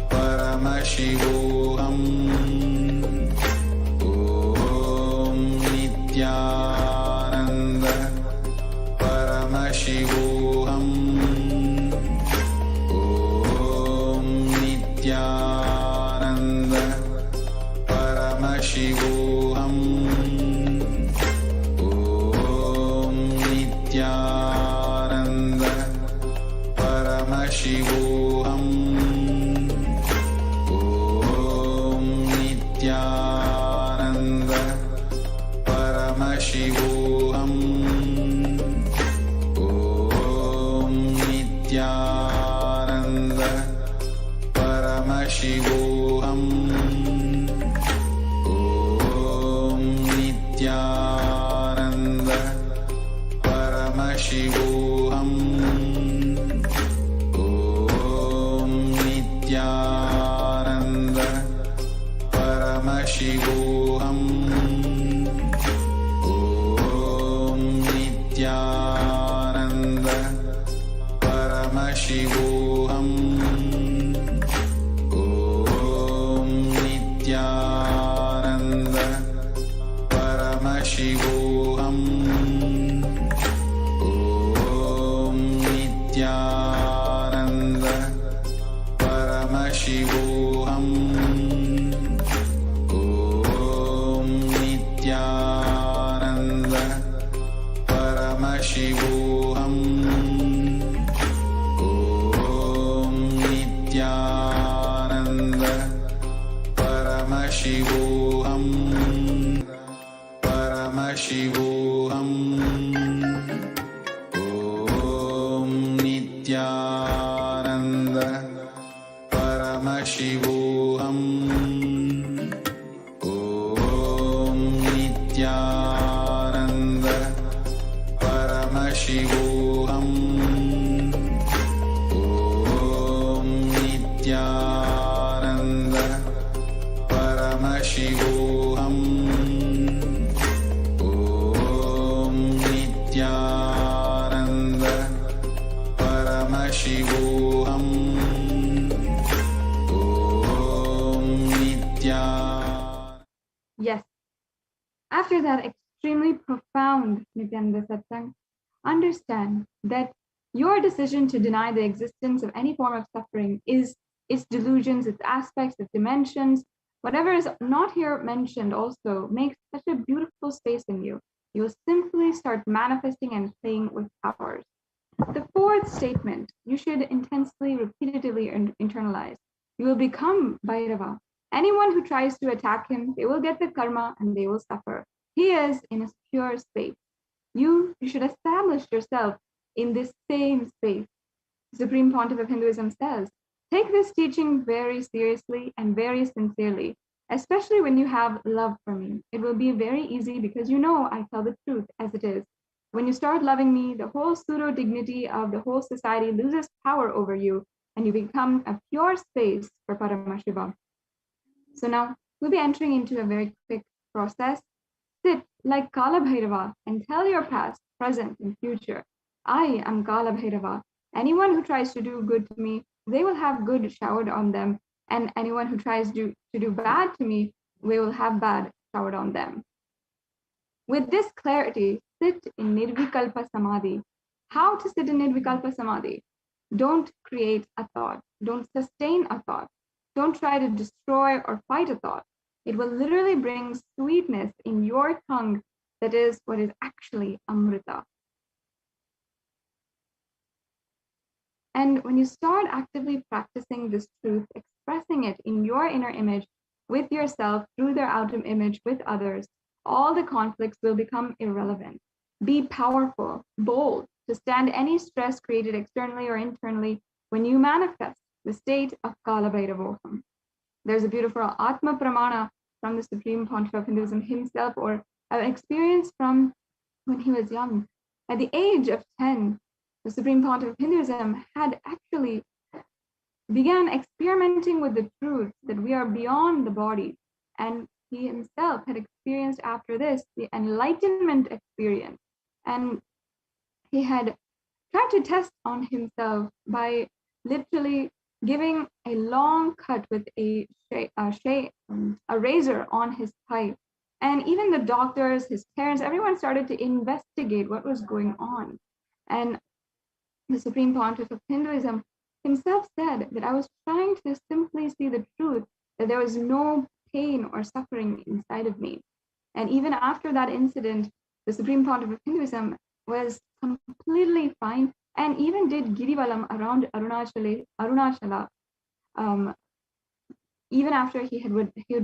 Paramashivoham. Om Nithyananda Paramashivoham. Om Nithyananda Paramashivoham. Om Nithyananda Paramashivoham. Nithyananda Paramashivoham. Om Nithyananda Paramashivoham. Om Nithyananda Paramashivoham. Om Nithyananda Paramashivoham. Om Nithyananda Paramashivoham. Om Nithyananda Paramashivoham. Paramashivoham. Om Nithyananda Paramashivoham. Om Nithyananda Paramashivoham. Om Nithyananda Paramashivoham. Om Nithyananda Paramashivoham. Om Nithyananda. Yes. After that extremely profound Nityananda Satsang, understand that your decision to deny the existence of any form of suffering is its delusions, its aspects, its dimensions, whatever is not here mentioned also makes such a beautiful space in you. You'll simply start manifesting and playing with powers. The fourth statement, you should intensely, repeatedly internalize. You will become Bhairava. Anyone who tries to attack him, they will get the karma and they will suffer. He is in a pure space. You should establish yourself in this same space. The Supreme Pontiff of Hinduism says, take this teaching very seriously and very sincerely, especially when you have love for me. It will be very easy because you know I tell the truth as it is. When you start loving me, the whole pseudo-dignity of the whole society loses power over you and you become a pure space for Paramashiva. So now we'll be entering into a very quick process. Sit like Kala Bhairava and tell your past, present, and future. I am Kala Bhairava. Anyone who tries to do good to me, they will have good showered on them. And anyone who tries to do bad to me, we will have bad showered on them. With this clarity, sit in Nirvikalpa Samadhi. How to sit in Nirvikalpa Samadhi? Don't create a thought. Don't sustain a thought. Don't try to destroy or fight a thought. It will literally bring sweetness in your tongue. That is what is actually Amrita. And when you start actively practicing this truth, expressing it in your inner image with yourself through their outer image with others, all the conflicts will become irrelevant. Be powerful, bold, to stand any stress created externally or internally when you manifest the state of Kala Bhairavoham. There's a beautiful Atma Pramana from the Supreme Pontiff of Hinduism himself, or an experience from when he was young. At the age of 10, the Supreme Pontiff of Hinduism had actually began experimenting with the truth that we are beyond the body. And he himself had experienced after this the enlightenment experience. And he had tried to test on himself by literally giving a long cut with a razor on his thigh. And even the doctors, his parents, everyone started to investigate what was going on. And the Supreme Pontiff of Hinduism himself said that I was trying to simply see the truth, that there was no pain or suffering inside of me. And even after that incident, the Supreme Pontiff of Hinduism was completely fine and even did Girivalam around Arunachala, even after he had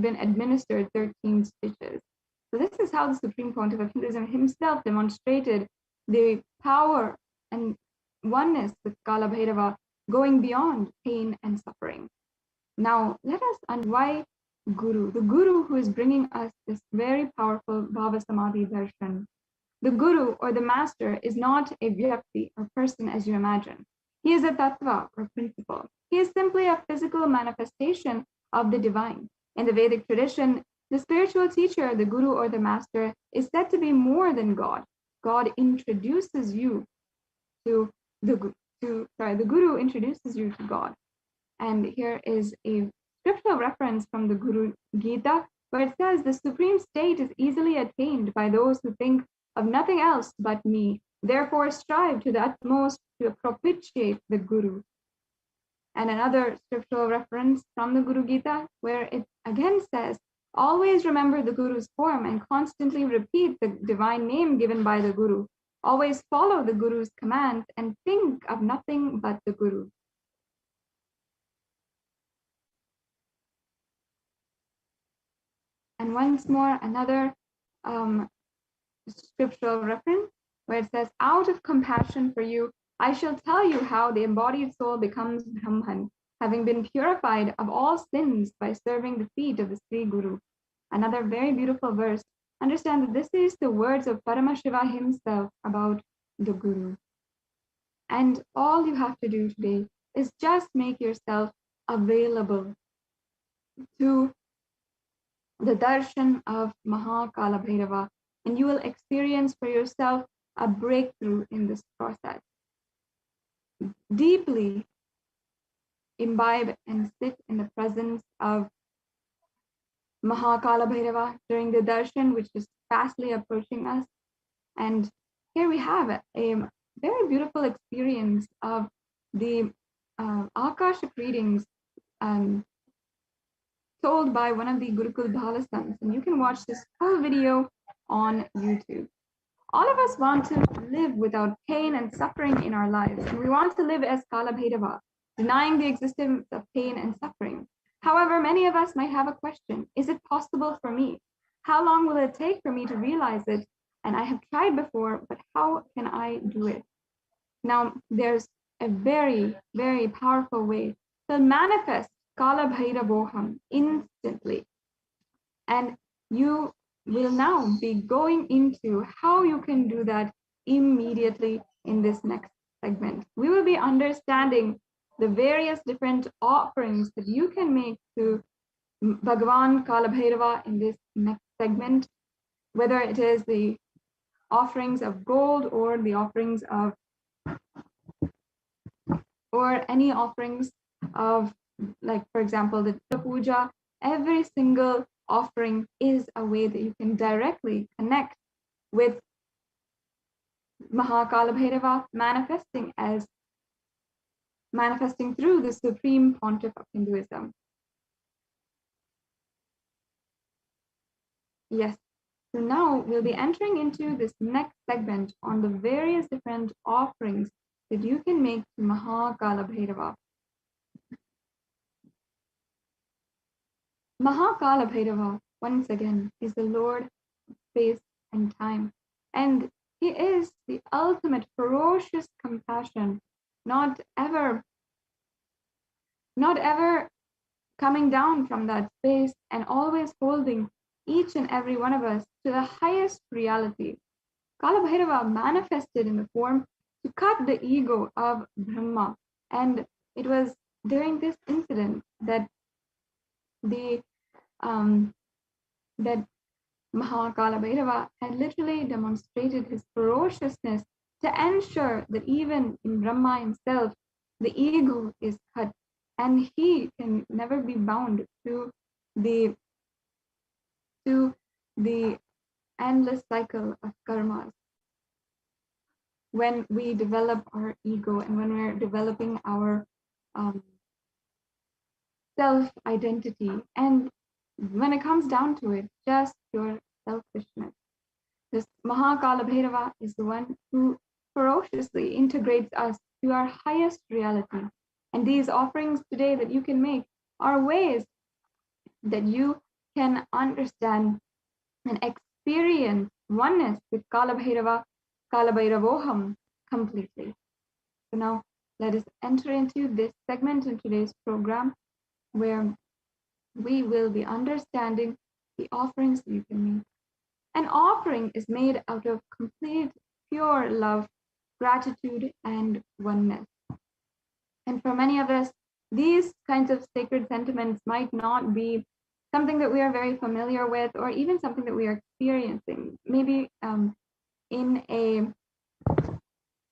been administered 13 stitches. So this is how the Supreme Pontiff of Hinduism himself demonstrated the power and oneness with Kala Bhairava, going beyond pain and suffering. Now let us understand why Guru, the Guru who is bringing us this very powerful Bhava Samadhi darshan. The Guru or the Master is not a vyakti or person as you imagine. He is a tattva or principle. He is simply a physical manifestation of the divine. In the Vedic tradition, the spiritual teacher, the Guru or the Master, is said to be more than God. God introduces you to the Guru introduces you to God. And here is a scriptural reference from the Guru Gita, where it says, the supreme state is easily attained by those who think of nothing else but me. Therefore, strive to the utmost to propitiate the Guru. And another scriptural reference from the Guru Gita, where it again says, always remember the Guru's form and constantly repeat the divine name given by the Guru. Always follow the Guru's commands and think of nothing but the Guru. And once more, another scriptural reference where it says, out of compassion for you, I shall tell you how the embodied soul becomes Brahman, having been purified of all sins by serving the feet of the Sri Guru. Another very beautiful verse. Understand that this is the words of Paramashiva himself about the Guru. And all you have to do today is just make yourself available to the darshan of Mahakala Bhairava, and you will experience for yourself a breakthrough in this process. Deeply imbibe and sit in the presence of Mahakala Bhairava during the darshan, which is fastly approaching us. And here we have a very beautiful experience of the Akashic readings told by one of the Gurukul Bhalasans. And you can watch this full video on YouTube. All of us want to live without pain and suffering in our lives, and we want to live as Kala Bhairava, denying the existence of pain and suffering. However, many of us might have a question. Is it possible for me? How long will it take for me to realize it? And I have tried before, but how can I do it? Now, there's a very, very powerful way to manifest Kala Bhairavoham instantly. And you will now be going into how you can do that immediately in this next segment. We will be understanding the various different offerings that you can make to Bhagavan Kala Bhairava in this next segment, whether it is the offerings of gold or the offerings of, or any offerings of, like, for example, the puja. Every single offering is a way that you can directly connect with Mahakala Bhairava, manifesting through the supreme pontiff of Hinduism. Yes, so now we'll be entering into this next segment on the various different offerings that you can make to Mahakala Bhairava. Mahakala Bhairava, once again, is the Lord of space and time. And he is the ultimate ferocious compassion, not ever coming down from that space and always holding each and every one of us to the highest reality. Kala Bhairava manifested in the form to cut the ego of Brahma. And it was during this incident that that Mahakala Bhairava had literally demonstrated his ferociousness to ensure that even in Brahma himself, the ego is cut and he can never be bound to the endless cycle of karmas. When we develop our ego and when we're developing our self-identity, and when it comes down to it, just pure selfishness. This Mahakala Bhairava is the one who ferociously integrates us to our highest reality. And these offerings today that you can make are ways that you can understand and experience oneness with Kala Bhairava, Kala Bhairavoham completely. So now let us enter into this segment in today's program where we will be understanding the offerings you can make. An offering is made out of complete, pure love, gratitude, and oneness. And for many of us, these kinds of sacred sentiments might not be something that we are very familiar with, or even something that we are experiencing. Maybe in a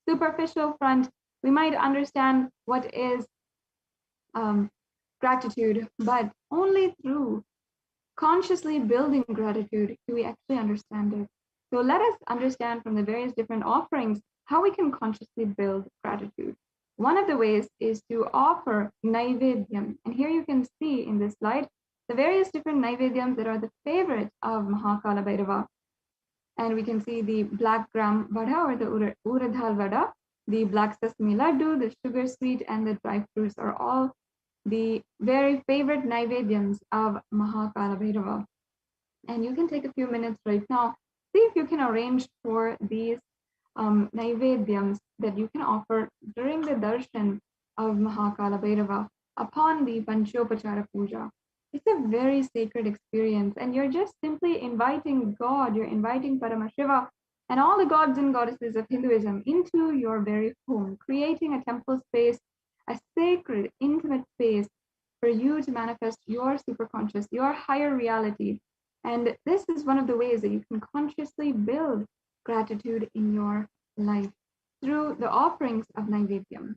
superficial front, we might understand what is gratitude, but only through consciously building gratitude do we actually understand it. So let us understand from the various different offerings how we can consciously build gratitude. one of the ways is to offer naivedyam. And here you can see in this slide the various different naivedyams that are the favorite of Mahakala Bhairava. And we can see the black gram vada or the uradhal vada, the black sesame laddu, the sugar sweet, and the dry fruits are all the very favorite naivedyams of Mahakala Bhairava. And you can take a few minutes right now, see if you can arrange for these naivedyams that you can offer during the darshan of Mahakala Bhairava upon the Panchopachara Puja. It's a very sacred experience, and you're just simply inviting God, you're inviting Paramashiva and all the gods and goddesses of Hinduism into your very home, creating a temple space, a sacred, intimate space for you to manifest your superconscious, your higher reality. And this is one of the ways that you can consciously build gratitude in your life through the offerings of Naivedyam.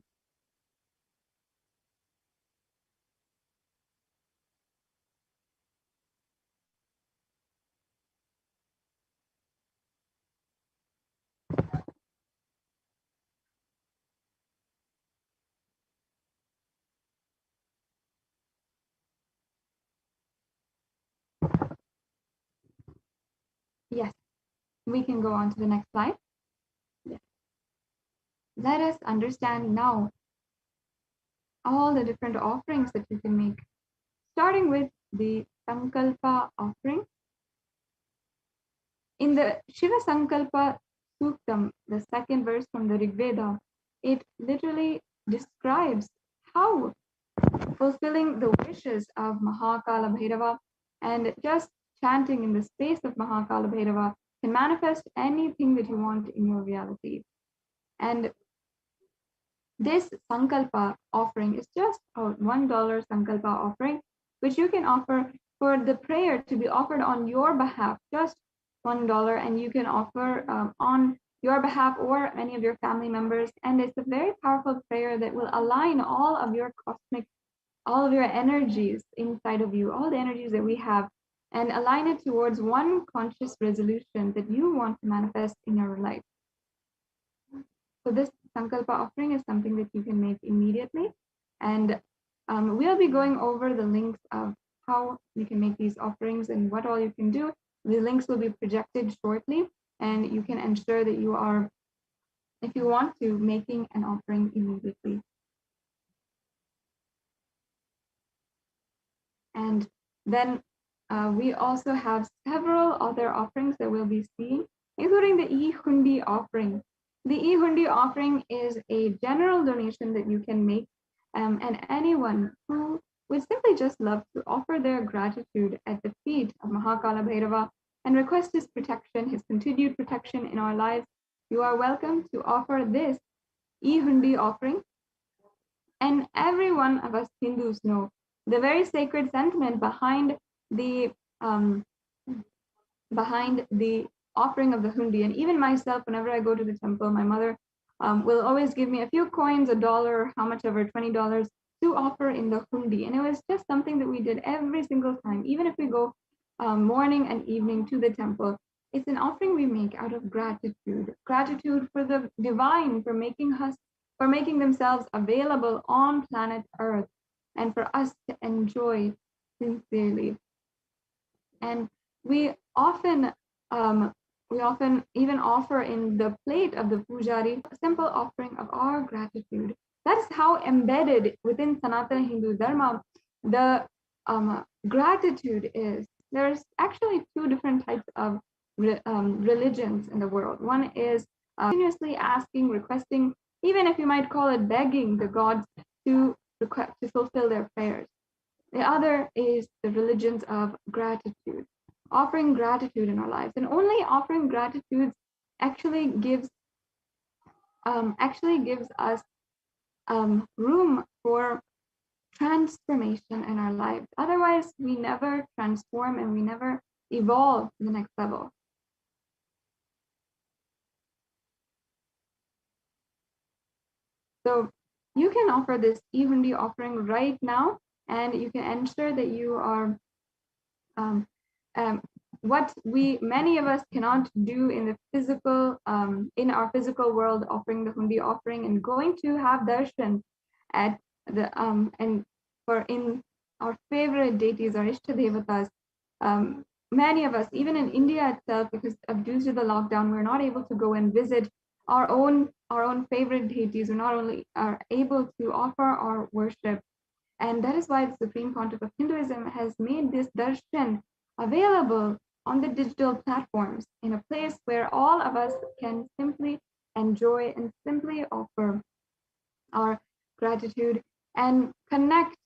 Yes, we can go on to the next slide. Yes. Let us understand now all the different offerings that you can make, starting with the Sankalpa offering. In the Shiva Sankalpa Suktam, the second verse from the Rig Veda, it literally describes how fulfilling the wishes of Mahakala Bhairava and just chanting in the space of Mahakala Bhairava can manifest anything that you want in your reality. And this Sankalpa offering is just a $1 Sankalpa offering, which you can offer for the prayer to be offered on your behalf, just $1, and you can offer on your behalf or any of your family members. And it's a very powerful prayer that will align all of your cosmic, all of your energies inside of you, all the energies that we have, and align it towards one conscious resolution that you want to manifest in your life. So this Sankalpa offering is something that you can make immediately. And we'll be going over the links of how you can make these offerings and what all you can do. The links will be projected shortly, and you can ensure that you are, if you want to, making an offering immediately. And then we also have several other offerings that we'll be seeing, including the e-hundi offering. The e-hundi offering is a general donation that you can make, and anyone who would simply just love to offer their gratitude at the feet of Mahakala Bhairava and request his protection, his continued protection in our lives, you are welcome to offer this e-hundi offering. And every one of us Hindus know the very sacred sentiment behind the offering of the hundi. And even myself, whenever I go to the temple, my mother will always give me a few coins, $1, how much ever, $20 to offer in the hundi. And it was just something that we did every single time, even if we go morning and evening to the temple. It's an offering we make out of gratitude for the divine, for making themselves available on planet Earth, and for us to enjoy sincerely. And we often even offer in the plate of the pujari a simple offering of our gratitude. That is how embedded within Sanatana Hindu Dharma the gratitude is. There's actually two different types of religions in the world. One is continuously asking, requesting, even if you might call it begging the gods to fulfill their prayers. The other is the religions of gratitude, offering gratitude in our lives. And only offering gratitude actually gives us room for transformation in our lives. Otherwise, we never transform and we never evolve to the next level. So you can offer this e-hundi offering right now, and you can ensure that you are what many of us cannot do in the physical, in our physical world, offering the hundi offering and going to have darshan at the and for in our favorite deities, our Ishta Devatas. Many of us, even in India itself, because due to the lockdown, we're not able to go and visit our own favorite deities. We're not only are able to offer our worship, and that is why the Supreme Pontiff of Hinduism has made this darshan available on the digital platforms in a place where all of us can simply enjoy and simply offer our gratitude and connect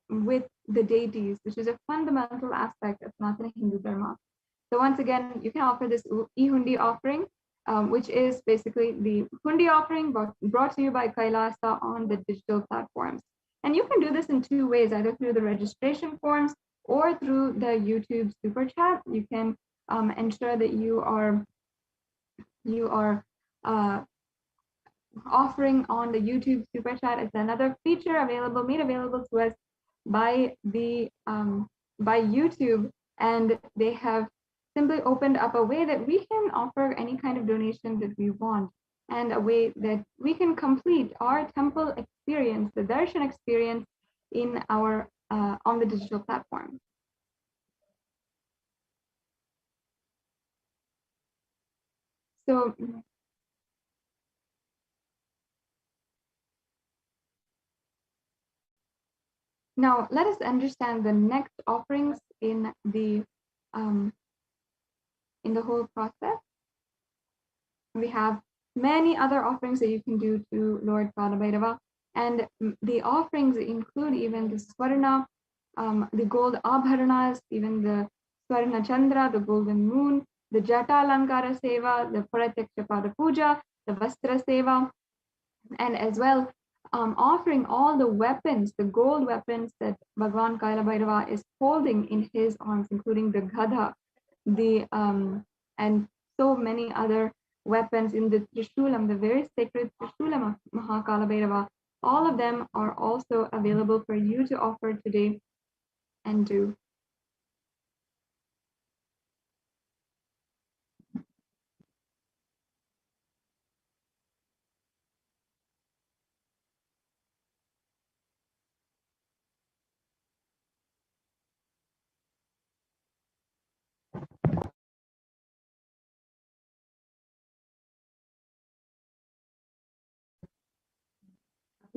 with the deities, which is a fundamental aspect of Sanatana Hindu Dharma. So once again, you can offer this e-hundi offering, which is basically the hundi offering brought to you by Kailasa on the digital platforms. And you can do this in two ways, either through the registration forms or through the YouTube super chat. You can ensure that you are offering on the YouTube super chat. It's another feature made available to us by YouTube, and they have simply opened up a way that we can offer any kind of donation that we want, and a way that we can complete our temple experience, the darshan experience, in our on the digital platform. So now let us understand the next offerings in the whole process. We have many other offerings that you can do to Lord Kalabhairava, and the offerings include even the Swarna, the gold abharanas, even the Swarna Chandra, the golden moon, the Jata Lankara Seva, the Pratyaksha Pada Puja, the Vastra Seva, and as well offering all the weapons, the gold weapons that Bhagwan Kalabhairava is holding in his arms, including the Gadha, and so many other weapons in the Trishulam, the very sacred Trishulam of Mahakalabhairava. All of them are also available for you to offer today and do.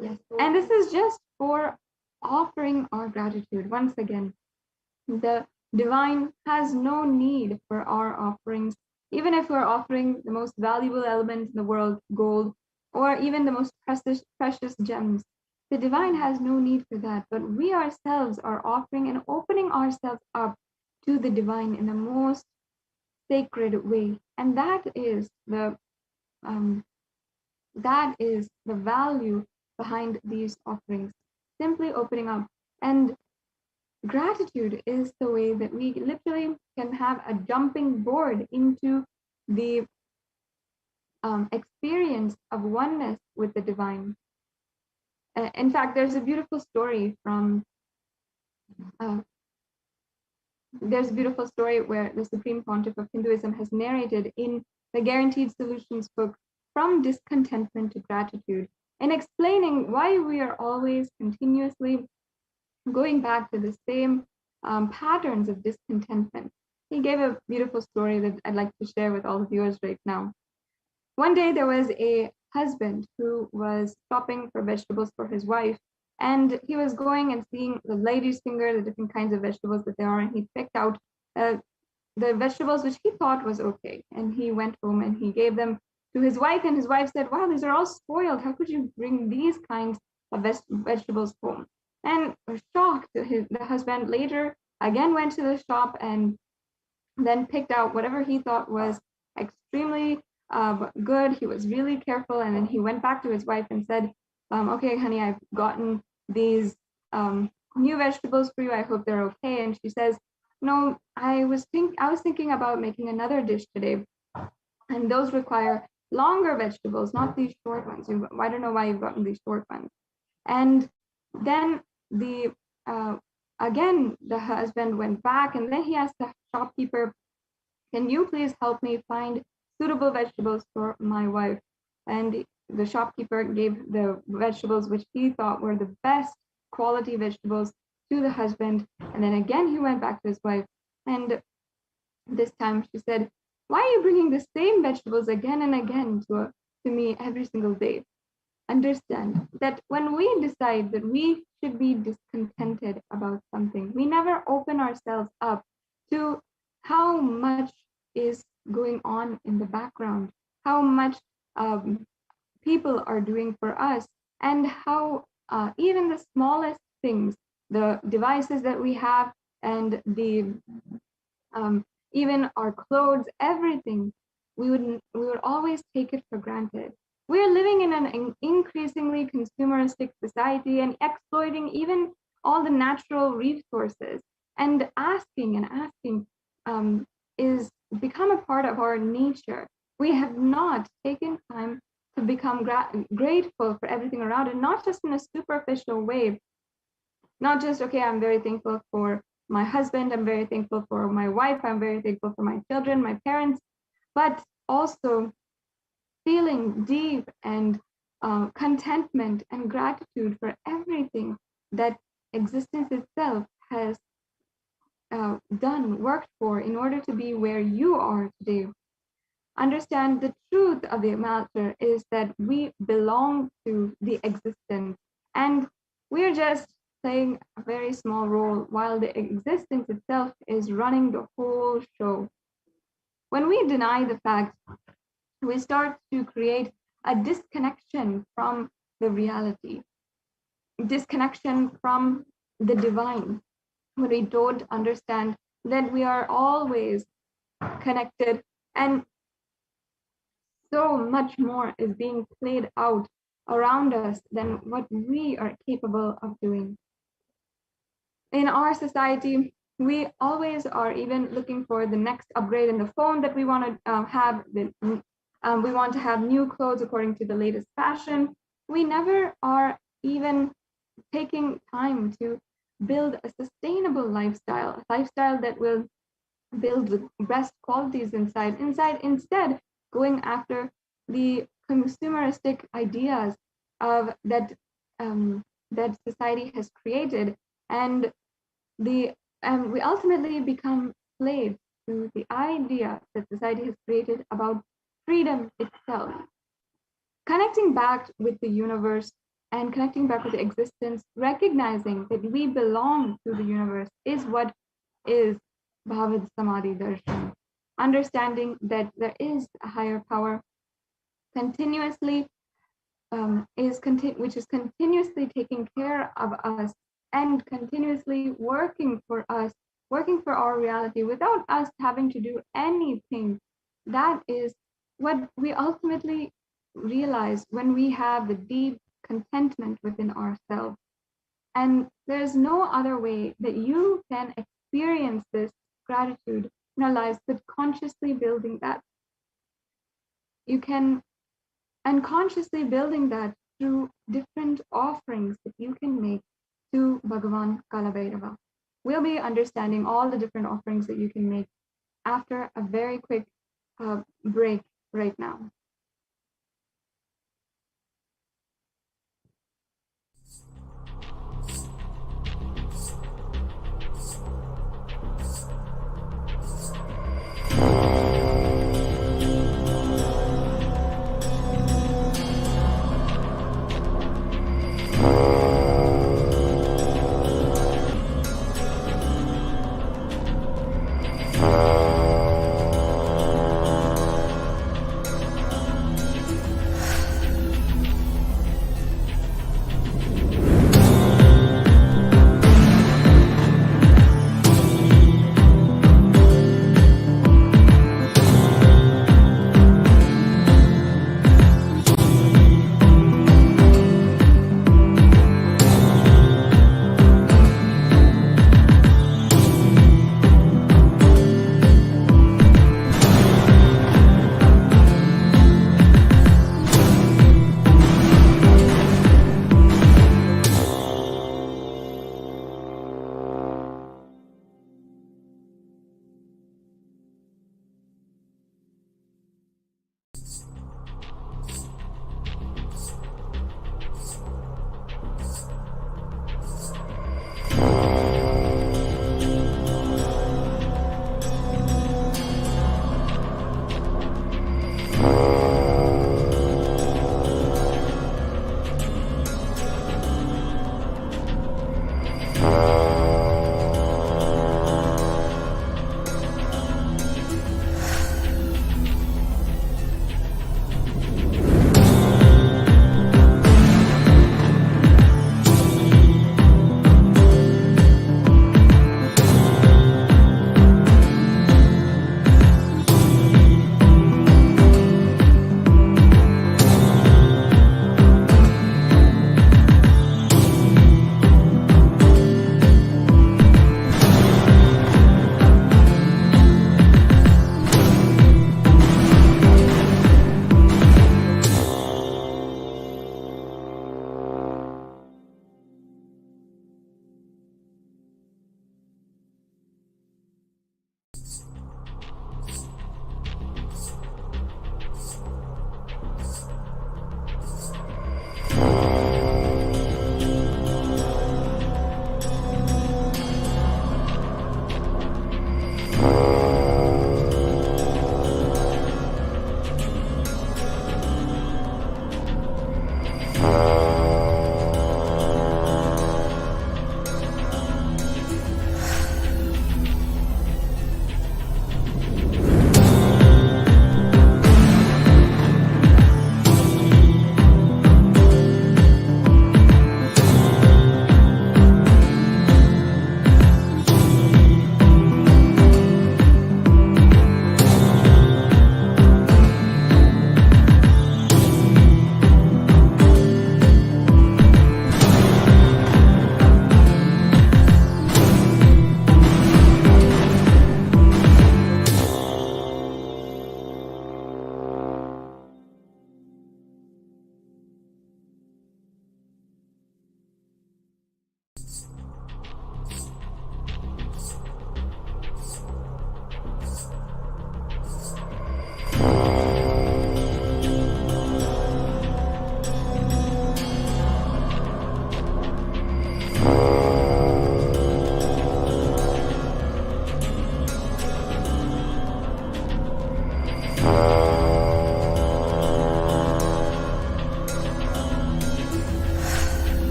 Yes, and this is just for offering our gratitude. Once again, the divine has no need for our offerings, even if we're offering the most valuable element in the world, gold, or even the most precious gems. The divine has no need for that, but we ourselves are offering and opening ourselves up to the divine in the most sacred way, and that is the value behind these offerings. Simply opening up, and gratitude is the way that we literally can have a jumping board into the experience of oneness with the divine. In fact, there's a beautiful story from where the Supreme Pontiff of Hinduism has narrated in the Guaranteed Solutions book, From Discontentment to Gratitude, and explaining why we are always continuously going back to the same patterns of discontentment. He gave a beautiful story that I'd like to share with all the viewers right now. One day there was a husband who was shopping for vegetables for his wife, and he was going and seeing the lady's finger, the different kinds of vegetables that there are, and he picked out the vegetables which he thought was okay, and he went home and he gave them to his wife, and his wife said, "Wow, these are all spoiled. How could you bring these kinds of vegetables home?" And shocked, the husband later again went to the shop and then picked out whatever he thought was extremely good. He was really careful, and then he went back to his wife and said, "Okay, honey, I've gotten these new vegetables for you. I hope they're okay." And she says, "No, I was thinking about making another dish today, and those require longer vegetables, not these short ones. I don't know why you've gotten these short ones." And then again, the husband went back, and then he asked the shopkeeper, can you please help me find suitable vegetables for my wife? And the shopkeeper gave the vegetables which he thought were the best quality vegetables to the husband. And then again, he went back to his wife. And this time she said, why are you bringing the same vegetables again and again to me every single day? Understand that when we decide that we should be discontented about something, we never open ourselves up to how much is going on in the background, how much people are doing for us, and how even the smallest things, the devices that we have, and the even our clothes, everything, we would always take it for granted. We're living in an increasingly consumeristic society and exploiting even all the natural resources. And asking is become a part of our nature. We have not taken time to become grateful for everything around, and not just in a superficial way. Not just, okay, I'm very thankful for my husband, I'm very thankful for my wife, I'm very thankful for my children, my parents, but also feeling deep and contentment and gratitude for everything that existence itself has worked for in order to be where you are today. Understand the truth of the matter is that we belong to the existence, and we're just playing a very small role while the existence itself is running the whole show. When we deny the fact, we start to create a disconnection from the reality, disconnection from the divine, when we don't understand that we are always connected, and so much more is being played out around us than what we are capable of doing. In our society, we always are even looking for the next upgrade in the phone that we want to have. We want to have new clothes according to the latest fashion. We never are even taking time to build a sustainable lifestyle, a lifestyle that will build the best qualities inside. Instead, going after the consumeristic ideas of that society has created, and we ultimately become slaves to the idea that society has created about freedom itself. Connecting back with the universe and connecting back with the existence, recognizing that we belong to the universe, is what is Bhavad Samadhi Darshan. Understanding that there is a higher power continuously which is continuously taking care of us and continuously working for us, working for our reality without us having to do anything. That is what we ultimately realize when we have the deep contentment within ourselves. And there's no other way that you can experience this gratitude in our lives but consciously building that. You can, and consciously building that through different offerings that you can make to Bhagavan Kalabhairava. We'll be understanding all the different offerings that you can make after a very quick break right now.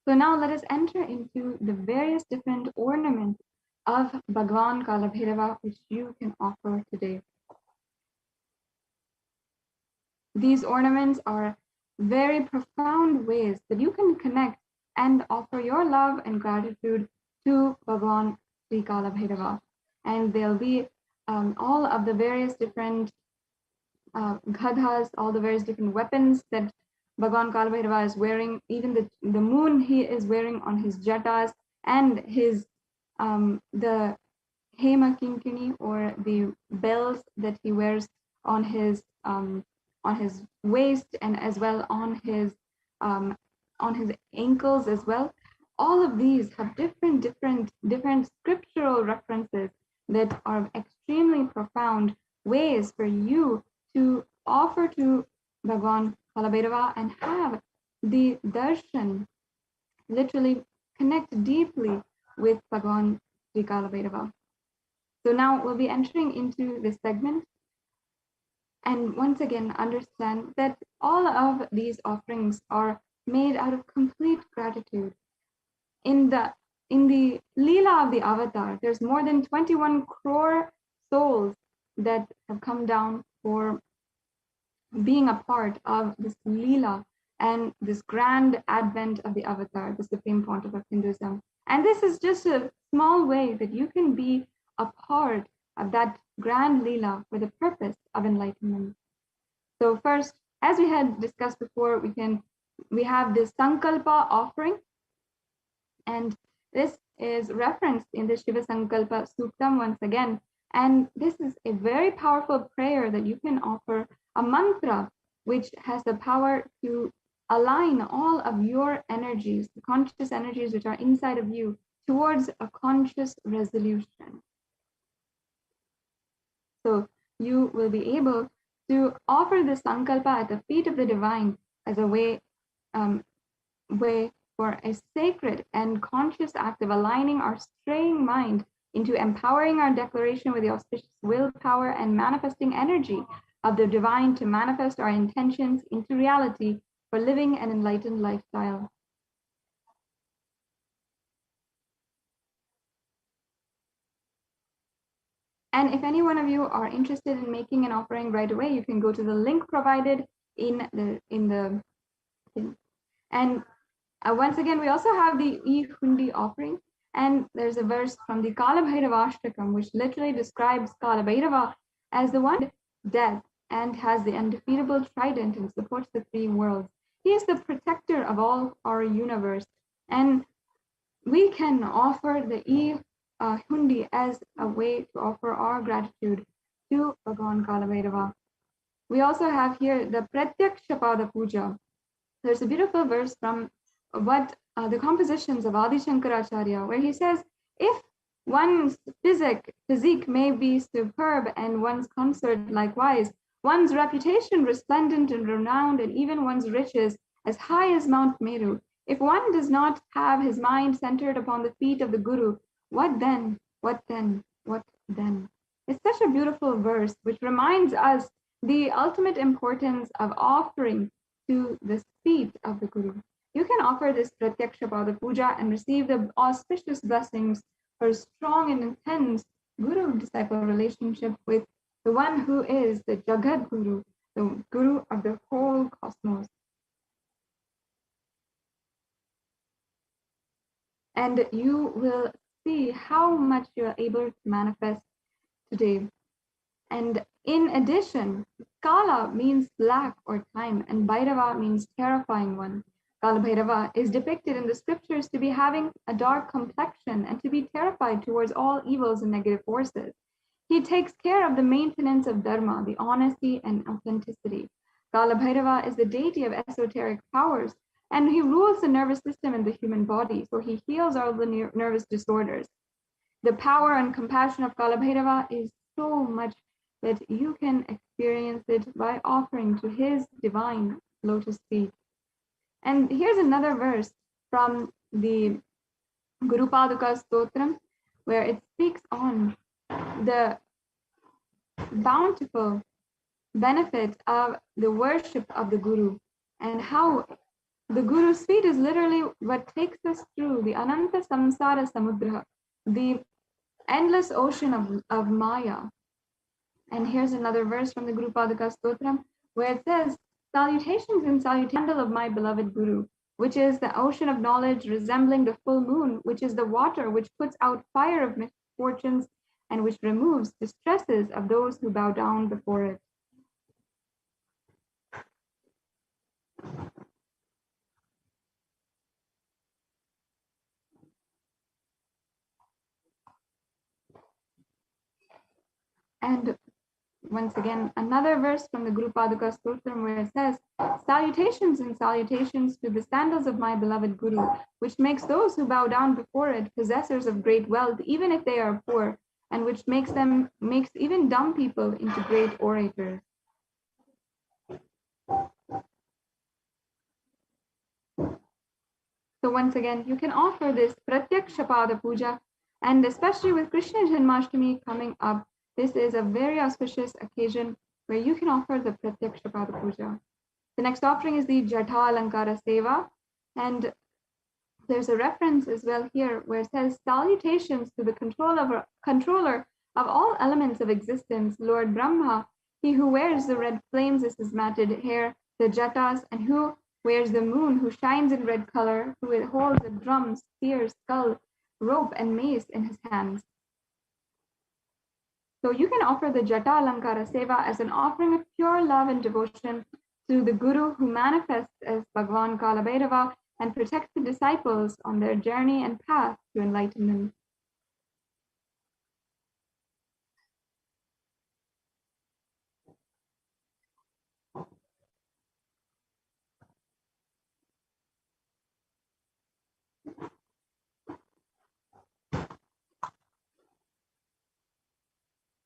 So now let us enter into the various different ornaments of Bhagwan Kalabhairava which you can offer today. These ornaments are very profound ways that you can connect and offer your love and gratitude to Bhagwan Sri Kalabhairava. And there'll be all of the various different gadhas, all the various different weapons that Bhagwan Kalabhairava is wearing, even the moon he is wearing on his jatas, and his the hema kinkini, or the bells that he wears on his waist, and as well on his ankles as well. All of these have different scriptural references that are extremely profound ways for you to offer to Bhagwan Kalabhairava and have the darshan, literally connect deeply with Bhagwan Sri Kalabhairava. So now we'll be entering into this segment, and once again understand that all of these offerings are made out of complete gratitude. In the Leela of the Avatar, there's more than 21 crore souls that have come down for being a part of this Leela and this grand advent of the Avatar, the Supreme Pontiff of Hinduism. And this is just a small way that you can be a part of that grand Leela for the purpose of enlightenment. So first, as we had discussed before, we have this Sankalpa offering, and this is referenced in the Shiva Sankalpa Suktam once again. And this is a very powerful prayer that you can offer, a mantra which has the power to align all of your energies, the conscious energies which are inside of you, towards a conscious resolution. So you will be able to offer the Sankalpa at the feet of the divine as a way for a sacred and conscious act of aligning our straying mind into empowering our declaration with the auspicious willpower and manifesting energy of the divine to manifest our intentions into reality for living an enlightened lifestyle. And if any one of you are interested in making an offering right away, you can go to the link provided in the thing. And once again, we also have the E-Hundi offering, and there's a verse from the Kalabhairavashtakam which literally describes Kalabhairava as the one death and has the undefeatable trident and supports the three worlds. He is the protector of all our universe, and we can offer the E-Hundi as a way to offer our gratitude to Bhagwan Kalabhairava. We also have here the Pratyakshapada Puja. There's a beautiful verse from what the compositions of Adi Shankaracharya, where he says, if one's physique may be superb and one's consort likewise, one's reputation resplendent and renowned, and even one's riches as high as Mount Meru, if one does not have his mind centered upon the feet of the Guru, what then? What then? What then? It's such a beautiful verse which reminds us the ultimate importance of offering to the feet of the Guru. You can offer this Pratyakshapada Puja and receive the auspicious blessings for a strong and intense Guru-disciple relationship with the one who is the Jagat Guru, the Guru of the whole cosmos. And you will see how much you are able to manifest today. And in addition, Kala means black or time, and Bhairava means terrifying one. Kala Bhairava is depicted in the scriptures to be having a dark complexion and to be terrified towards all evils and negative forces. He takes care of the maintenance of dharma, the honesty and authenticity. Kala Bhairava is the deity of esoteric powers, and he rules the nervous system and the human body, so he heals all the nervous disorders. The power and compassion of Kala Bhairava is so much that you can experience it by offering to his divine lotus feet. And here's another verse from the Guru Paduka Stotram, where it speaks on the bountiful benefit of the worship of the Guru and how The Guru's feet is literally what takes us through the Ananta Samsara Samudra, the endless ocean of Maya. And here's another verse from the Guru Padaka Stotram, where it says, "Salutations and salutation of my beloved Guru, which is the ocean of knowledge resembling the full moon, which is the water which puts out fire of misfortunes and which removes distresses of those who bow down before it." And once again, another verse from the Guru Paduka Stotram, where it says, "Salutations and salutations to the sandals of my beloved Guru, which makes those who bow down before it possessors of great wealth, even if they are poor, and which makes even dumb people into great orators." So once again, you can offer this Pratyaksha Pada Puja, and especially with Krishna Janmashtami coming up, this is a very auspicious occasion where you can offer the Pratyaksha Pada Puja. The next offering is the Jata Alankara Seva, and there's a reference as well here where it says, "Salutations to the controller of all elements of existence, Lord Brahma, he who wears the red flames as his matted hair, the Jatas, and who wears the moon, who shines in red color, who holds a drum, spear, skull, rope, and mace in his hands." So you can offer the Jata Alankara Seva as an offering of pure love and devotion to the Guru who manifests as Bhagavan Kalabhairava and protects the disciples on their journey and path to enlightenment.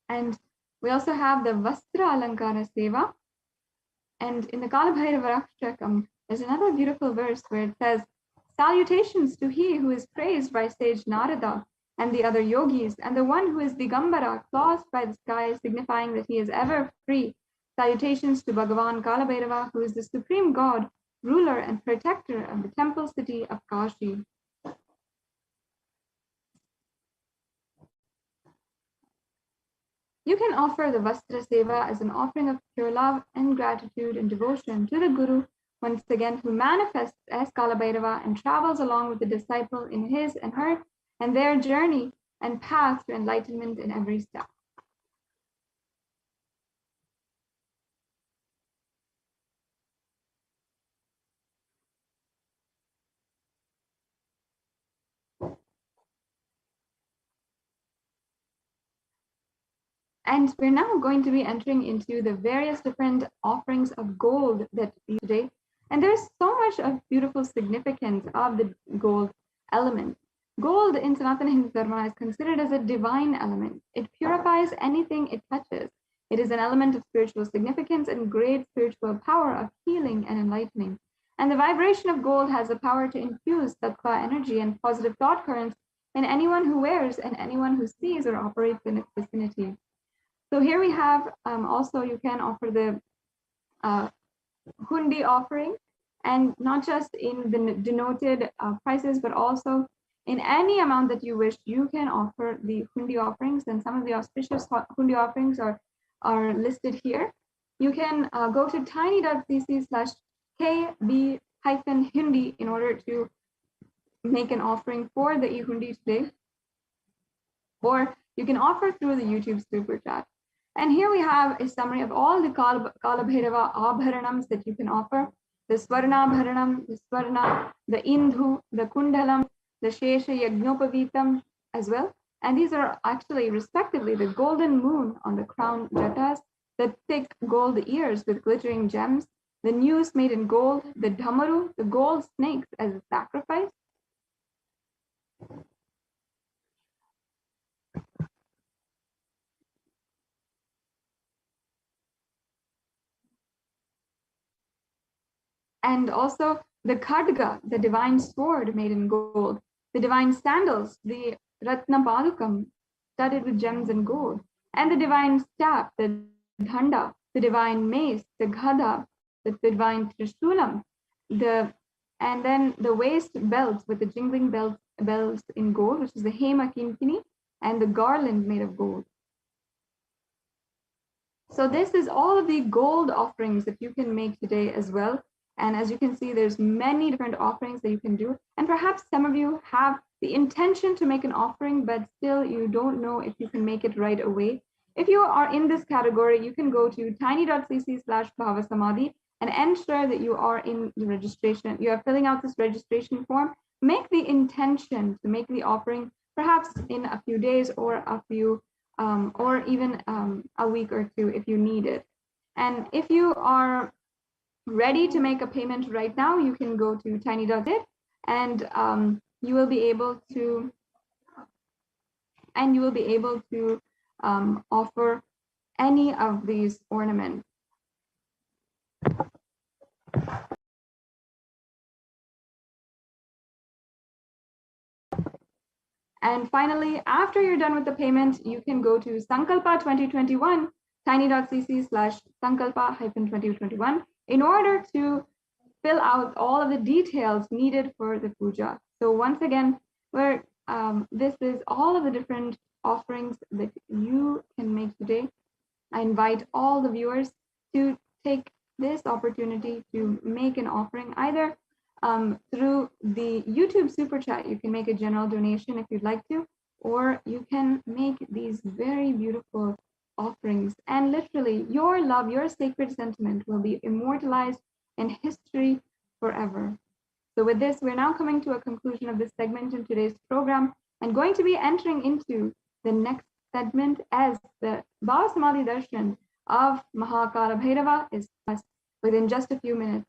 And we also have the Vastra Alankara Seva. And in the Kalabhairava Rakshakam, there's another beautiful verse where it says, "Salutations to he who is praised by sage Narada and the other yogis, and the one who is Digambara, clothed by the sky, signifying that he is ever free. Salutations to Bhagavan Kalabhairava, who is the supreme God, ruler and protector of the temple city of Kashi." You can offer the Vastra Seva as an offering of pure love and gratitude and devotion to the Guru, once again, who manifests as Kalabhairava and travels along with the disciple in his and her and their journey and path to enlightenment in every step. And we're now going to be entering into the various different offerings of gold that we do today. And there's so much of beautiful significance of the gold element. Gold in Sanatana Hindu Dharma is considered as a divine element. It purifies anything it touches. It is an element of spiritual significance and great spiritual power of healing and enlightening. And the vibration of gold has the power to infuse tattva energy and positive thought currents in anyone who wears and anyone who sees or operates in its vicinity. So here we have also you can offer the hundi offering, and not just in the denoted prices, but also in any amount that you wish, you can offer the hundi offerings, and some of the auspicious hundi offerings are listed here. You can go to tiny.cc/kb-hundi in order to make an offering for the e-hundi today, or you can offer through the YouTube super chat. And here we have a summary of all the Kalabhairava abharanams that you can offer: the Swarna Bharanam, the Swarna, the Indhu, the Kundalam, the Shesha Yagnopavitam as well. And these are actually respectively the golden moon on the crown jatas, the thick gold ears with glittering gems, the news made in gold, the Dhamaru, the gold snakes as a sacrifice. And also the Khadga, the divine sword made in gold, the divine sandals, the Ratna Padukam, studded with gems and gold, and the divine staff, the Dhanda, the divine mace, the Ghada, the divine Trishulam, the And then the waist belts with the jingling bells in gold, which is the Hema Kinkini, and the garland made of gold. So this is all of the gold offerings that you can make today as well. And as you can see, there's many different offerings that you can do. And perhaps some of you have the intention to make an offering, but still you don't know if you can make it right away. If you are in this category, you can go to tiny.cc/bhavasamadhi and ensure that you are in the registration. You are filling out this registration form. Make the intention to make the offering, perhaps in a few days or or even a week or two if you need it. And if you are ready to make a payment right now, you can go to tiny.it and you will be able to offer any of these ornaments. And finally, after you're done with the payment, you can go to Sankalpa 2021, tiny.cc/Sankalpa-2021 in order to fill out all of the details needed for the puja. So once again, this is all of the different offerings that you can make today. I invite all the viewers to take this opportunity to make an offering either through the YouTube super chat. You can make a general donation if you'd like to, or you can make these very beautiful offerings. And literally, your love, your sacred sentiment will be immortalized in history forever. So with this, we're now coming to a conclusion of this segment in today's program and going to be entering into the next segment as the Bhava Samadhi Darshan of Mahakala Bhairava is within just a few minutes.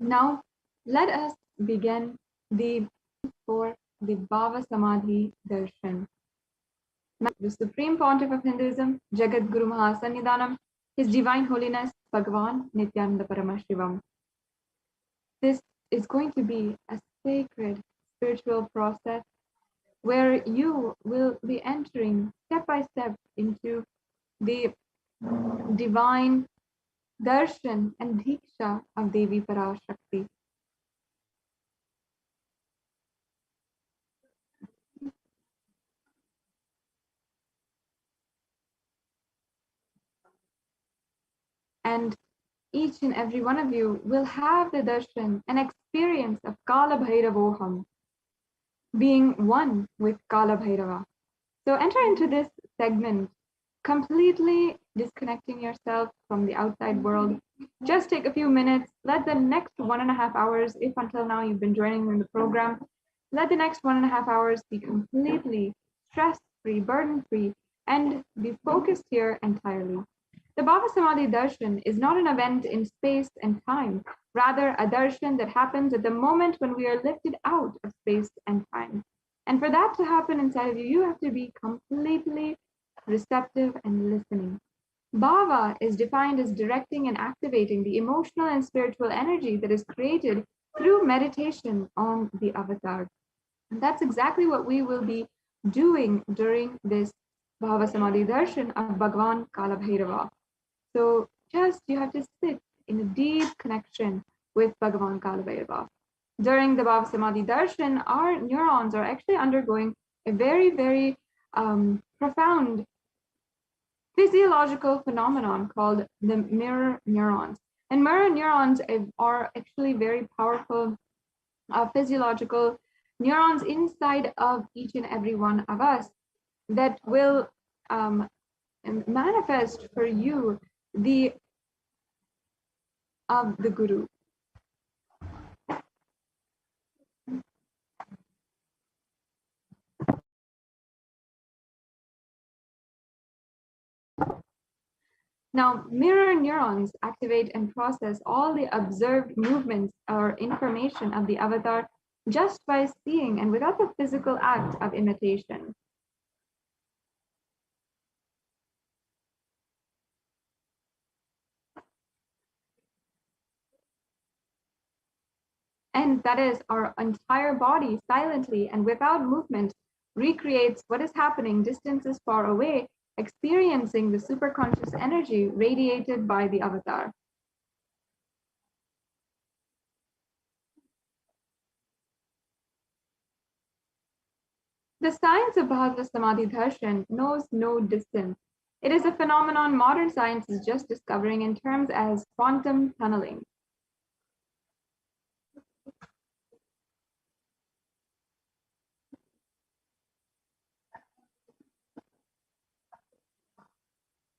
Now, let us begin the for the Bhava Samadhi Darshan. The Supreme Pontiff of Hinduism, Jagat Guru Mahasannidhanam, His Divine Holiness Bhagavan Nithyananda Paramashivam. This is going to be a sacred spiritual process where you will be entering step by step into the divine darshan and diksha of Devi Parashakti. And each and every one of you will have the darshan, an experience of Kala Bhairavoham, being one with Kala Bhairava. So enter into this segment completely disconnecting yourself from the outside world. Just take a few minutes. Let the next 1.5 hours, if until now you've been joining in the program, let the next 1.5 hours be completely stress-free, burden-free, and be focused here entirely. The Bhava Samadhi Darshan is not an event in space and time, rather a darshan that happens at the moment when we are lifted out of space and time. And for that to happen inside of you, you have to be completely receptive and listening. Bhava is defined as directing and activating the emotional and spiritual energy that is created through meditation on the avatar. And that's exactly what we will be doing during this Bhava Samadhi Darshan of Bhagavan Kala Bhairava. So just you have to sit in a deep connection with Bhagavan Kala Bhairava. During the Bhava Samadhi Darshan, our neurons are actually undergoing a very, very profound physiological phenomenon called the mirror neurons. And mirror neurons are actually very powerful physiological neurons inside of each and every one of us that will manifest for you the of the Guru. Now, mirror neurons activate and process all the observed movements or information of the avatar just by seeing and without the physical act of imitation. And that is, our entire body silently and without movement recreates what is happening distances far away, experiencing the superconscious energy radiated by the avatar. The science of Bhava Samadhi Darshan knows no distance. It is a phenomenon modern science is just discovering in terms as quantum tunneling.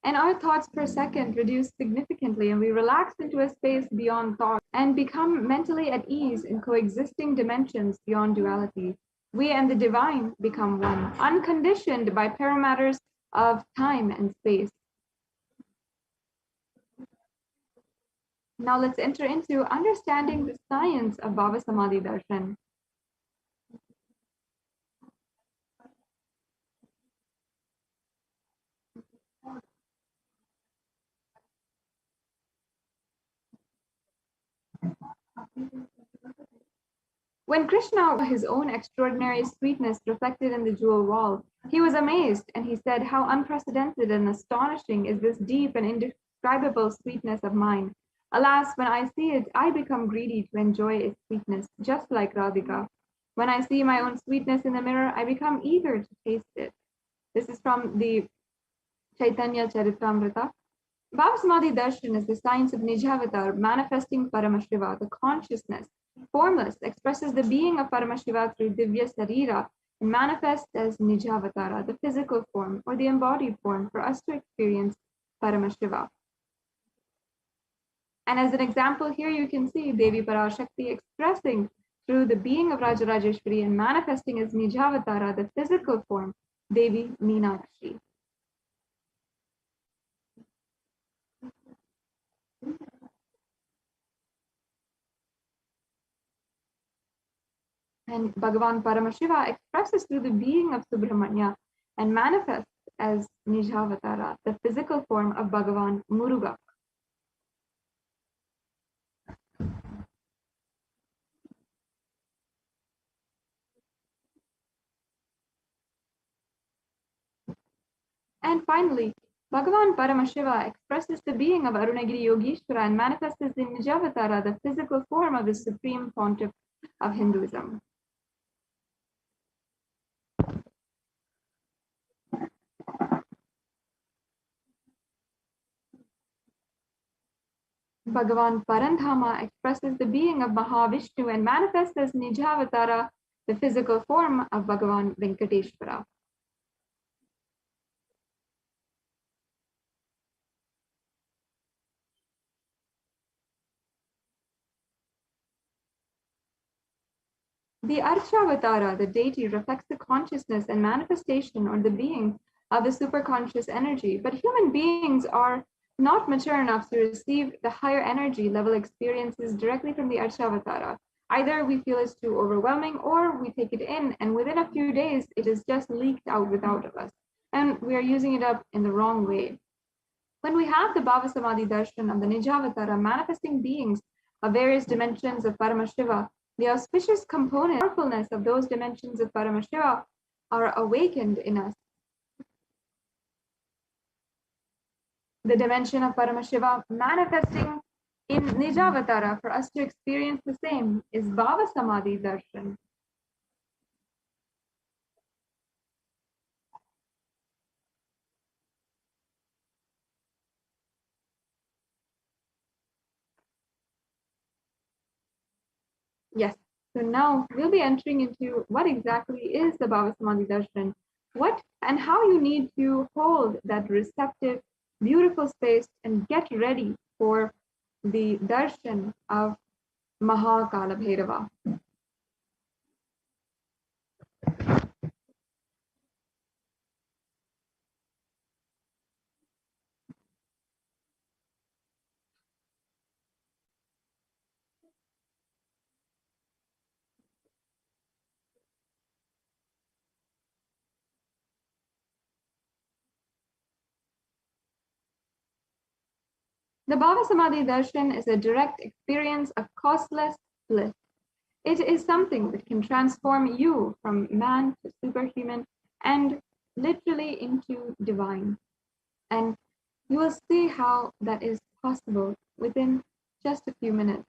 And our thoughts per second reduce significantly, and we relax into a space beyond thought and become mentally at ease in coexisting dimensions beyond duality. We and the divine become one, unconditioned by paramatters of time and space. Now let's enter into understanding the science of Bhava Samadhi Darshan. When Krishna saw his own extraordinary sweetness reflected in the jewel wall, he was amazed, and he said, "How unprecedented and astonishing is this deep and indescribable sweetness of mine. Alas, when I see it, I become greedy to enjoy its sweetness, just like Radhika. When I see my own sweetness in the mirror, I become eager to taste it." This is from the Chaitanya Charitamrita. Bhava Samadhi Darshan is the science of Nijavatar, manifesting Paramashiva, the consciousness. Formless, expresses the being of Paramashiva through Divya Sarira, and manifests as Nijavatara, the physical form or the embodied form for us to experience Paramashiva. And as an example here, you can see Devi Parashakti expressing through the being of Rajarajeshwari and manifesting as Nijavatara, the physical form, Devi Meenakshi. And Bhagavan Paramashiva expresses through the being of Subramanya and manifests as Nijavatara, the physical form of Bhagavan Muruga. And finally, Bhagavan Paramashiva expresses the being of Arunagiri Yogeshwara and manifests as the Nijavatara, the physical form of the supreme pontiff of Hinduism. Bhagavan Parandhama expresses the being of Mahavishnu and manifests as Nijavatara, the physical form of Bhagavan Venkateshwara. The Archavatara, the deity, reflects the consciousness and manifestation or the being of the superconscious energy. But human beings are not mature enough to receive the higher energy level experiences directly from the Archavatara. Either we feel it's too overwhelming or we take it in, and within a few days, it is just leaked out without of us. And we are using it up in the wrong way. When we have the Bhava Samadhi darshan of the Nijavatara manifesting beings of various dimensions of Paramashiva, the auspicious component and powerfulness of those dimensions of Paramashiva are awakened in us. The dimension of Paramashiva manifesting in Nijavatara for us to experience the same is Bhava Samadhi darshan. Yes, so now we'll be entering into what exactly is the Bhava Samadhi darshan, what and how you need to hold that receptive, beautiful space and get ready for the darshan of Mahakala Bhairava. The Bhava Samadhi darshan is a direct experience of costless bliss. It is something that can transform you from man to superhuman and literally into divine. And you will see how that is possible within just a few minutes.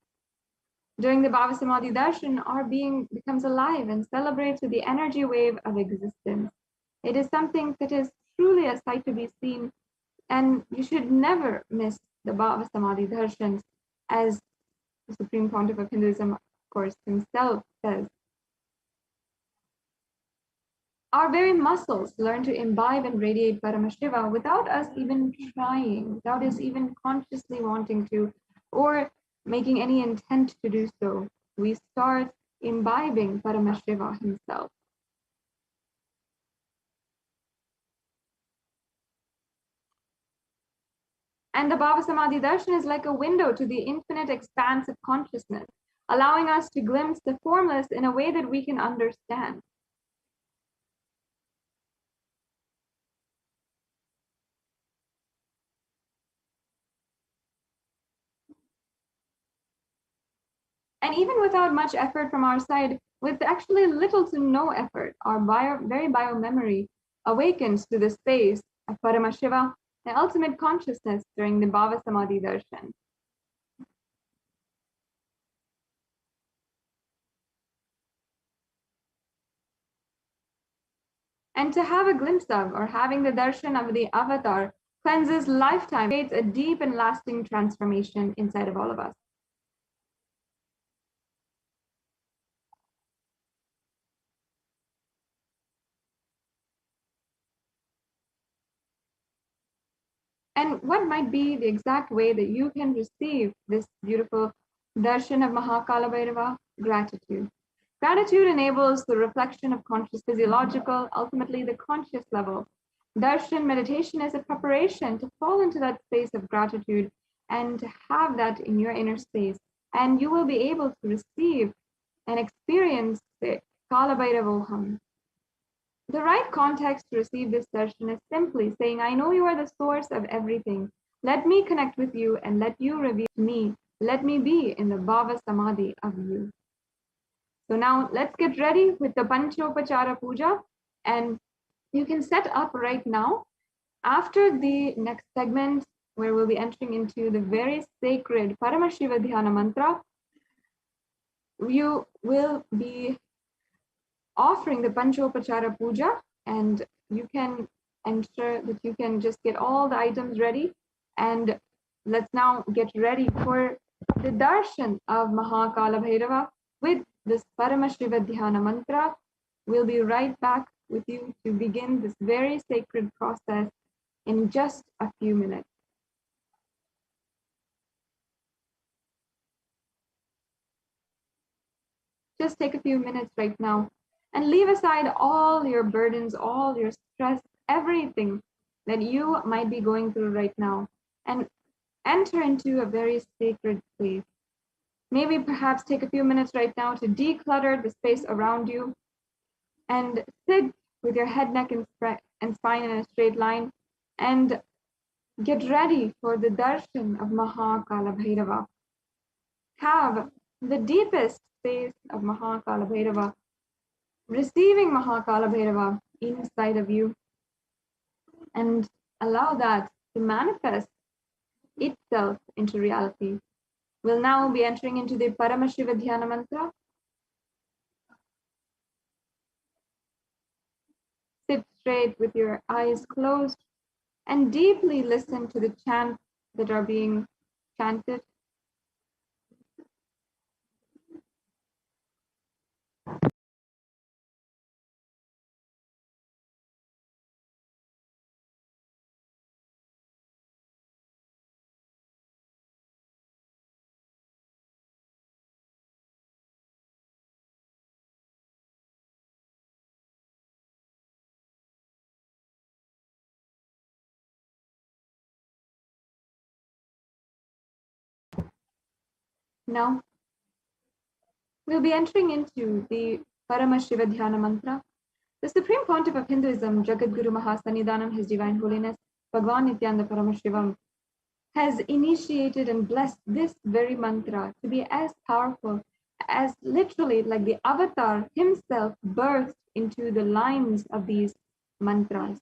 During the Bhava Samadhi darshan, our being becomes alive and celebrates with the energy wave of existence. It is something that is truly a sight to be seen, and you should never miss the Bhava Samadhi darshans, as the Supreme Pontiff of Hinduism, of course, himself says. Our very muscles learn to imbibe and radiate Paramashiva without us even trying, without us even consciously wanting to, or making any intent to do so. We start imbibing Paramashiva himself. And the Bhava Samadhi darshan is like a window to the infinite expanse of consciousness, allowing us to glimpse the formless in a way that we can understand. And even without much effort from our side, with actually little to no effort, our very bio-memory awakens to the space of Paramashiva, the ultimate consciousness during the Bhava Samadhi darshan. And to have a glimpse of or having the darshan of the avatar cleanses lifetime, creates a deep and lasting transformation inside of all of us. And what might be the exact way that you can receive this beautiful darshan of Mahakala Bhairava? Gratitude. Gratitude enables the reflection of conscious physiological, ultimately the conscious level. Darshan meditation is a preparation to fall into that space of gratitude and to have that in your inner space. And you will be able to receive and experience the Kala Bhairavoham. The right context to receive this darshan is simply saying, I know you are the source of everything. Let me connect with you and let you reveal to me. Let me be in the Bhava Samadhi of you. So now let's get ready with the Panchopachara Puja, and you can set up right now. After the next segment, where we'll be entering into the very sacred Paramashiva Dhyana Mantra, you will be offering the Panchopachara Puja, and you can ensure that you can just get all the items ready and let's now get ready for the darshan of Mahakala Bhairava with this Paramashiva Dhyana mantra. We'll be right back with you to begin this very sacred process in just a few minutes. Just take a few minutes right now and leave aside all your burdens, all your stress, everything that you might be going through right now, and enter into a very sacred place. Maybe perhaps take a few minutes right now to declutter the space around you and sit with your head, neck, and spine in a straight line and get ready for the darshan of Mahakala Bhairava. Have the deepest space of Mahakala Bhairava, receiving Mahakala Bhairava inside of you, and allow that to manifest itself into reality. We'll now be entering into the Paramashiva Dhyana mantra. Sit straight with your eyes closed and deeply listen to the chants that are being chanted. Now, we'll be entering into the Paramashiva Dhyana mantra. The Supreme Pontiff of Hinduism, Jagadguru Mahasannidhanam, His Divine Holiness, Bhagwan Nithyananda Paramashivam, has initiated and blessed this very mantra to be as powerful as literally like the avatar himself birthed into the lines of these mantras.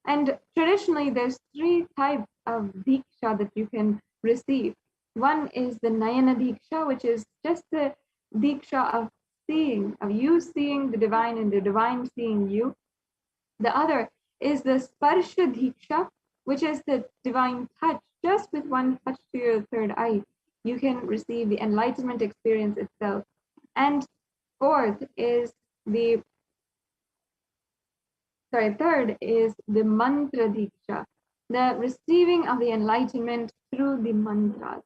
And traditionally, there's 3 types of diksha that you can receive. One is the Nayana diksha, which is just the diksha of seeing, of you seeing the divine and the divine seeing you. The other is the Sparsha diksha, which is the divine touch. Just with one touch to your third eye, you can receive the enlightenment experience itself. And third is the mantra diksha, the receiving of the enlightenment through the mantras.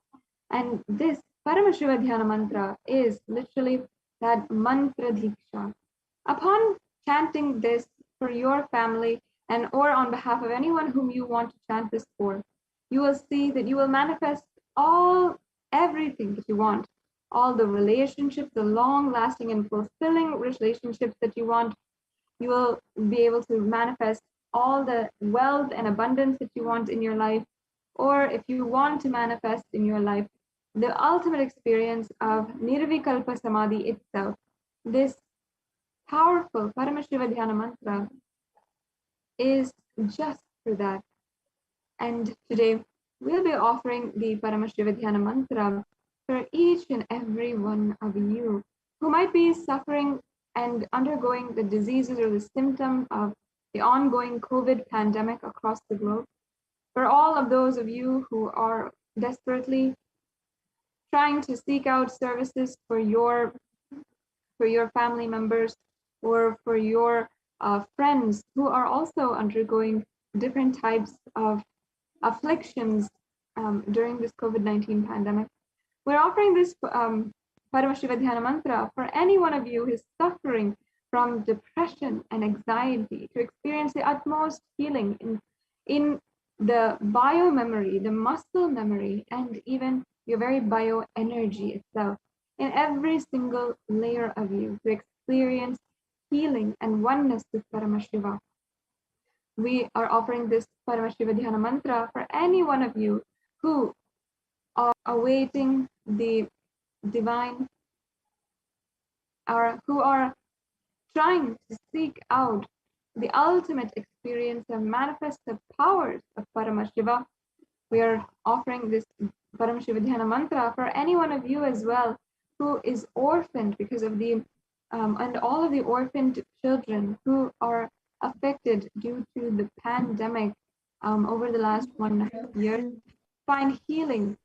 And this Paramashiva Dhyana mantra is literally that mantra diksha. Upon chanting this for your family and or on behalf of anyone whom you want to chant this for, you will see that you will manifest everything that you want, all the relationships, the long-lasting and fulfilling relationships that you want. You will be able to manifest all the wealth and abundance that you want in your life, or if you want to manifest in your life the ultimate experience of Nirvikalpa Samadhi itself. This powerful Paramashiva Dhyana mantra is just for that. And today we'll be offering the Paramashiva Dhyana mantra for each and every one of you who might be suffering and undergoing the diseases or the symptoms of the ongoing COVID pandemic across the globe. For all of those of you who are desperately trying to seek out services for your family members or for your friends who are also undergoing different types of afflictions during this COVID-19 pandemic. We're offering this Paramashiva Dhyana mantra for any one of you who is suffering from depression and anxiety to experience the utmost healing in the bio-memory, the muscle memory, and even your very bioenergy itself, in every single layer of you to experience healing and oneness with Paramashiva. We are offering this Paramashiva Dhyana mantra for any one of you who are awaiting the divine, or who are trying to seek out the ultimate experience and manifest the powers of Paramashiva. We are offering this Paramashiva Dhyana mantra for any one of you as well who is orphaned because of the and all of the orphaned children who are affected due to the pandemic over the last 1.5 years. find healing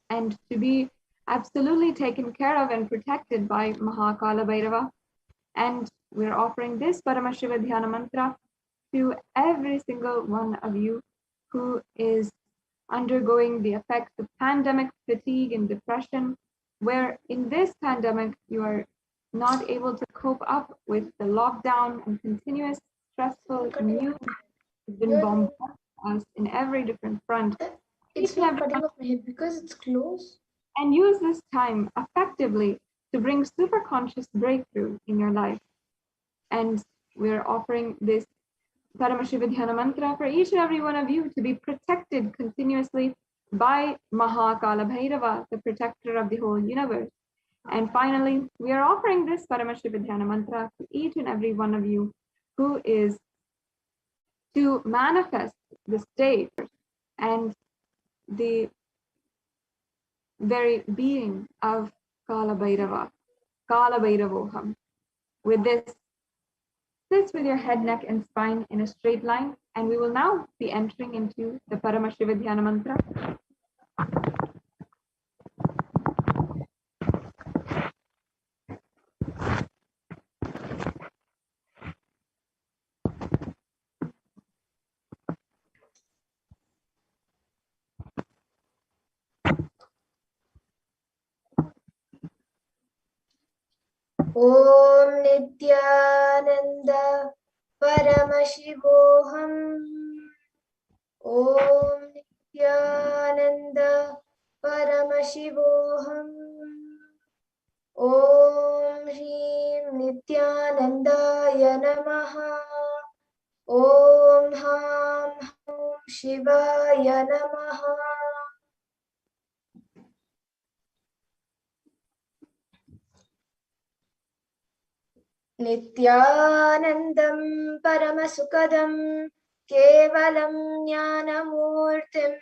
and to be absolutely taken care of and protected by Mahakala Bhairava. And we're offering this Paramashiva Dhyana Mantra to every single one of you who is undergoing the effects of pandemic fatigue and depression, where in this pandemic you are not able to cope up with the lockdown and continuous stressful news has been bombarding us in every different front. It's not cutting off my head because it's close. And use this time effectively to bring super conscious breakthrough in your life. And we're offering this Paramashiva Dhyana Mantra for each and every one of you to be protected continuously by Mahakala Bhairava, the protector of the whole universe. And finally, we are offering this Paramashiva Dhyana Mantra to each and every one of you who is to manifest the state and the very being of Kala Bhairava, Kala Bhairavoham. With this, sit with your head, neck, and spine in a straight line, and we will now be entering into the Paramashiva Dhyana Mantra. Om Nithyananda Paramashivoham. Om Nithyananda Paramashivoham. Om Shrim Nithyanandaya Namaha. Om Ham Hum Shivaya Namaha. Nithyanandam Paramasukadam Kevalam Jnanamurtim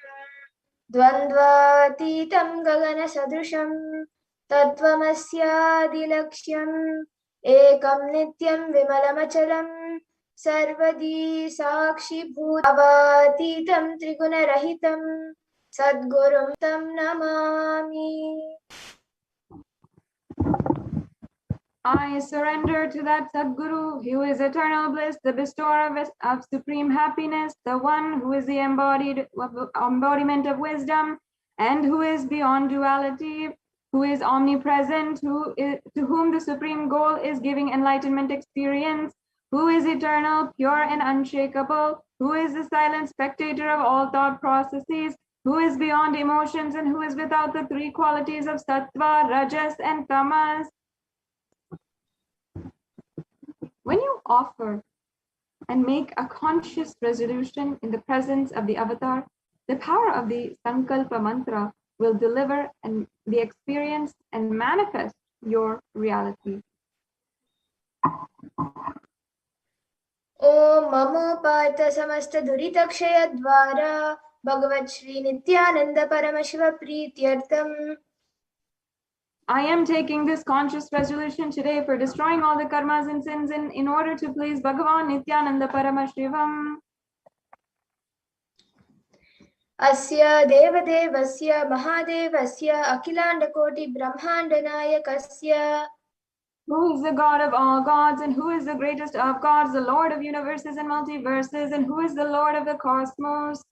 Dvandvatitam Gagana Sadrusham Tattvamasyadilaksham Ekam Nityam Vimalamachalam Sarvadi Sakshi Bhutavatitam Trigunarahitam Sadgurum Tam Namami. I surrender to that Sadguru, who is eternal bliss, the bestower of supreme happiness, the one who is the embodiment of wisdom, and who is beyond duality, who is omnipresent, to whom the supreme goal is giving enlightenment experience, who is eternal, pure, and unshakable, who is the silent spectator of all thought processes, who is beyond emotions, and who is without the three qualities of sattva, rajas, and tamas. When you offer and make a conscious resolution in the presence of the avatar, the power of the Sankalpa mantra will deliver and the experience and manifest your reality. Om Mamo Partha Samasta Duritakshaya Dvara Bhagavat Shri Nithyananda Paramashiva Prityartham. I am taking this conscious resolution today for destroying all the karmas and sins in order to please Bhagavan Nithyananda Paramashivam. Asya Devadevasya Mahadevasya Akilanda Koti Brahmanda Nayakasya. Who is the God of all gods, and who is the greatest of gods, the Lord of universes and multiverses, and who is the Lord of the cosmos?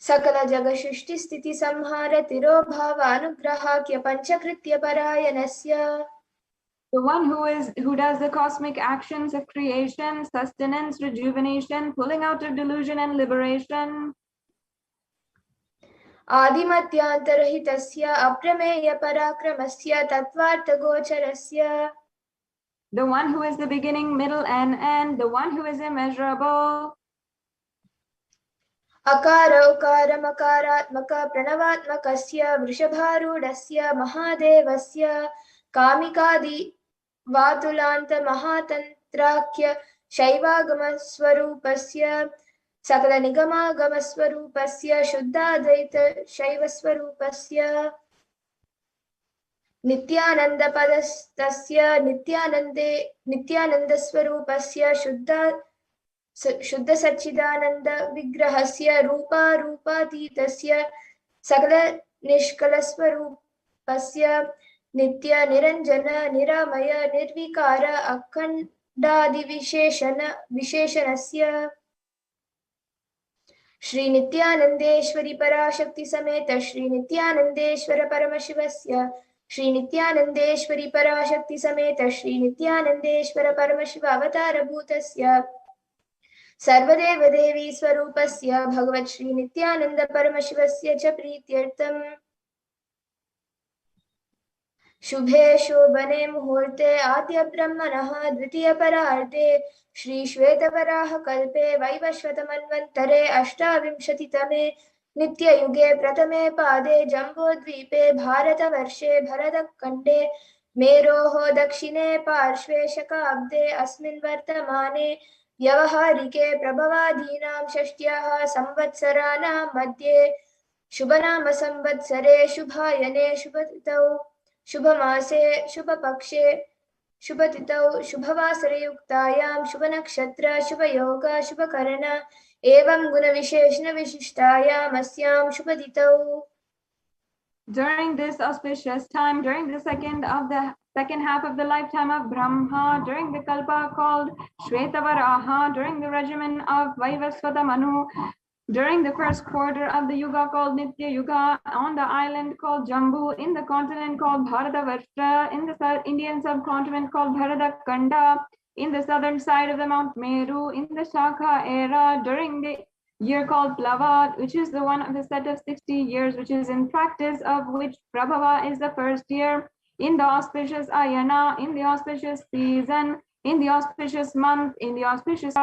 Sakala Jagashushti Sthiti Samhara Tirobhava Anugrahakya Panchakritya Parayanasya. The one who does the cosmic actions of creation, sustenance, rejuvenation, pulling out of delusion and liberation. Adimatyantarhitasya Aprameya Parakramasya Tattvartha Gocharasya. The one who is the beginning, middle, and end, the one who is immeasurable. Akara Ukara Makaratmaka Pranavatmakasya Vrishabharudasya Mahadevasya Kamikadi Vatulanta Mahatantrakya Shaivagama Swarupasya Sakala Nigama Swarupasya Shuddhadvaita Shaiva Swarupasya Nithyananda Padastasya Nithyananda Swarupasya शुद्ध सच्चिदानंद विग्रहस्य रूपातीतस्य सकल निष्कल स्वरूपस्य नित्य निरंजन निरामय निर्विकार अखंडादि विशेषणस्य श्री नित्यानंदेश्वरी पराशक्ति समेत श्री नित्यानंदेश्वर परमशिवस्य श्री नित्यानंदेश्वरी पराशक्ति समेत श्री नित्यानंदेश्वर परमशिव अवतार भूतस्य सर्वदेव देवी स्वरूपस्य भगवत् श्री नित्यानंद परमशिवस्य च प्रीत्यर्थम् शुभे शोभने मुहूर्ते आद्य ब्रह्मणः द्वितीय परार्धे श्री श्वेतवराह कल्पे वैवस्वतमन्वन्तरे अष्टाविंशतितमे नित्ययुगे प्रथमे पादे जम्बोद्वीपे भारतवर्षे भरतखण्डे मेरोः दक्षिणे पार्श्वे शकाब्दे अस्मिन् वर्तमाने व्यवहारिके प्रभवादीनां षष्ट्याः संवत्सराणां मध्ये शुभनाम संवत्सरे शुभायने शुभतिथौ शुभमासे शुभपक्षे शुभतिथौ शुभवासरयुक्तायां शुभनक्षत्र शुभयोग शुभकरण एवं गुणविशेषण विशिष्टायाम् अस्यां शुभतिथौ. During this auspicious time, during the second half of the lifetime of Brahma, during the kalpa called Shvetavaraha, during the regimen of Vaivasvata Manu, during the first quarter of the yuga called Nitya Yuga, on the island called Jambu, in the continent called Bharatavarsha, in the Indian subcontinent called Bharatkhanda, in the southern side of the Mount Meru, in the Shaka era, during the year called Plavat, which is the one of the set of 60 years, which is in practice of which Prabhava is the first year, in the auspicious Ayana, in the auspicious season, in the auspicious month, in the auspicious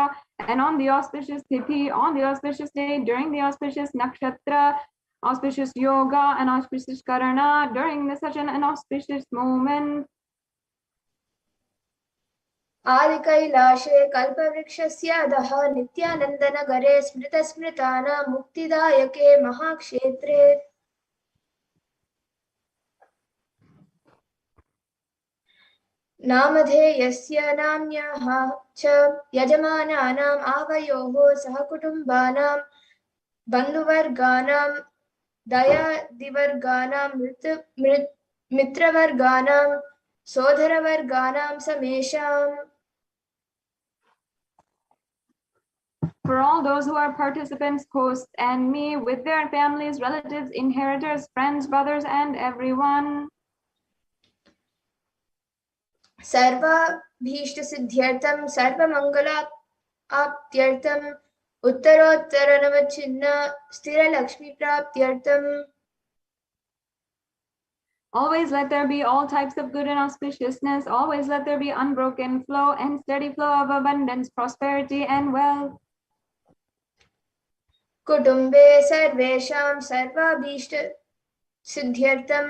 and on the auspicious tithi, on the auspicious day, during the auspicious nakshatra, auspicious yoga and auspicious karana, during such an auspicious moment. आदिकैलाशे कल्पवृक्षस्य अधः नित्यानन्दनगरे स्मृतस्मृतानां मुक्तिदायके महाक्षेत्रे नामधेयस्य नाम्न्याः च यजमानानाम् आवयोः सहकुटुम्बानां बन्धुवर्गाणां दयादिवर्गाणां मित्रवर्गाणां सोदरवर्गाणां समेषाम्. For all those who are participants, hosts, and me, with their families, relatives, inheritors, friends, brothers, and everyone. सर्वाभीष्टसिद्ध्यर्थं सर्वमङ्गलाप्त्यर्थं उत्तरोत्तरनवच्छिन्न स्थिरलक्ष्मीप्राप्त्यर्थं. Always let there be all types of good and auspiciousness. Always let there be unbroken flow and steady flow of abundance, prosperity, and wealth. कुटुम्बे सर्वेषां सर्वाभीष्टसिद्ध्यर्थं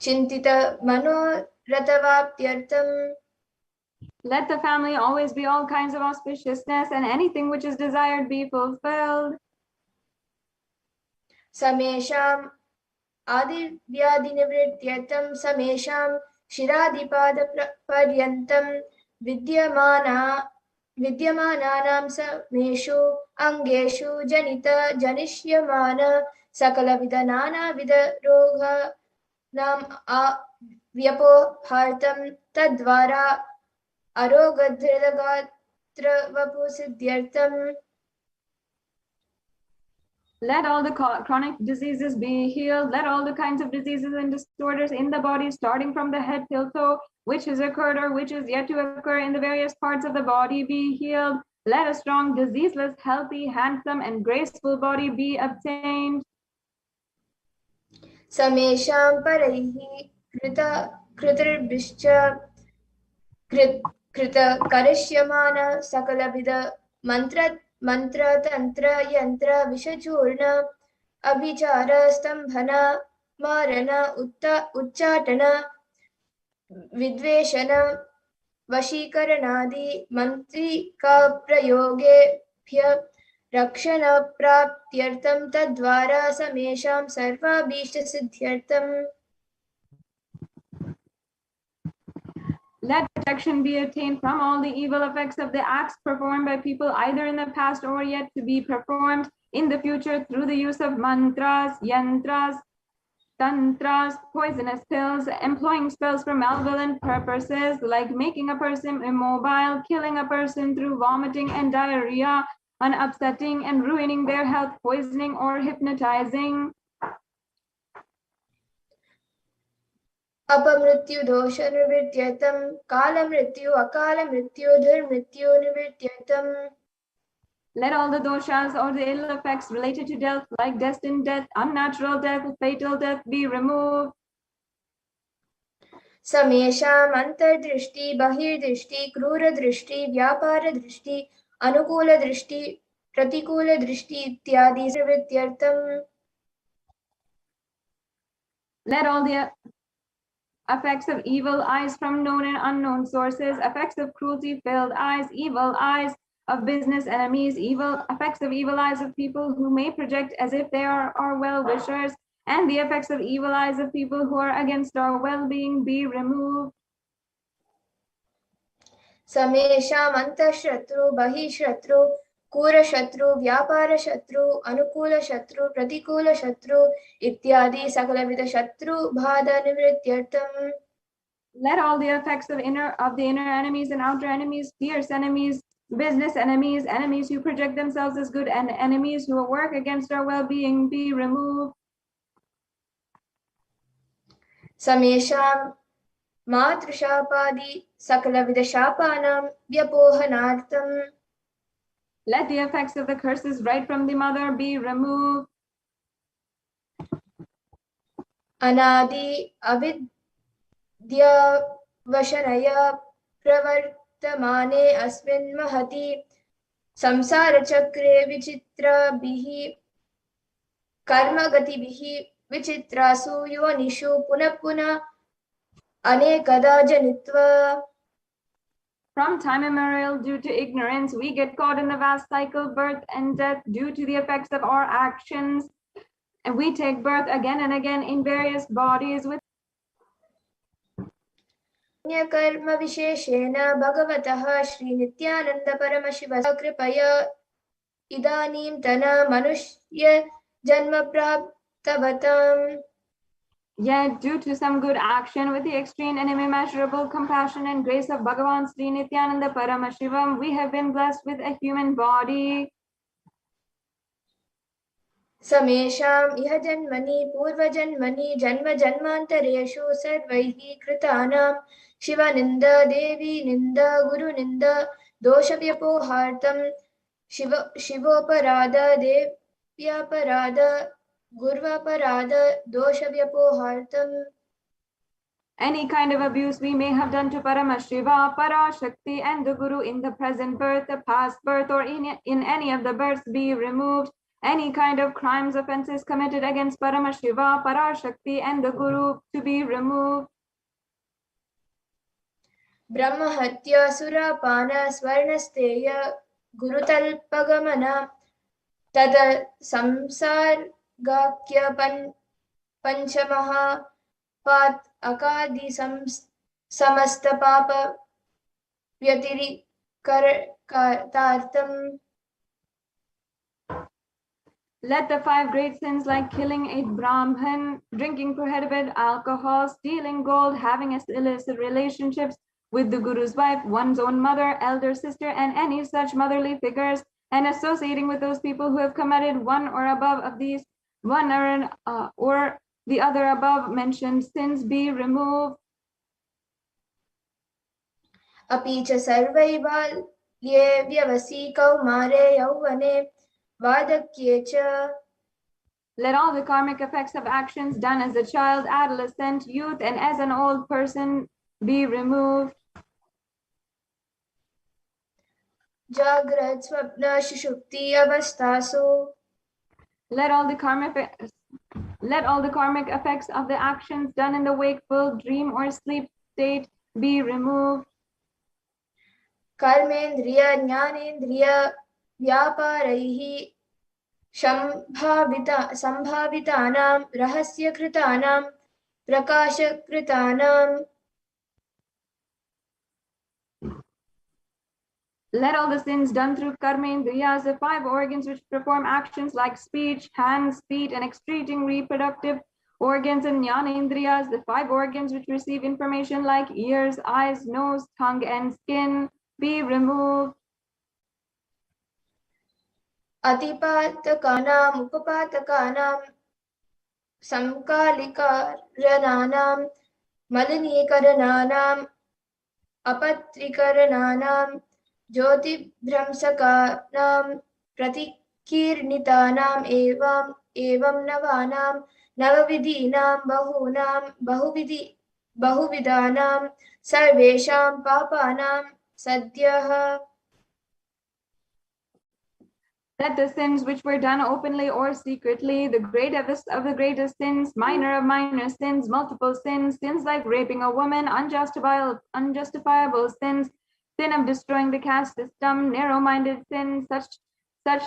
चिन्तितमनोरथवाप्त्यर्थं. Let the family always be all kinds of auspiciousness, and anything which is desired be fulfilled. समेषाम् आदिव्याधिनिवृत्त्यर्थं समेषां शिरादिपादपर्यन्तं विद्यमानानां समेषु अङ्गेषु जनिष्यमान सकलविध नानाविध रोगाणां व्यपोहार्थं तद्वारा आरोग्यदृढगात्रवपुसिद्ध्यर्थं. Let all the chronic diseases be healed. Let all the kinds of diseases and disorders in the body, starting from the head till toe, which has occurred or which is yet to occur in the various parts of the body, be healed. Let a strong, diseaseless, healthy, handsome, and graceful body be obtained. समेषां परैः कृतर्भिश्च कृतकरिष्यमान सकलविध मंत्र यंत्र विषचूर्ण अभिचार स्तंभन मारण उच्चाटन विद्वेषण वशीकरणादि मंत्रिका प्रयोगेभ्य रक्षण प्राप्त्यर्थं तद्वारा समेषां सर्वाभीष्टसिद्ध्यर्थं. Let protection be attained from all the evil effects of the acts performed by people either in the past or yet to be performed in the future through the use of mantras, yantras, tantras, poisonous pills, employing spells for malevolent purposes like making a person immobile, killing a person through vomiting and diarrhea, and upsetting and ruining their health, poisoning or hypnotizing. अपमृत्यु दोष निवृत्त्यर्थम काल मृत्यु अकाल मृत्यु दुर्मृत्यु निवृत्त्यर्थम. Let all the doshas or the ill effects related to death, like destined death, unnatural death, fatal death, be removed. समेषाम् अंतर्दृष्टि बहिर्दृष्टि क्रूरदृष्टि व्यापारदृष्टि अनुकूलदृष्टि प्रतिकूलदृष्टि इत्यादि निवृत्त्यर्थम. Let all the effects of evil eyes from known and unknown sources, effects of cruelty-filled eyes, evil eyes of business enemies, evil effects of evil eyes of people who may project as if they are our well-wishers, and the effects of evil eyes of people who are against our well-being be removed. समेषाम् अंतःशत्रु बहिःशत्रु कूरशत्रु व्यापारशत्रु अनुकूलशत्रु प्रतिकूलशत्रु इत्यादि सकलविध शत्रु बाधा निवृत्त्यर्थम. Let all the effects of the inner enemies and outer enemies, fierce enemies, business enemies, enemies who project themselves as good, and enemies who work against our well-being be removed. समेषाम् मातृशापादि सकलविध शापानां व्यपोहनार्थम. Let the effects of the curses right from the mother be removed. अनादि अविद्या वशनया प्रवर्तमाने अस्मिन् महति संसारचक्रे विचित्राभिः कर्मगतिभिः विचित्रासु योनिषु पुनः पुनः अनेकदा जनित्वा. From time immemorial, due to ignorance, we get caught in the vast cycle of birth and death due to the effects of our actions. And we take birth again and again in various bodies with कर्म विशेषेण भगवतः श्री नित्यानंद परमशिवस्य कृपया इदानीन्तन मनुष्य जन्म प्राप्तवताम्. Yet, due to some good action with the extreme and immeasurable compassion and grace of Bhagavan Sri Nithyananda Paramashivam, we have been blessed with a human body. समेषाम् इह जन्मनि पूर्वजन्मनि जन्म जन्मान्तरेषु सर्वैः कृतानां शिवनिन्द देवीनिन्द गुरुनिन्द दोषव्यपोहार्थं शिवोपराध देव्यापराध गुर्वापराध दोषव्यपोहार्थं. Any kind of abuse we may have done to Paramashiva, Parashakti, and the Guru in the present birth, the past birth, or in any of the births be removed. Any kind of crimes, offenses committed against Paramashiva, Parashakti, and the Guru to be removed. ब्रह्महत्या सुरापान स्वर्णस्तेय गुरुतल्पगमन तद संसर्गाख्य पंचमहापात् अकादि समस्त पाप व्यतिरिक्तार्थम. Let the 5 great sins like killing a Brahman, drinking prohibited alcohol, stealing gold, having illicit relationships with the Guru's wife, one's own mother, elder sister, and any such motherly figures, and associating with those people who have committed one or above of these, one or the other above mentioned sins be removed. अपि च सर्वै बाल्ये व्यवसि कौमारे यौवने वार्धक्ये च. Let all the karmic effects of actions done as a child, adolescent, youth, and as an old person be removed. जाग्रत स्वप्न सुषुप्ति अवस्थासु. Let all the karmic effects of the actions done in the wakeful, dream, or sleep state be removed. कर्मेन्द्रिय ज्ञानेन्द्रिय व्यापारैः संभावितानां रहस्यकृतानां प्रकाशकृतानां Let all the sins done through karmendriyas, the 5 organs which perform actions like speech, hands, feet, and excreting reproductive organs, and jnanendriyas, the 5 organs which receive information like ears, eyes, nose, tongue, and skin, be removed. Atipatakānām upapatakānām samkalikaranānām maliनीकरणानाम् अपत्रिकरणानां ज्योतिभ्रंशकानां प्रतिकीर्णितानाम् एवं नवानां नवविधीनां बहुविधानां सर्वेषां पापानां सद्यः. Let the sins which were done openly or secretly, the greatest of the greatest sins, minor of minor sins, multiple sins, sins like raping a woman, unjustifiable sins, sin of destroying the caste system, narrow-minded sins, such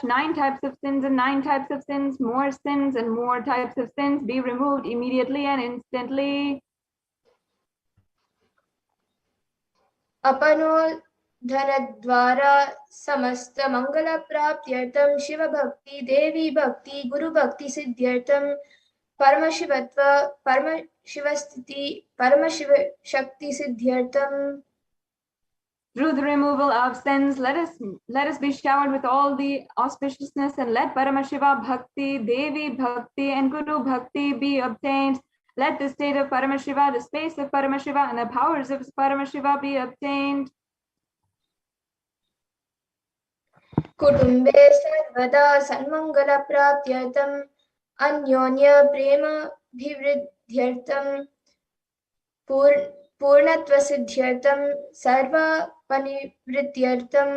9 types of sins and 9 types of sins, more sins and more types of sins, be removed immediately and instantly. अपनोधनद्वारा समस्त मंगलप्राप्त्यर्थं शिवभक्ति देवी भक्ति गुरुभक्ति सिद्ध्यर्थं परमशिवत्व परमशिवस्थिति परमशिवशक्ति सिद्ध्यर्थं. Through the removal of sins, let us be showered with all the auspiciousness, and let Paramashiva Bhakti, Devi Bhakti, and Guru Bhakti be obtained. Let the state of Paramashiva, the space of Paramashiva, and the powers of Paramashiva be obtained. कुटुम्बे सर्वदा सन्मङ्गलप्राप्त्यर्थम् अन्योन्यप्रेमाभिवृद्ध्यर्थं पूर्णत्वसिद्ध्यर्थं सर्वापनिवृत्त्यर्थम्.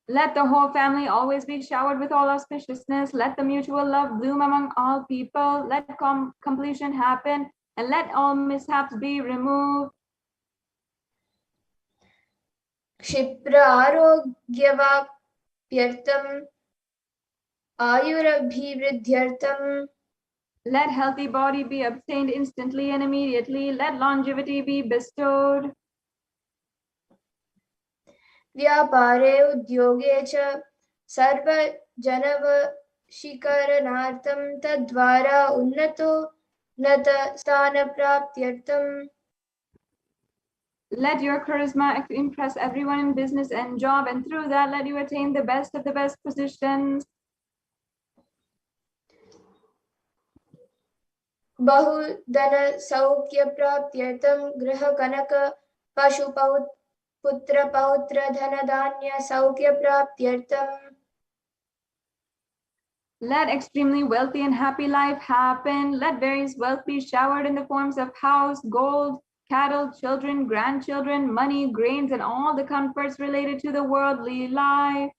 Let the whole family always be showered with all auspiciousness. Let the mutual love bloom among all people. Let completion happen, and let all mishaps be removed. क्षिप्र आरोग्यवाप्यर्थम् आयुरभिवृद्ध्यर्थम्. Let healthy body be obtained instantly and immediately. Let longevity be bestowed. व्यापारे उद्योगे च सर्वजनवशीकरणार्थं तद्वारा उन्नतस्थानप्राप्त्यर्थम्. Let your charisma impress everyone in business and job, and through that let you attain the best of the best positions. बहुधनसौख्यप्राप्त्यर्थं गृहकनक पशुपौत्रधनधान्यसौख्यप्राप्त्यर्थम्. Let extremely wealthy and happy life happen. Let various wealth be showered in the forms of house, gold, cattle, children, grandchildren, money, grains, and all the comforts related to the worldly life.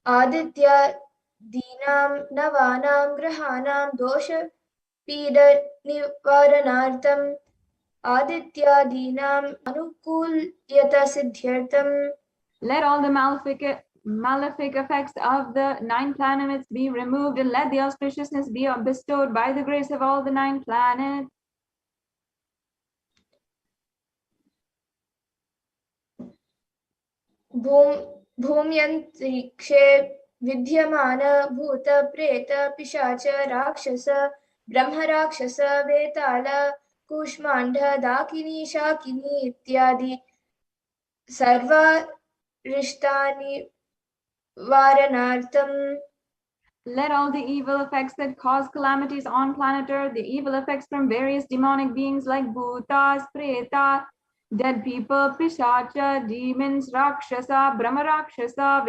आदित्यादीनां नवानां ग्रहाणां दोषपीडनिवारणार्थम् आदित्यादीनाम् अनुकूल्यतसिद्ध्यर्थम्. Let all the malefic effects of the 9 planets be removed, and let the auspiciousness be bestowed by the grace of all the 9 planets. भूम्यन्तरिक्षे विद्यमान भूत प्रेत पिशाच राक्षस ब्रह्मराक्षस वेताल कूष्माण्ड दाकिनी शाकिनी इत्यादि सर्वारिष्टानि वारणार्थम्. Let all the evil effects that cause calamities on planet Earth, the evil effects from various demonic beings like bhutas, preta, dead people, pishacha, demons, rakshasa, brahmarakshasa,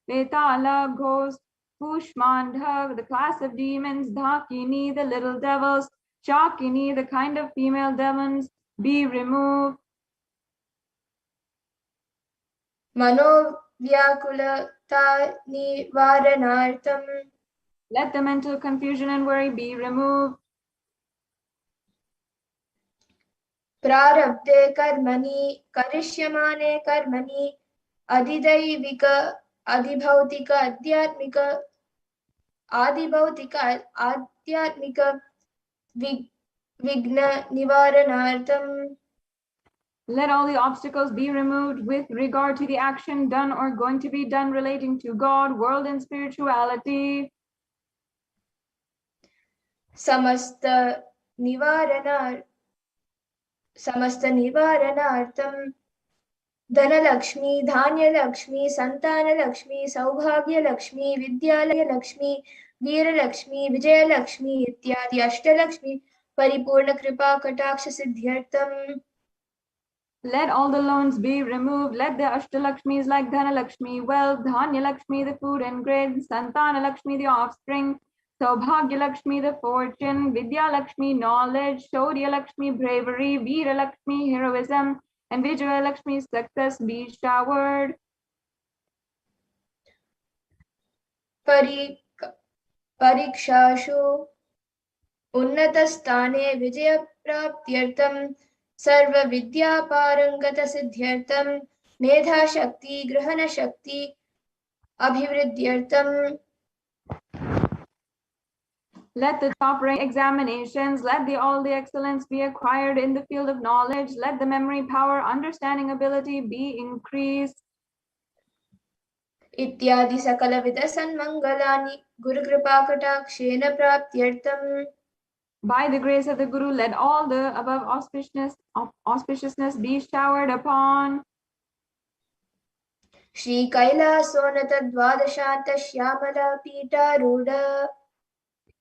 vetala, ghost, kushmandha, the class of demons, dhakini, the little devils, shakini, the kind of female demons, be removed. मनोव्याकुलता निवारणार्थम्. Let the mental confusion and worry be removed. प्रारब्धे कर्मणि करिष्यमाणे कर्मणि अधिदैविक अधिभौतिक आध्यात्मिक विघ्न निवारणार्थम्. Let all the obstacles be removed with regard to the action done or going to be done relating to God, world, and spirituality. Samasta nivaranartam Dhanalakshmi, Dhanyalakshmi, Santanalakshmi, Saubhagyalakshmi, Vidyalakshmi, Veeralakshmi, Vijayalakshmi, Ityadi Ashtalakshmi, Paripurna Kripa Kataksha Siddhyartam. Let all the loans be removed. Let the Ashtalakshmis like Dhanalakshmi, wealth, Dhanyalakshmi, the food and grain, Santanalakshmi, the offspring, Saubhagyalakshmi, the fortune, Vidyalakshmi, knowledge, Shauryalakshmi, bravery, Veeralakshmi, heroism, and Vijayalakshmi, success be showered. Parikshashu Unnatastane Vijayapraptyartam Sarva Vidya Parangata Siddhyartam Medha Shakti Grahana Shakti Abhivridyartam. Let the top rank examinations, let all the excellence be acquired in the field of knowledge, let the memory power, understanding ability be increased. Ityadi sakala vidasan mangalani Guru Kripa Katakshena Praptyartam. By the grace of the Guru, let all the above auspiciousness be showered upon. Shri Kailasonata Dvadashanta Shyamala Pita Ruda.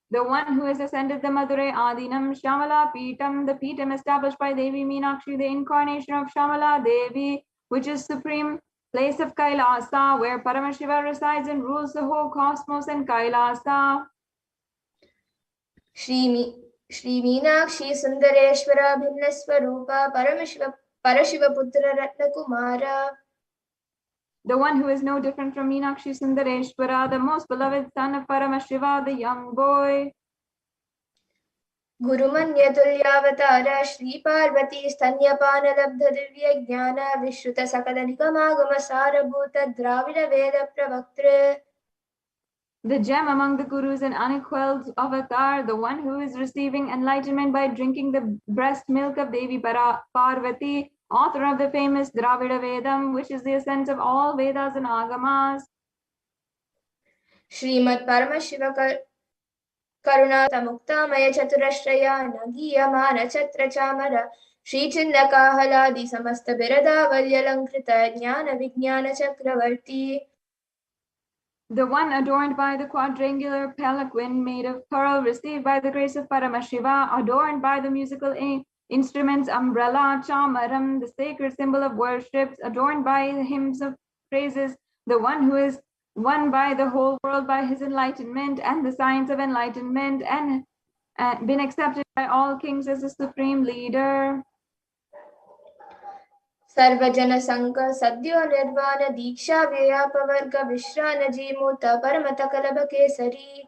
The one who has ascended the Madurai Adinam Shyamala Pitam, the Pitam established by Devi Meenakshi, the incarnation of Shyamala Devi, which is supreme place of Kailasa, where Paramashiva resides and rules the whole cosmos and Kailasa. Shri Meenakshi Sundareshwara Bhinnaswarupa Parashiva Putra Ratna Kumara. The one who is no different from Meenakshi Sundareshwara, the most beloved son of Paramashiva, the young boy. Gurumanya Tulyavatara Shri Parvati Stanyapana Labdha Divya Jnana Vishruta Sakala Nikamagama Sarabhuta Dravida Veda Pravaktra. The gem among the gurus and unequaled avatar, the one who is receiving enlightenment by drinking the breast milk of Devi Parvati, author of the famous Dravida Vedam, which is the essence of all Vedas and Agamas. Srimad Paramashiva Karunata Muktamaya Chaturashraya Nagiyamana Chatra Chamara Shri Chinnakaladi Samasta Birada Valyalankrita Jnana Vijnana Chakravarti. The one adorned by the quadrangular palanquin made of pearl, received by the grace of Paramashiva, adorned by the musical instruments, umbrella, chamaram, the sacred symbol of worships, adorned by the hymns of praises, the one who is won by the whole world by his enlightenment and the science of enlightenment, and been accepted by all kings as the supreme leader. Sarvajana Sanka Sadhyo Nirvana Diksha Vyapavarga Vishrana Jimuta Paramata Kalaba Kesari.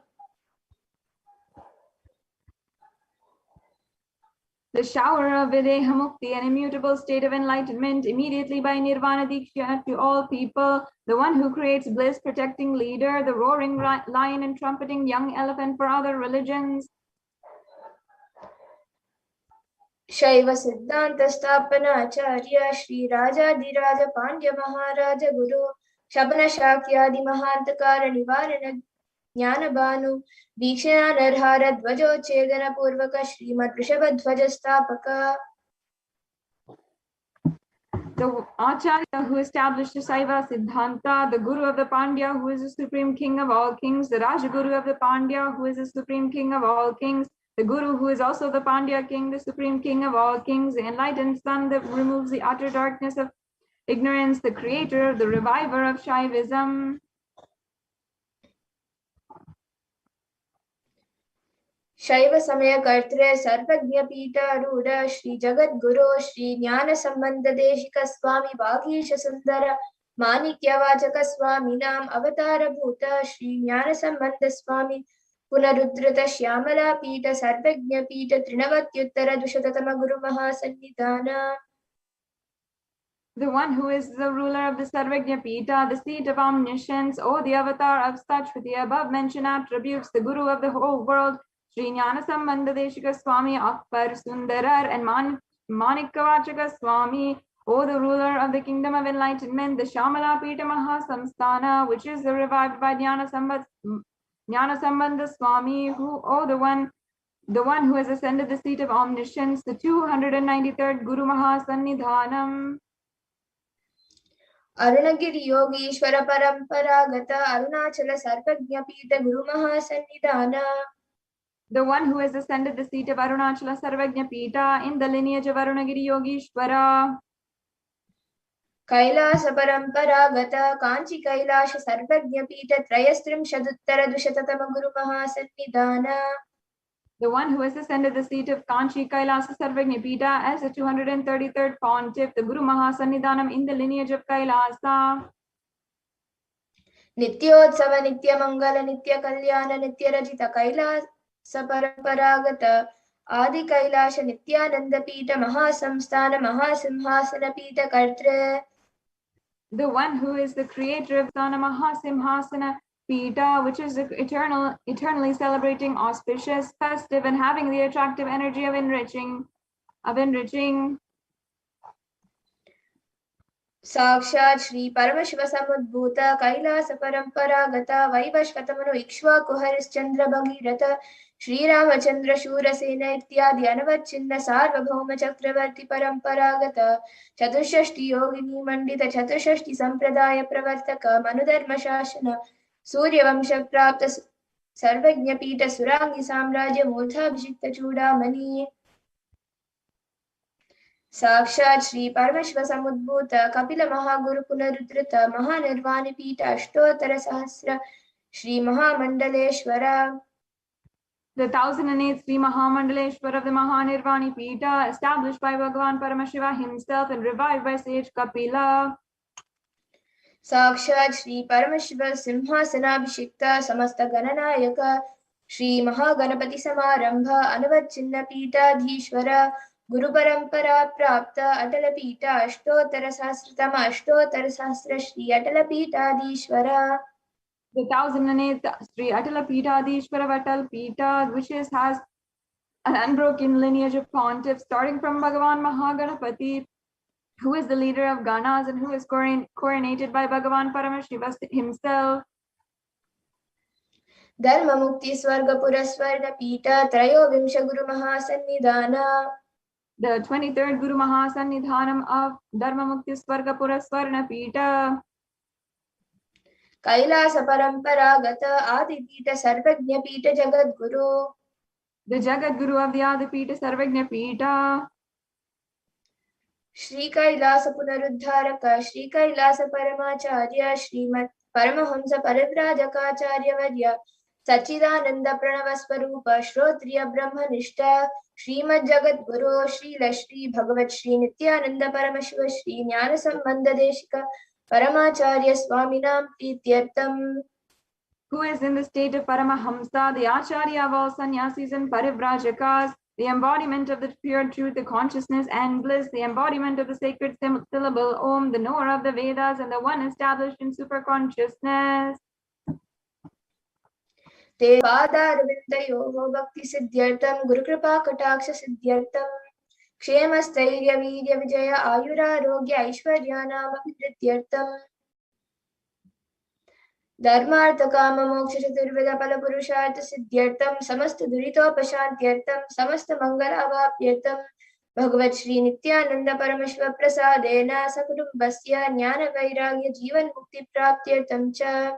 The shower of Videha Mukti, an immutable state of enlightenment, immediately by Nirvana Diksha to all people, the one who creates bliss, protecting leader, the roaring lion and trumpeting young elephant for other religions. Shaiva Siddhanta Stapana Acharya Shri Raja Diraja Pandya Maharaja Guru Shabana Shakyadi Mahantakara Nivarana Jnana Banu Vikshana Narhara Dvajo Chedana Purvaka Srimad Rishabha Dvaja Stapaka. The Acharya who established the Saiva Siddhanta, the Guru of the Pandya who is the supreme king of all kings, the Rajaguru of the Pandya who is the supreme king of all kings, the Guru who is also the Pandya king, the supreme king of all kings, the enlightened sun that removes the utter darkness of ignorance, the creator, the reviver of Shaivism. Shaiva Samaya Kartre Sarvagnya Pita Ruda Shri Jagat Guru Shri Jnana Sambandha Deshika Swami Bhagisha Sundara Manikya Vachaka Swami Nam Avatara Bhuta Shri Jnana Sambandha Swami Punarudhrita Shyamala Pita Sarvagnya Pita Trinavatyuttara Dushatatama Guru Mahasannidhana. The one who is the ruler of the Sarvagnya Pita, the seat of omniscience, or the avatar of such with the above mentioned attributes, the Guru of the whole world, Sri Jnana Sambandha Deshika Swami Akbar Sundarar and Manikavachaka Swami, O the ruler of the kingdom of enlightenment, the Shamala Pita Mahasamsthana, which is revived by Jnana Sambandha Swami, who, O the one who has ascended the seat of omniscience, the 293rd Guru Mahasannidhanam. Arunagiri Yogishwara Paramparagata Arunachala Sarvajna Pita Guru Mahasannidhana. The one who has ascended the seat of Arunachala Sarvajna Pita in the lineage of Arunagiri Yogishwara. Kailasa Paramparagata Kanchi Kailasha Sarvajna Pita Trayastrim Shaduttara Dushatatama Guru Mahasannidhana. The one who has ascended the seat of Kanchi Kailasa Sarvajna Pita as the 233rd pontiff, the Guru Mahasannidhanam in the lineage of Kailasa. Nityodhava Nitya Mangala Nitya Kalyana Nitya Rajita Kailasa Paramparagata Adi Kailasha Nityananda Pita Mahasamsthana Mahasimhasana Pita Kartre. The one who is the creator of Sana Mahasimhasana Pita, which is eternally celebrating, auspicious, festive, and having the attractive energy of enriching. Sakshat Shri Paramashiva Samudbhuta Kailasa Paramparagata Vaivashvatamanu Ikshvaku Harischandra Bhagirata Shri Ramachandra Shurasena Ityadi Anavachinna Sarvabhauma Chakravarti Paramparagata Chatushashti Yogini Mandita Chatushashti Sampradaya Pravartaka Manudharma Shashana Surya Vamsha Prapta Sarvajna Pita Surangi Samrajya Murthabhishikta Chudamani. Sakshat Shri Paramashiva Samudbhuta Kapila Mahaguru Punarudrita Mahanirvani Pita Ashtotara Sahasra Shri Mahamandaleshwara. The 1008th Sri Mahamandaleshwara of the Mahanirvani Pita, established by Bhagavan Paramashiva himself and revived by sage Kapila. Sakshat Shri Paramashiva Simhasanabhishikta Samasta Gananayaka Shri Mahaganapati Samarambha Anavachinna Pita Dhishwara Guru Parampara Prapta Atala Pita Ashtotara Sahasratama Ashtotara Sahasra Shri Atala Pita Dhishwara. The 1008th Sri Atala Pita Dhishwara Atal Pita, which has an unbroken lineage of pontiffs, starting from Bhagavan Mahaganapati, who is the leader of Ganas and who is coronated by Bhagavan Paramashiva himself. Dharma Mukti Swarga Puraswarna Pita Trayo Vimsha Guru Mahasannidhana. The 23rd Guru Mahasannidhanam of Dharma Mukti Swarga Puraswarna Pita. Kailasa Paramparagata Adi Pita Sarvajna Pita Jagat Guru. The Jagat Guru of the Adi Pita Sarvajna Pita. Shri Kailasa Punarudharaka Shri Kailasa Paramacharya Srimat Paramahamsa Parivrajakaacharya Varya Sachidananda Pranavasvarupa Shrotriya Brahmanishta Srimad Jagat Guru Shri Lashri Bhagavat Shri Nithyananda Paramashiva Shri Jnana Sambandha Deshika Paramacharya Swaminam Prityartham. Who is in the state of Paramahamsa, the Acharya of all sannyasis and Parivrajakaas, the embodiment of the pure truth, the consciousness and bliss, the embodiment of the sacred syllable Om, the knower of the Vedas, and the one established in superconsciousness. Te Padarvindayoho Bhakti Siddhyartham Guru Kripa Kataksha Siddhyartham Kshema Stairya Virya Vijaya Ayura Rogya Aishwarya Nama Viprityartham Dharmartha Kama Moksha Chaturveda Pala Purushartha Siddhyartham Samasta Duritopashantyartham Samasta Mangala Avapyartham Bhagavat Shri Nithyananda Paramashiva Prasadena Sakudumbasya Jnana Vairagya Jivan Mukti Praptyartham Cha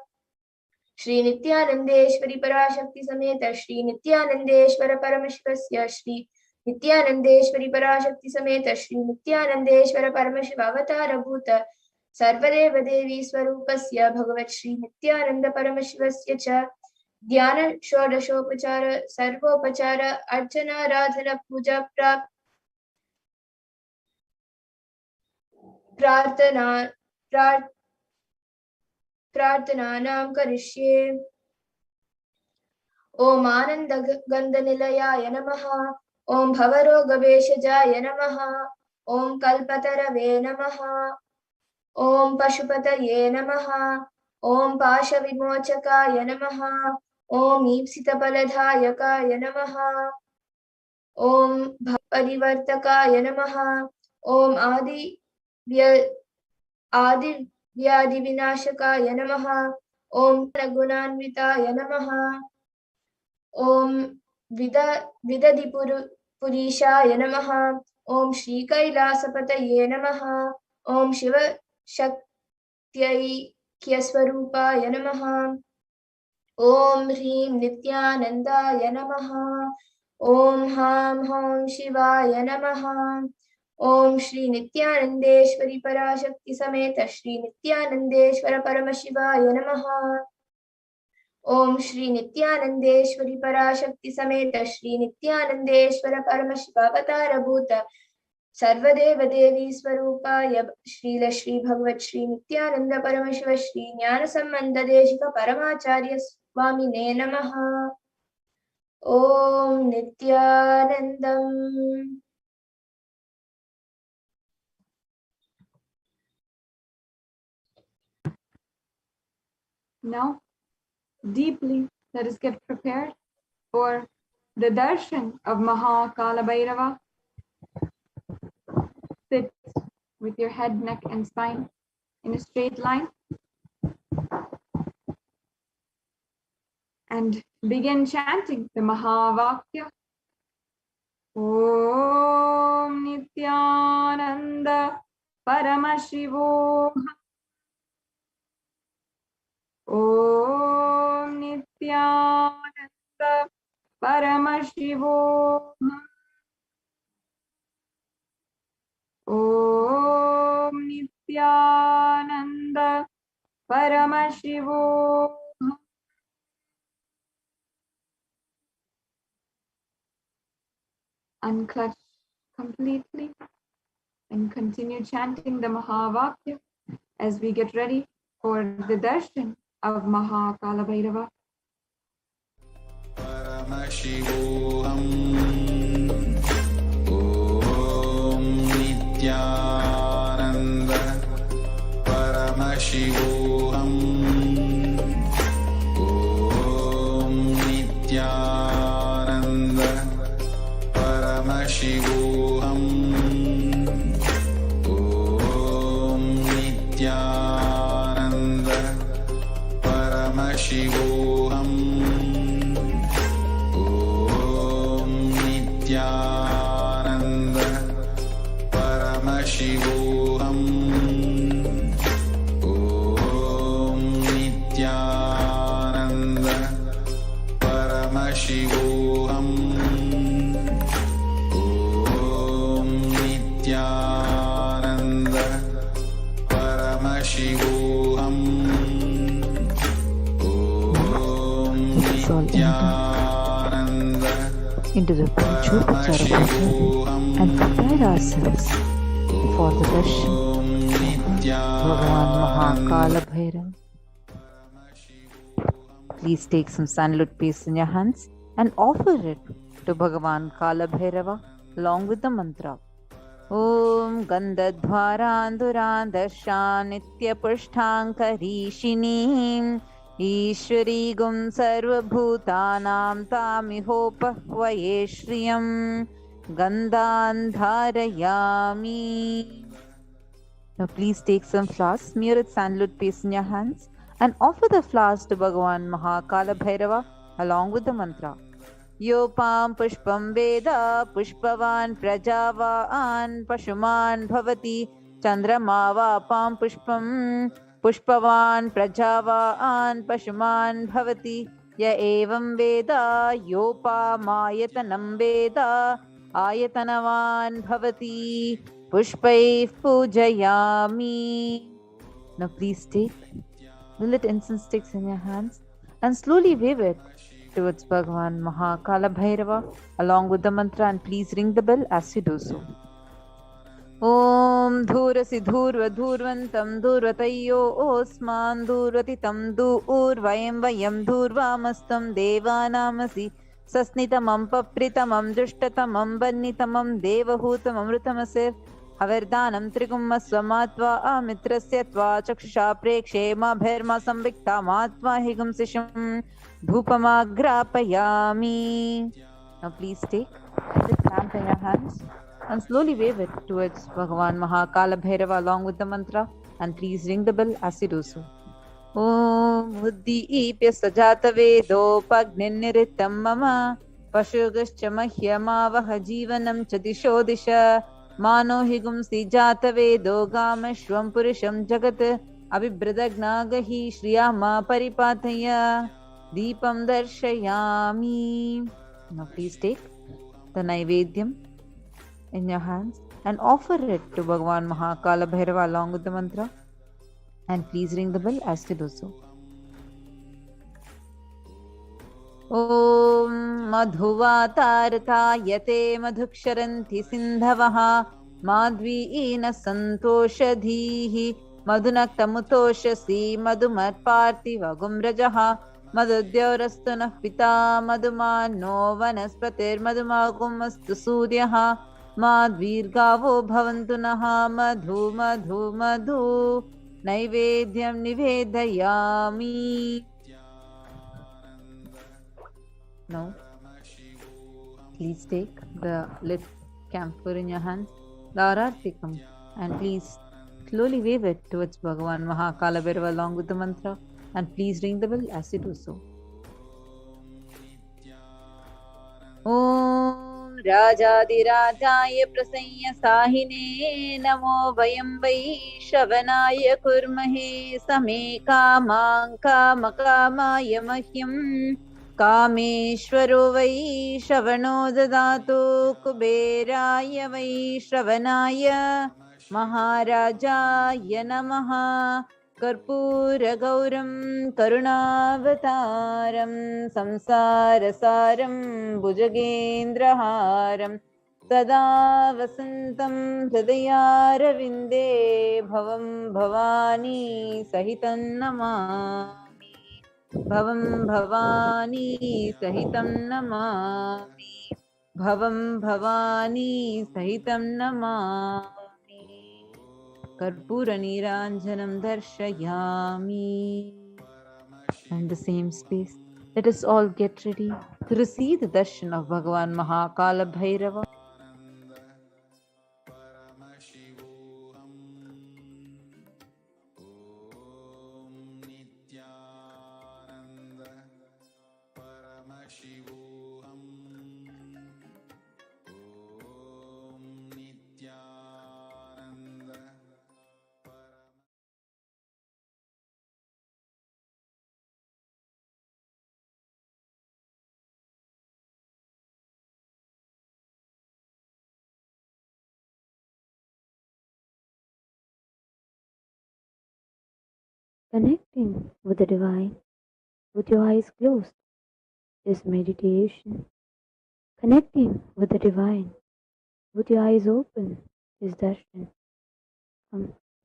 Shri Nithyanandeshwari Parashakti Sameta Shri Nithyanandeshwara Paramashivasya Shri Nithyanandeshwari Parashakti Sameta Shri Nithyanandeshwara Paramashiva Avatara Bhuta Sarvadeva Devi Swarupasya Bhagavat Shri Nithyananda Paramashivasya Cha Dhyana Shodashopachara Sarvopachara Archana Radhana Puja Prarthananam Karishye. Om Ananda Gandha Nilayaya Namaha Om Bhavaroga Veshajaya Namaha Om Kalpatarave Namaha Om Pashupataye Namaha Om Pasha Vimochakaya Namaha Om Ipsita Paladhayakaya Namaha Om परिवर्तकाय नमः। ॐ आदिव्याधिविनाशकाय नमः। ॐ गुणान्विताय नमः। ॐ विदधिपुरीशाय नमः। ॐ श्रीकैलासपतये नमः। ॐ शिवशक्त्यैक्यस्वरूपाय नमः। ॐ ह्रीं नित्यानन्दाय नमः। ॐ हां हौं शिवाय नमः। ॐ श्री नित्यानन्देश्वरी पराशक्ति समेत श्री नित्यानन्देश्वर परमशिवाय नमः। ॐ श्री नित्यानन्देश्वरी पराशक्ति समेत श्री नित्यानन्देश्वर परमशिवावतारभूत सर्वदेव देवी स्वरूपाय श्रील श्री भगवत श्री नित्यानंद परमशिव श्री ज्ञान संबंध देशिक परमाचार्य स्वामिने नमः। ॐ नित्यानन्दम्। Now, deeply, let us get prepared for the darshan of Mahakalabhairava. Sit with your head, neck, and spine in a straight line. And begin chanting the Mahavakya. Om Nithyananda Paramashivoham. Om Nithyananda Paramashivoham. Om Nithyananda Paramashivoham. Unclutch completely and continue chanting the Mahavakya as we get ready for the darshan of Mahakalabhairava. Paramashivoham. Om Nithyananda Paramashivoham. Om Nithyananda Paramashivoham. Om Nithyananda Paramashivoham. Om Nithyananda Paramashivoham. Om Nithyananda Paramashivoham. Om Nithyananda Paramashivoham. Om Nithyananda into the Panchopachara Puja and prepare ourselves for the darshan of Bhagavan Mahakalabhairava. Please take some sandalwood paste in your hands and offer it to Bhagavan Kalabhairava along with the mantra. Om Gandhadvaran Darshan Nitya Pushtankarishinim Ishwari Gum Sarva Bhutanam Tamihopahvaye Shriyam Gandhan Dharayami. Now please take some flowers, smear it sandalwood paste in your hands and offer the flowers to Bhagavan Mahakalabhairava along with the mantra. Yopam pushpam veda pushpavan prajavan pashuman bhavati chandramava pam pushpam pushpavan prajavan pashuman bhavati ya evam veda yopamaytanam veda ayatanavan bhavati pushpai pujayami. Now please take the lit incense sticks in your hands and slowly wave it towards Bhagavan Mahakalabhairava along with the mantra, and please ring the bell as you do so. Om Dhurasi Dhurva Dhurvantam Dhurvatayyo Osman Dhurvatitam Dhurvayam Vayam Dhurvamastam Devanamasi Sasnitamam Papritamam Dushtatamam Bannitamam Devahutam Amrutamasir Haverdanam Trigumma Swamatva Amitrasya Tva Chakshusha Prekshema Bherma Samvikta Matva Higam Sisham Dhupamagrapayami. Now please take Just lamp in your hands and slowly wave it towards Bhagavan Mahakala Bhairava along with the mantra, and please ring the bell as you do so. Om Buddhi-ipya sajata vedopagniniritam mama Pashugascha mahyamavaha jivanam cha disho disha Mano higumsi jata vedogam purusham jagat Abhibradagnaagahi shriyama paripataya Deepam darshayami. Now please take the Naivedyam in your hands and offer it to Bhagavan Mahakala Bhairava along with the mantra, and please ring the bell as to do so. Om Madhuvatarthayate Madhuksharanti Sindhavaha Madviina Santoshadhihi Madhunaktamutoshasi Madhumatpartiva Gumrajaha Madhudyaurastunah Pita Madhumano Vanaspratir Madhumagumastu Suryaha Madvirgavo Bhavantunaha Madhu Madhu Madhu Naivedyam Nivedayami. Now, please take the lit camphor in your hands, the Arartikam, and please slowly wave it towards Bhagavan Mahakala Bhairava along with the mantra, and please ring the bell as you do so. Om Rajadirajaye Prasanya Sahine Namo Vayam Vaishavanaya Kurmahe Same Kamang Kamakama Mahyam Kameshwaro Vaishavano Dadatu Kuberaya Vaishavanaya Maharajaya Namaha Karpura Gauram Karunavataram Samsarasaram Bhujagendraharam Sada Vasantam Hridayaravinде Bhavam Bhavani Sahitam Namami Bhavam Bhavani Sahitam Namami Bhavam Bhavani Sahitam Namami Karpura Niranjanam Darshayami. In the same space, let us all get ready to receive the darshan of Bhagavan Mahakala Bhairava. Paramashivoham. Om Nithyananda Paramashivoham. Om Nithyananda. Connecting with the divine with your eyes closed is meditation. Connecting with the divine with your eyes open is darshan.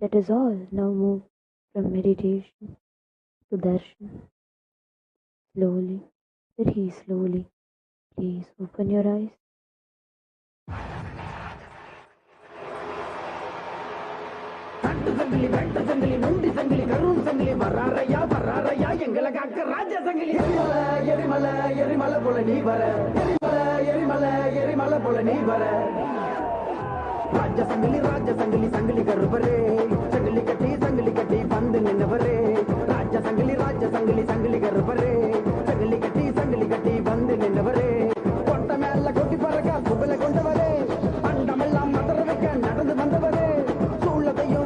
Let us all now move from meditation to darshan. Slowly, very slowly, please open your eyes. சங்கிலி வெட்ட சங்கிலி நுண்டி சங்கிலி கரும் சங்கிலி வராரையா வராரையா எங்களை காக்க ராஜ சங்கிலி எரிமலை எரிமலை போல நீ வர எரிமலை எரிமலை போல நீ வர ராஜ சங்கிலி சங்கிலி கருப்பரே சங்கிலி கட்டி பந்து நின்னவரே ராஜ சங்கிலி சங்கிலி கருப்பரே சங்கிலி கட்டி பந்து நின்னவரே கொட்ட மேல கொட்டி பறக்க குபல கொண்டவரே அண்டமெல்லாம் மதர வைக்க நடந்து வந்தவரே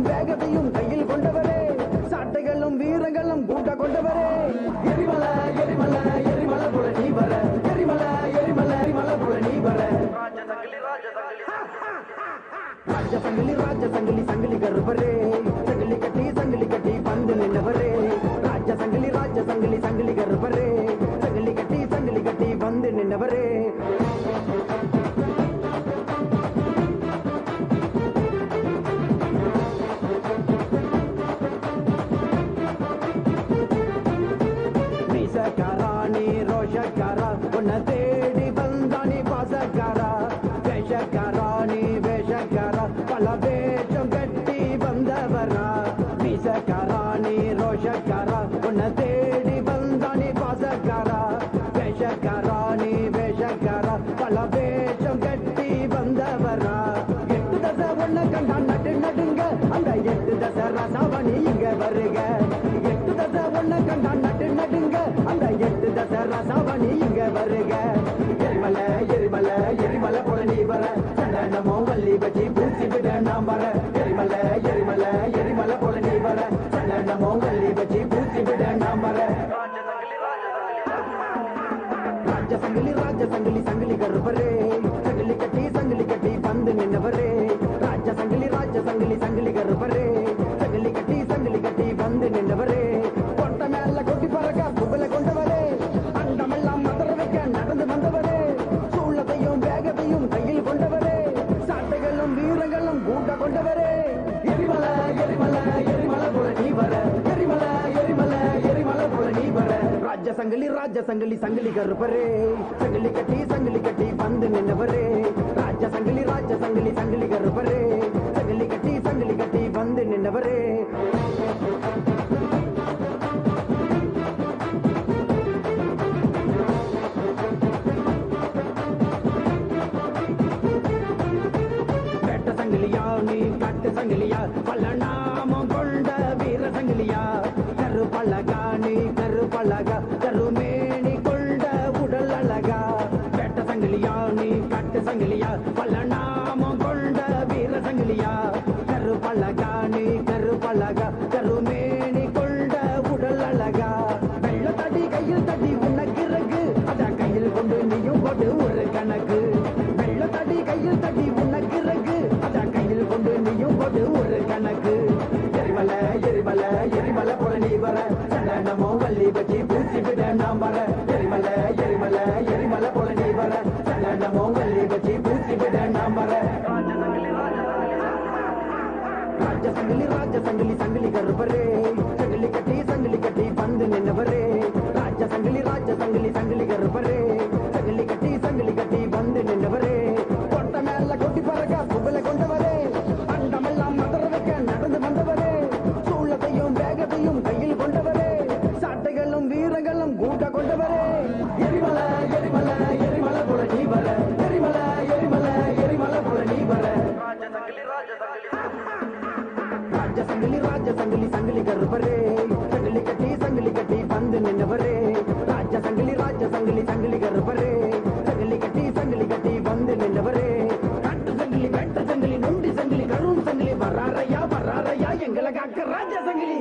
வேகத்தையும் கையில் கொண்டவரே சாட்டைகளும் வீரங்களும் கூட்ட கொண்டவரே எரிமலை எரிமலை எரிமலை போல நீ வர எரிமலை எரிமலை எரிமலை போல நீ வர ராஜ சங்கிலி கருப்பரே சங்கிலி கட்டி பந்து நின்னவரே ராஜ சங்கிலி கருப்பரே சங்கிலி கட்டி பந்து நின்னவரே தேடி வந்தானி பாசக்காரா வேஷக்காராணி வேஷக்காரா பல வேஷம் கட்டி வந்தவரா மீசக்காராணி ரோஷக்காரா உன்னை தேடி வந்தானி பாசக்காரா வேஷக்காராணி வேஷக்காரா பல வேஷம் நாடு நடுங்க அந்த 8 தசரா சாவணி இங்க வருக. எரிமலை எரிமலை எரிமலை போல நீ வர, சந்தனமோ வள்ளி வச்சி பூசி விட நாம் வர. எரிமலை எரிமலை எரிமலை போல நீ வர, சந்தனமோ வள்ளி வச்சி பூசி விட நாம் வர. ராஜசங்கிலி ராஜசங்கிலி சங்கிலி கருப்பரே, சங்கிலி கட்டி பந்து நின்னவரே. ராஜசங்கிலி ராஜசங்கிலி சங்கிலி கருப்பரே, சங்கிலி கட்டி பந்து நின்னவரே. கொட்ட மேல கொட்டி பறக்க புகழ கொண்டவரே, அண்டமெல்லாம் மதர வைக்க நடந்து வந்தவரே. சூழத்தையும் வேகத்தையும் கையில் கொண்டவரே, சாட்டைகளும் வீரங்களும் கூட்ட கொண்டவரே. எரிமலை எரிமலை எரிமலை போல நீ வர, எரிமலை எரிமலை எரிமலை போல நீ வர. ராஜசங்கிலி ராஜசங்கிலி சங்கிலி கருப்பரே, சங்கிலி கட்டி பந்து நின்னவரே. ராஜசங்கிலி ராஜசங்கிலி சங்கிலி கருப்பரே, சங்கிலி கட்டி பந்து நின்னவரே. வேட்ட சங்கிலியா நீ கட்டு சங்கிலியா, பல நாமம் கொண்ட வீர சங்கிலியா. கருப்பழகா நீ கருப்பழகா, கருமேனி கொண்ட உடல் அழகா. வேட்ட சங்கிலியா நீ கட்டு சங்கிலியா, பல நாமம் கொண்ட வீர சங்கிலியா. கருப்பழகா நீ கருப்பழகா, கருமேனி கொண்ட உடல் அழகா. வெள்ள தடி கையில் தடி உனக்கு இறகு, அத கையில் கொண்டு நீயும் போட்டு ஒரு கணக்கு. வெள்ள தடி கையில் தடி உனக்கு இறகு, அத கையில் கொண்டு நீயும் போட்டு ஒரு கணக்கு. எரிமலை எரிமலை எரிமலை போல நீ வர, சந்தனமோ வள்ளி வச்சி பூசி விட நாம் வர. எரிமலை எரிமலை எரிமலை போல நீ வர, சந்தனமோ வள்ளி வச்சி பூசி விட நாம் வர. ராஜசங்கிலி ராஜசங்கிலி சங்கிலி கருப்பரே, சங்கிலி கட்டி பந்து நின்னவரே. ராஜசங்கிலி ராஜசங்கிலி சங்கிலி கருப்பரே, சங்கிலி கட்டி பந்து நின்னவரே. கொட்ட மேல கொட்டி பறக்க புகழ கொண்டவரே, அண்டமெல்லாம் மதர வைக்க நடந்து வந்தவரே. சூழத்தையும் வேகத்தையும் கையில் கொண்டவரே, சாட்டைகளும் வீரங்களும் கூட்ட கொண்டவரே. எரிமலை எரிமலை எரிமலை போல நீ வர, எரிமலை எரிமலை எரிமலை போல நீ வர. ராஜசங்கிலி ராஜசங்கிலி சங்கிலி கருப்பரே, சங்கிலி கட்டி பந்து நின்னவரே. ராஜசங்கிலி ராஜசங்கிலி சங்கிலி கருப்பரே, சங்கிலி கட்டி பந்து நின்னவரே. காட்டு சங்கிலி வெட்ட சங்கிலி நொண்டி சங்கிலி கரும் சங்கிலி வராரையா வராரையா எங்களை காக்க ராஜசங்கிலி.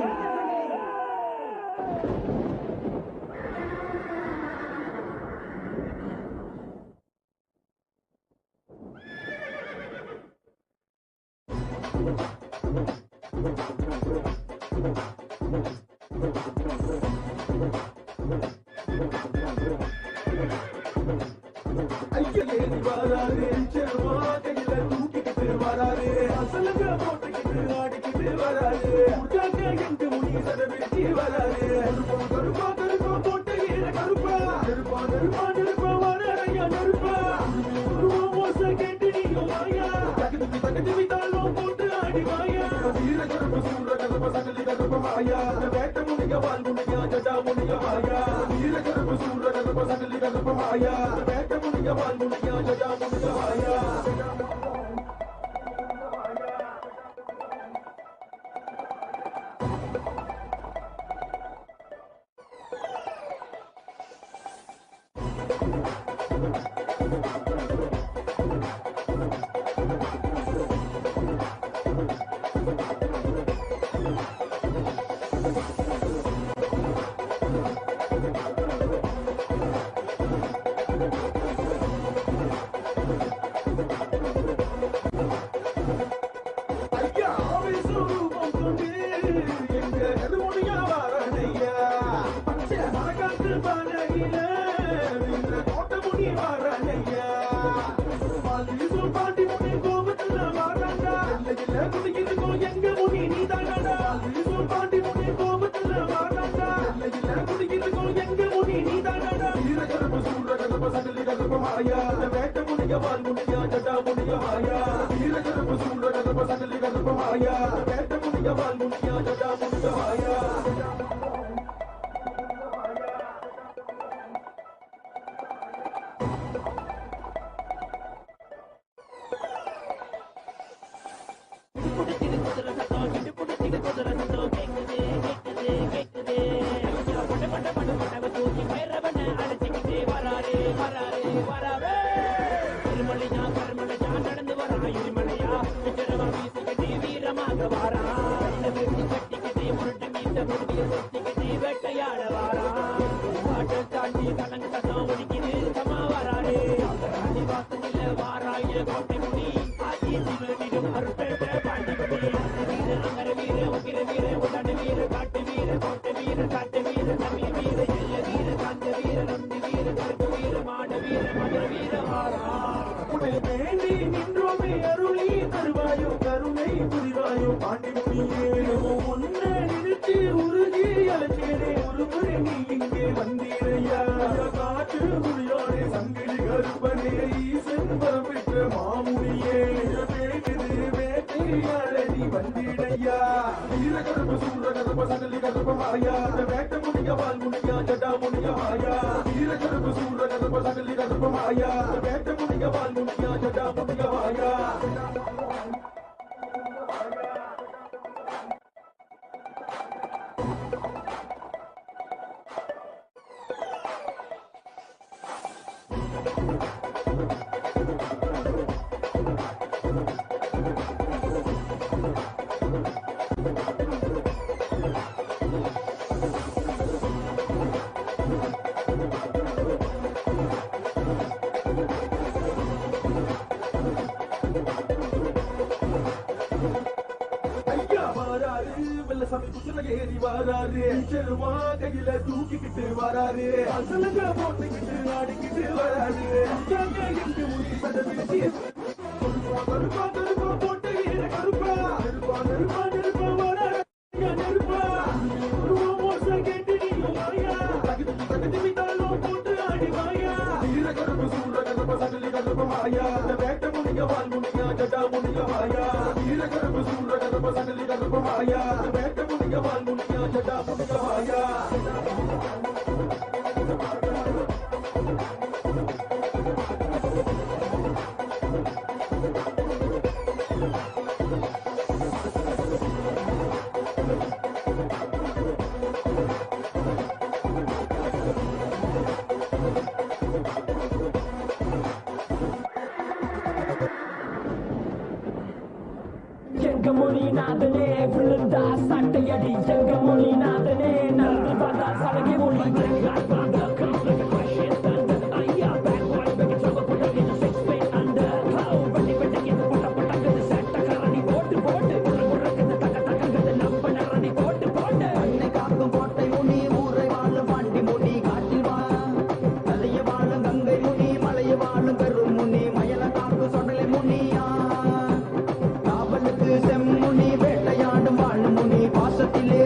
செம்முனி வேட்டையாடும் வாழும் முனி பாசத்திலே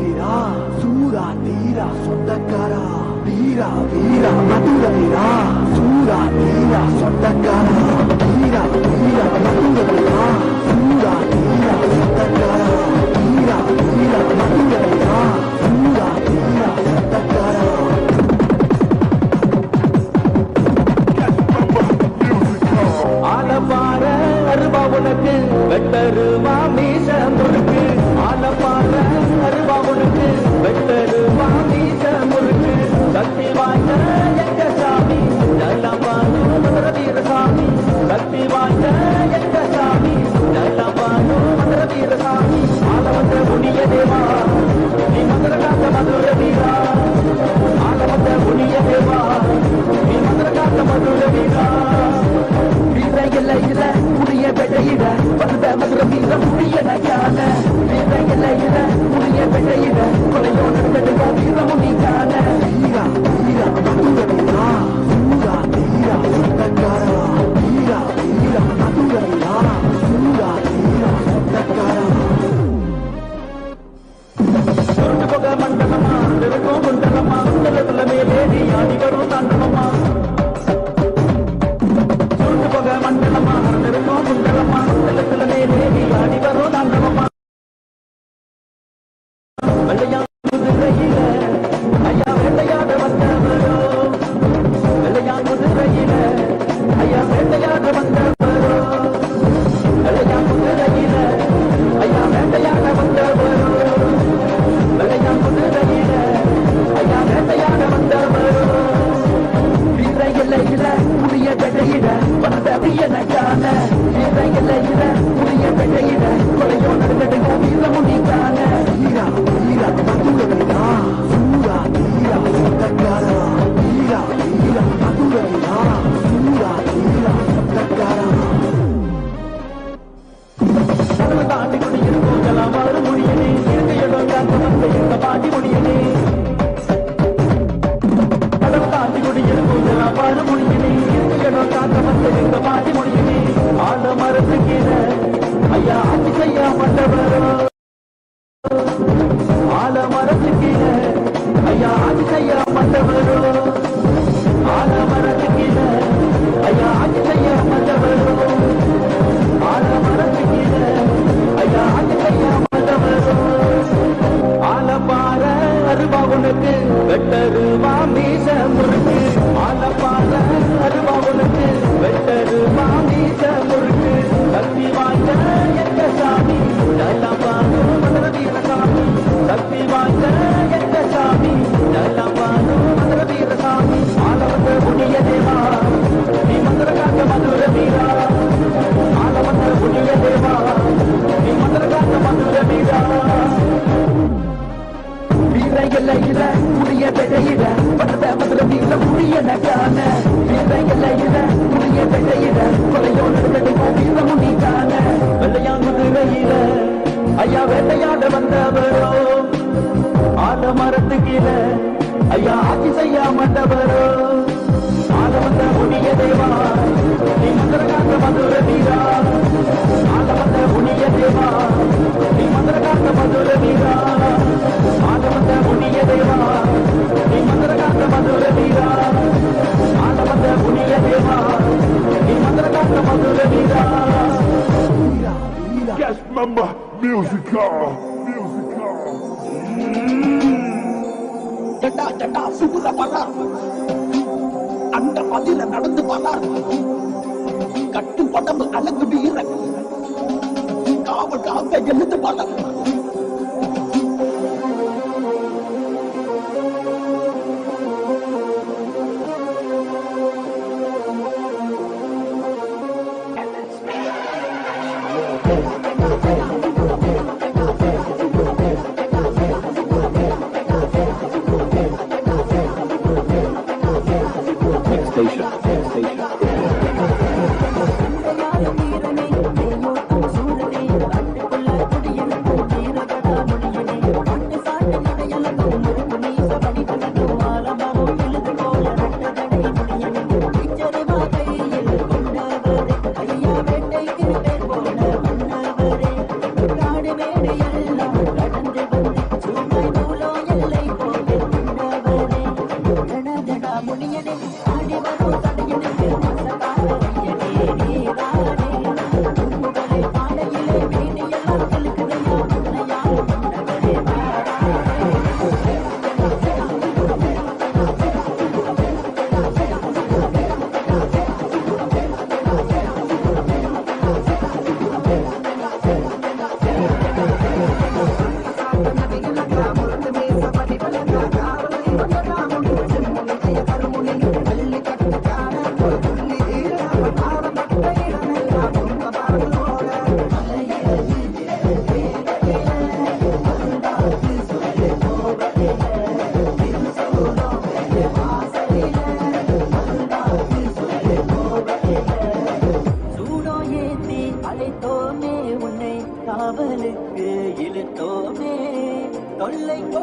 வீரா சூரா தீரா சொந்தக்காரா வீரா வீரா மதுர வீரா சூரா தீரா சொந்தக்காரா வீரா வீரா மதுர வீரா சூரா தீரா சொந்தக்காரா வீரா வீரா மதுர வீரா சூரா தீரா சொந்தக்காரா ஆலப்பாற அருவா உனக்கு வெட்டருவா மீச முறுக்கு ஆலப்பாற அருவா உனக்கு வெட்டருவா மீச முறுக்கு சக்தி வாய்ந்த எங்க சாமி நல்லபானு மதுர வீரசாமி சக்தி வாய்ந்த எங்க சாமி நல்லபானு மதுர வீரசாமி ஆல வந்த புனிய தேவா நீ மதுர காத்த மதுர வீரா ஆல வந்த புனிய தேவா நீ மதுர காத்த மதுர வீரா இல்ல முடிய பெட்டையிட வந்த மதுர வீர முடிய நகான இல்ல முடிய பெட்டையிட கொலையோட வீர முடிக்கான வீரா வீரா மதுர வீரா சூரா தீரா சொந்தக்காரா வீரா வீரா மதுர வீரா சூரா தீரா சொந்தக்காரா சுருண்டு போக மண்டலமா இருக்கும் குண்டலமா குண்டலத்துல மேலேடி ஆடி வரும் தாண்டவமா மண்டலமா இருக்கும் குண்டலமா குண்டலத்துல மேலேடி ஆடி வரும் தாண்டவமா வெள்ளையா குதிரையில ஐயா வேட்டையாட வந்தவரோ வெள்ளையா குதிரையில ஐயா வேட்டையாட வந்தவரோ வெள்ளையா குதிரையில ஐயா வேட்டையாட வந்தவரோ வெள்ளையா குதிரையில ஐயா வேட்டையாட வந்தவரோ இல்ல முடிய பெட்டையிட வந்த வீரனக்கான இல்ல முடிய பெட்டையிட கொலையோ நடந்துடுங்க வீர முடிக்கான வீரா வீரா மதுர வீரா சூரா தீரா சொந்தக்காரா வீரா வீரா மதுர வீரா சூரா தீரா சொந்தக்காரா தாண்டி குடியிருக்கும் ஜலமாறு முடியனே இருக்க இடம் காத்த வந்த எங்க பாட்டி முடியனே தாண்டி குடியிருக்கும் ஜலமாறு முடியனே இருக்க இடம் காத்த வந்த எங்க பாட்டி முடியனே ஆட மரத்து கீழே ஐயா ஆட்சி செய்ய மாட்டவரோ ஆல மரத்து கீழே ஐயா ஆட்சி செய்ய மாட்டவரோ ஆல மரத்து கீழே ஐயா ஆட்சி செய்ய மாட்டவரோ ஆல மரத்து கீழே ஐயா ஆட்சி செய்ய மாட்டவரோ ஆலப்பாற அருவா உனக்கு வெட்டருவா மீச முறுக்கு ஆலப்பாற அருவா உனக்கு வெட்டருவா மீச முறுக்கு சக்தி வாய்ந்த எங்க சாமி நல்லபானு மதுர வீரசாமி சக்தி வாய்ந்த எங்க சாமி நல்லபானு மதுர வீரசாமி ஆல வந்த புனிய தேவா நீ மதுர காத்த மதுர வீரா ஆல வந்த புனிய தேவா நீ மதுர காத்த மதுர வீரா இல்ல முடிய பெட்டையிட வந்த மதுர வீர முடிய நகான இல்ல முடிய பெட்டையிட கொலையோட வீர முடிக்கான வெள்ளையா குதிரையில ஐயா வேட்டையாட வந்தவரோ ஆல மரத்து கீழே ஐயா ஆட்சி செய்ய மாட்டவரோ ஆல வந்த புனிய தேவா நீ மதுர காத்த மதுர வீரா ஆல வந்த புனிய தேவா நீ மதுர காத்த மதுர வீரா ஆல வந்த புனிய தேவா நீ மதுர காத்த மதுர வீரா ஆல வந்த புனிய தேவா நீ மதுர காத்த மதுர வீரா Guest member musical. ஜட்டா சுகுல பறார் அந்த பதில நடந்து பறார் கட்டு படம்பு அழகு வீரன் காவல் காத்த எழுந்து பறார் Station.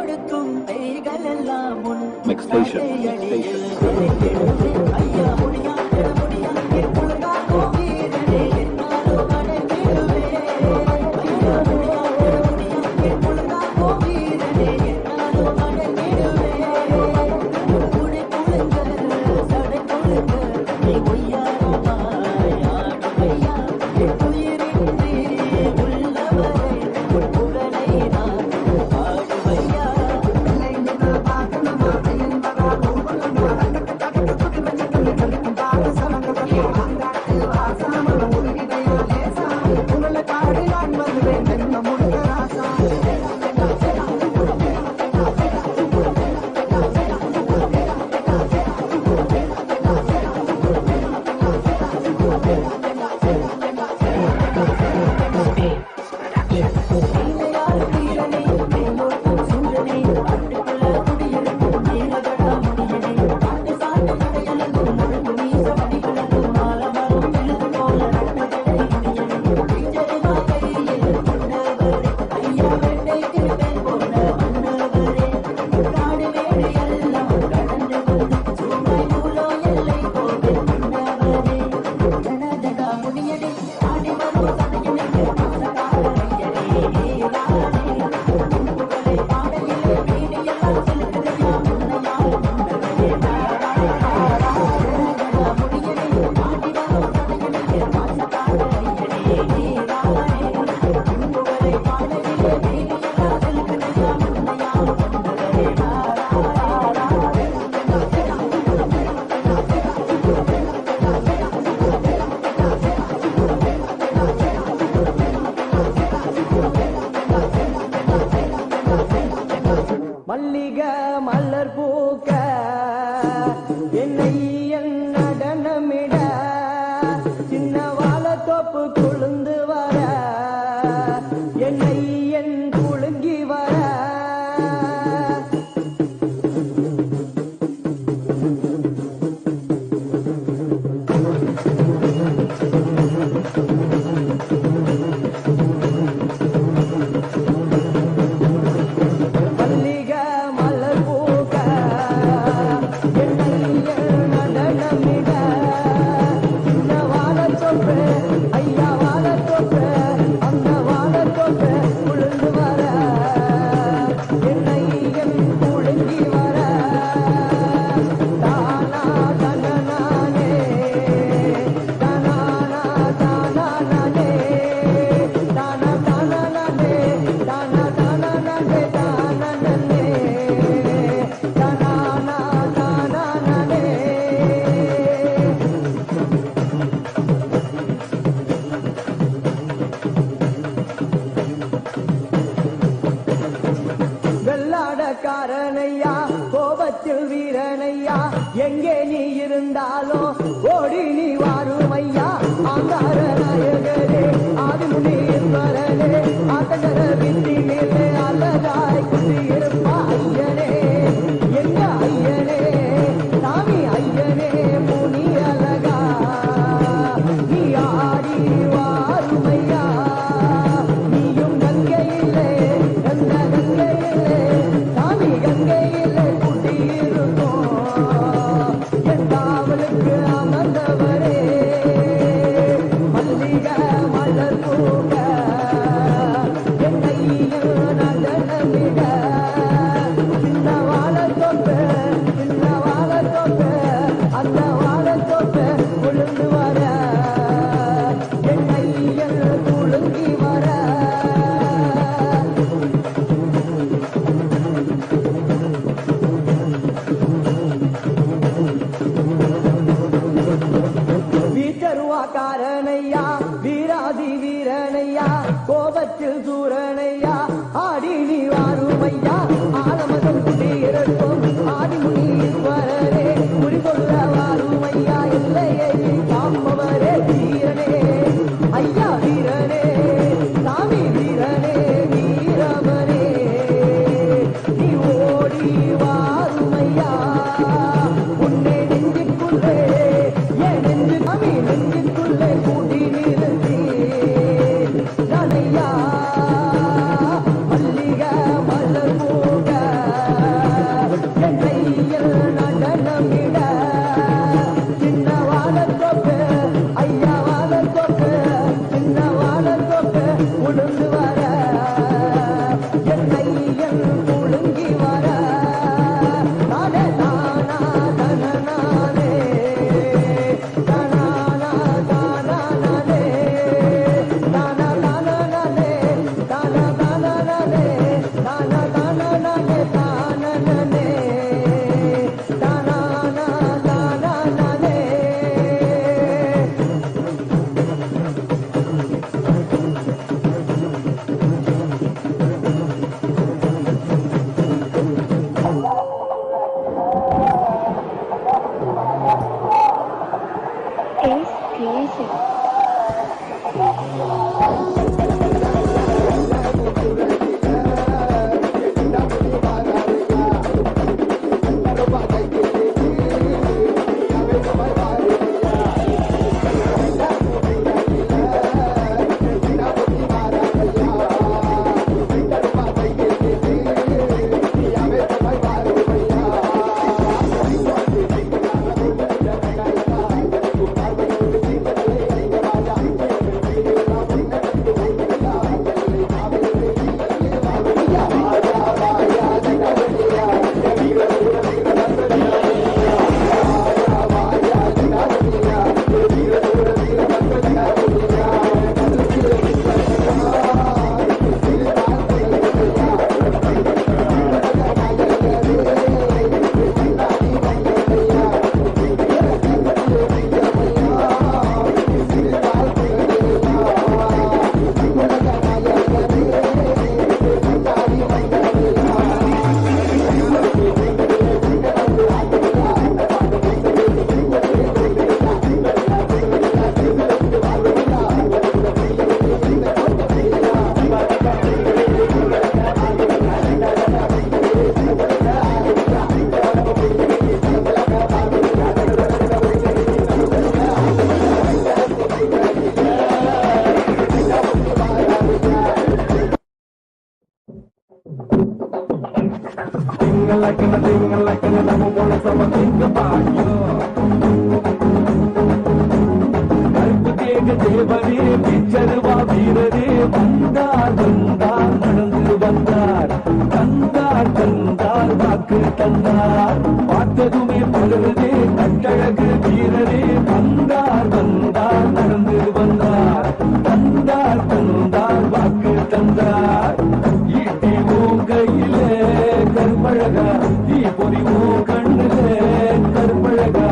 கொடுக்கும் கைகள் எல்லாம் உன் Next station. ஐயா முடியாது முடியாது உலகாகோ வீரனே என்னாலோ அடைந்திடுவே ஐயா முடியாது முடியாது உலகாகோ வீரனே என்னாலோ அடைந்திடுவே குடி குழுங்க சடை குழுங்க நீ ஒய்யாரமாய் ஆடுவையா உயிரின்றி உள்ளவரை உன் புகழை நான் பாடுவையா மல்லிகை மலர் பூக்க என்னை என் நடனமிட சின்ன வாழத்தோப்பு குளுந்து வர என்னை என் குலுங்கி வர மல்லிகை மலர் பூக்க என்னை என் நடனமிட சின்ன வாழத்தோப்பு ஐயா வாழத்தோப்பு அந்த வாழத்தோப்பு குளுந்து வர என்னை என் குலுங்கி வர தானா தனநானே தானானா தானானே தானா தானானே தானா தானானே தானானே தானானா தானானே வெள்ளாடக்காரனையா கோபத்தில் வீரனையா எங்கே நீ இருந்தாலும் ஓடி நீ வாருமையா ஆங்கார நாயகரே ஆதிமுனீஸ்வரனே ஆத்தகர வித்திலே அழகாய் குடியிருப்பா ஐயனே எங்க ஐயனே சாமி ஐயனே முனி அழகா நீ ஆடி வாருமையா நீயும் கங்கையிலே எந்த கங்கையிலே சாமி கங்கையிலே குடியிருக்கும் என் காவலுக்கு அமர்ந்தவரே மல்லிகை மலர் பூக்க என்னை Never wanna someone think about you. தேவனே பிச்சருவா வீரரே வந்தார் வந்தார் நடந்து வந்தார் தந்தார் தந்தார் வாக்கு தந்தார் பார்த்ததுமே பலருதே கட்டழகு வீரரே வந்தார் வந்தார் நடந்து வந்தார் தந்தார் தந்தார் வாக்கு தந்தார் ஈட்டி ஓ கையிலே கற்பழகா ஈ பொறி ஓ கண்ணிலே கற்பழகா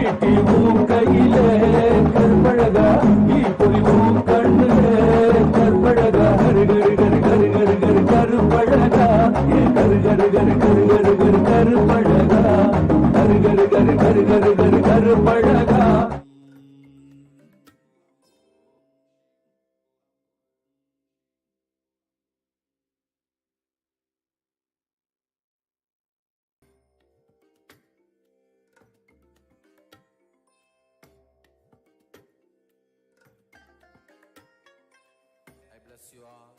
ஈட்டி ஓ கையிலே கற்பழகா ஈ பொறி ஓ கண்ணிலே கற்பழகா கரு கரு கரு கரு கரு கரு கருப்பழகா ஏ கரு கரு கரு கரு கரு கரு கருப்பழகா கரு கரு கரு கரு கரு கரு கருப்பழகா. I bless you all.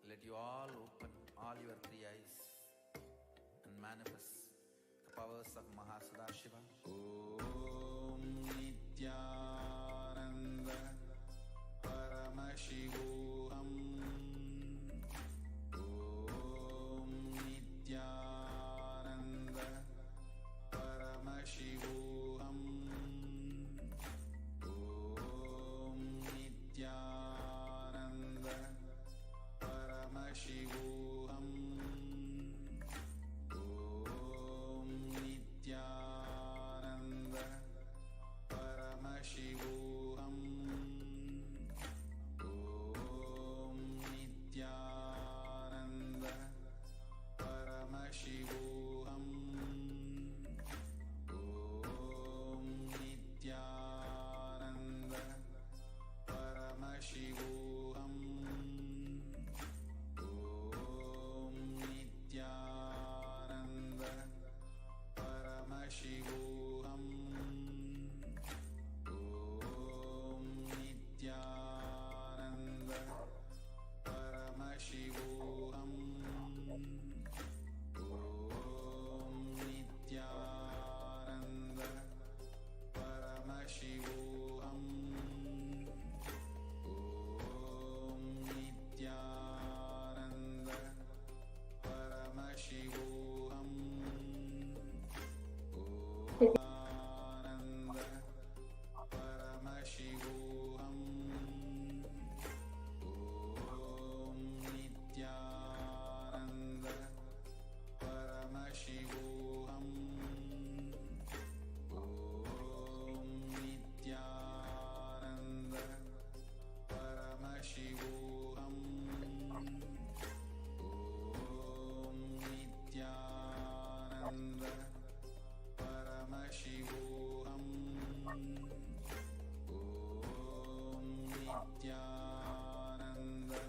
Let you all open all your three eyes and manifest the powers of Mahasudashiva. Om Nithyananda Paramashivoham. Om Nithyananda Paramashivoham. Om Nithyananda Paramashivoham. Om Nithyananda Paramashivoham. Om Nithyananda Paramashivoham. Om Nithyananda Paramashivoham. Om Nithyananda Paramashivoham. Om Nithyananda Paramashivoham. Om Nithyananda Paramashivoham. Om Nithyananda Paramashivoham. Nanda Paramashivoham. Om Nithyananda Paramashivoham. Om Nithyananda Paramashivoham. Om Nithyananda Paramashivoham. Om Nithyananda Paramashivoham. Om Nithyananda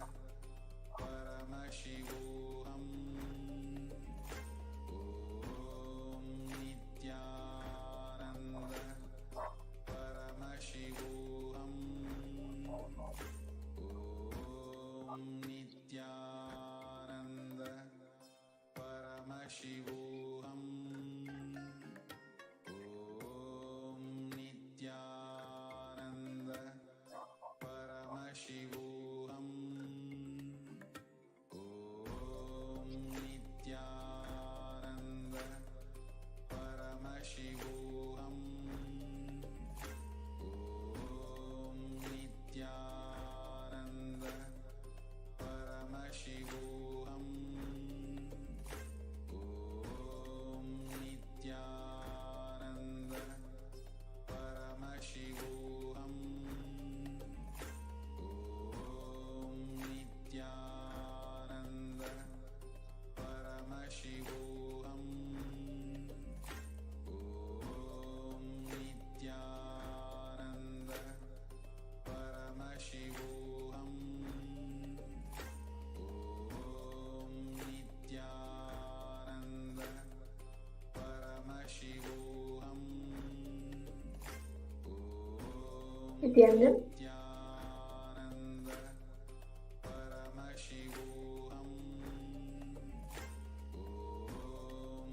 Paramashivoham. Om Nithyananda Paramashivoham. Om Nithyananda Paramashivoham. Om Nithyananda Paramashivoham. Om Nithyananda Paramashivoham. Om Nithyananda Paramashivoham. Om Nithyananda Paramashivoham. Om Nithyananda Paramashivoham. Om Nithyananda Paramashivoham. Nithyananda Nityananda Paramashivoham. Om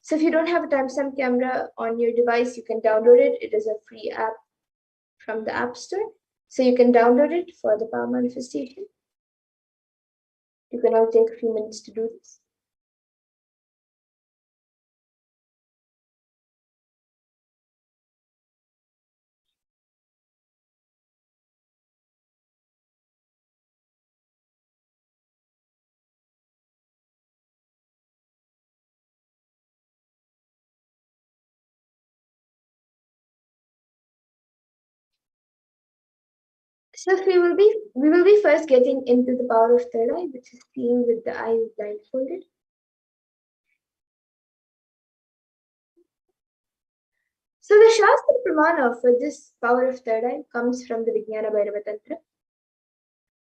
So if you don't have a timestamp camera on your device, you can download it. It is a free app from the App Store. So you can download it for the power manifestation. You can all take a few minutes to do this. So we will be first getting into the power of third eye, which is seeing with the eyes blindfolded. So the Shastra Pramana for this power of third eye comes from the Vijnana Bhairava Tantra.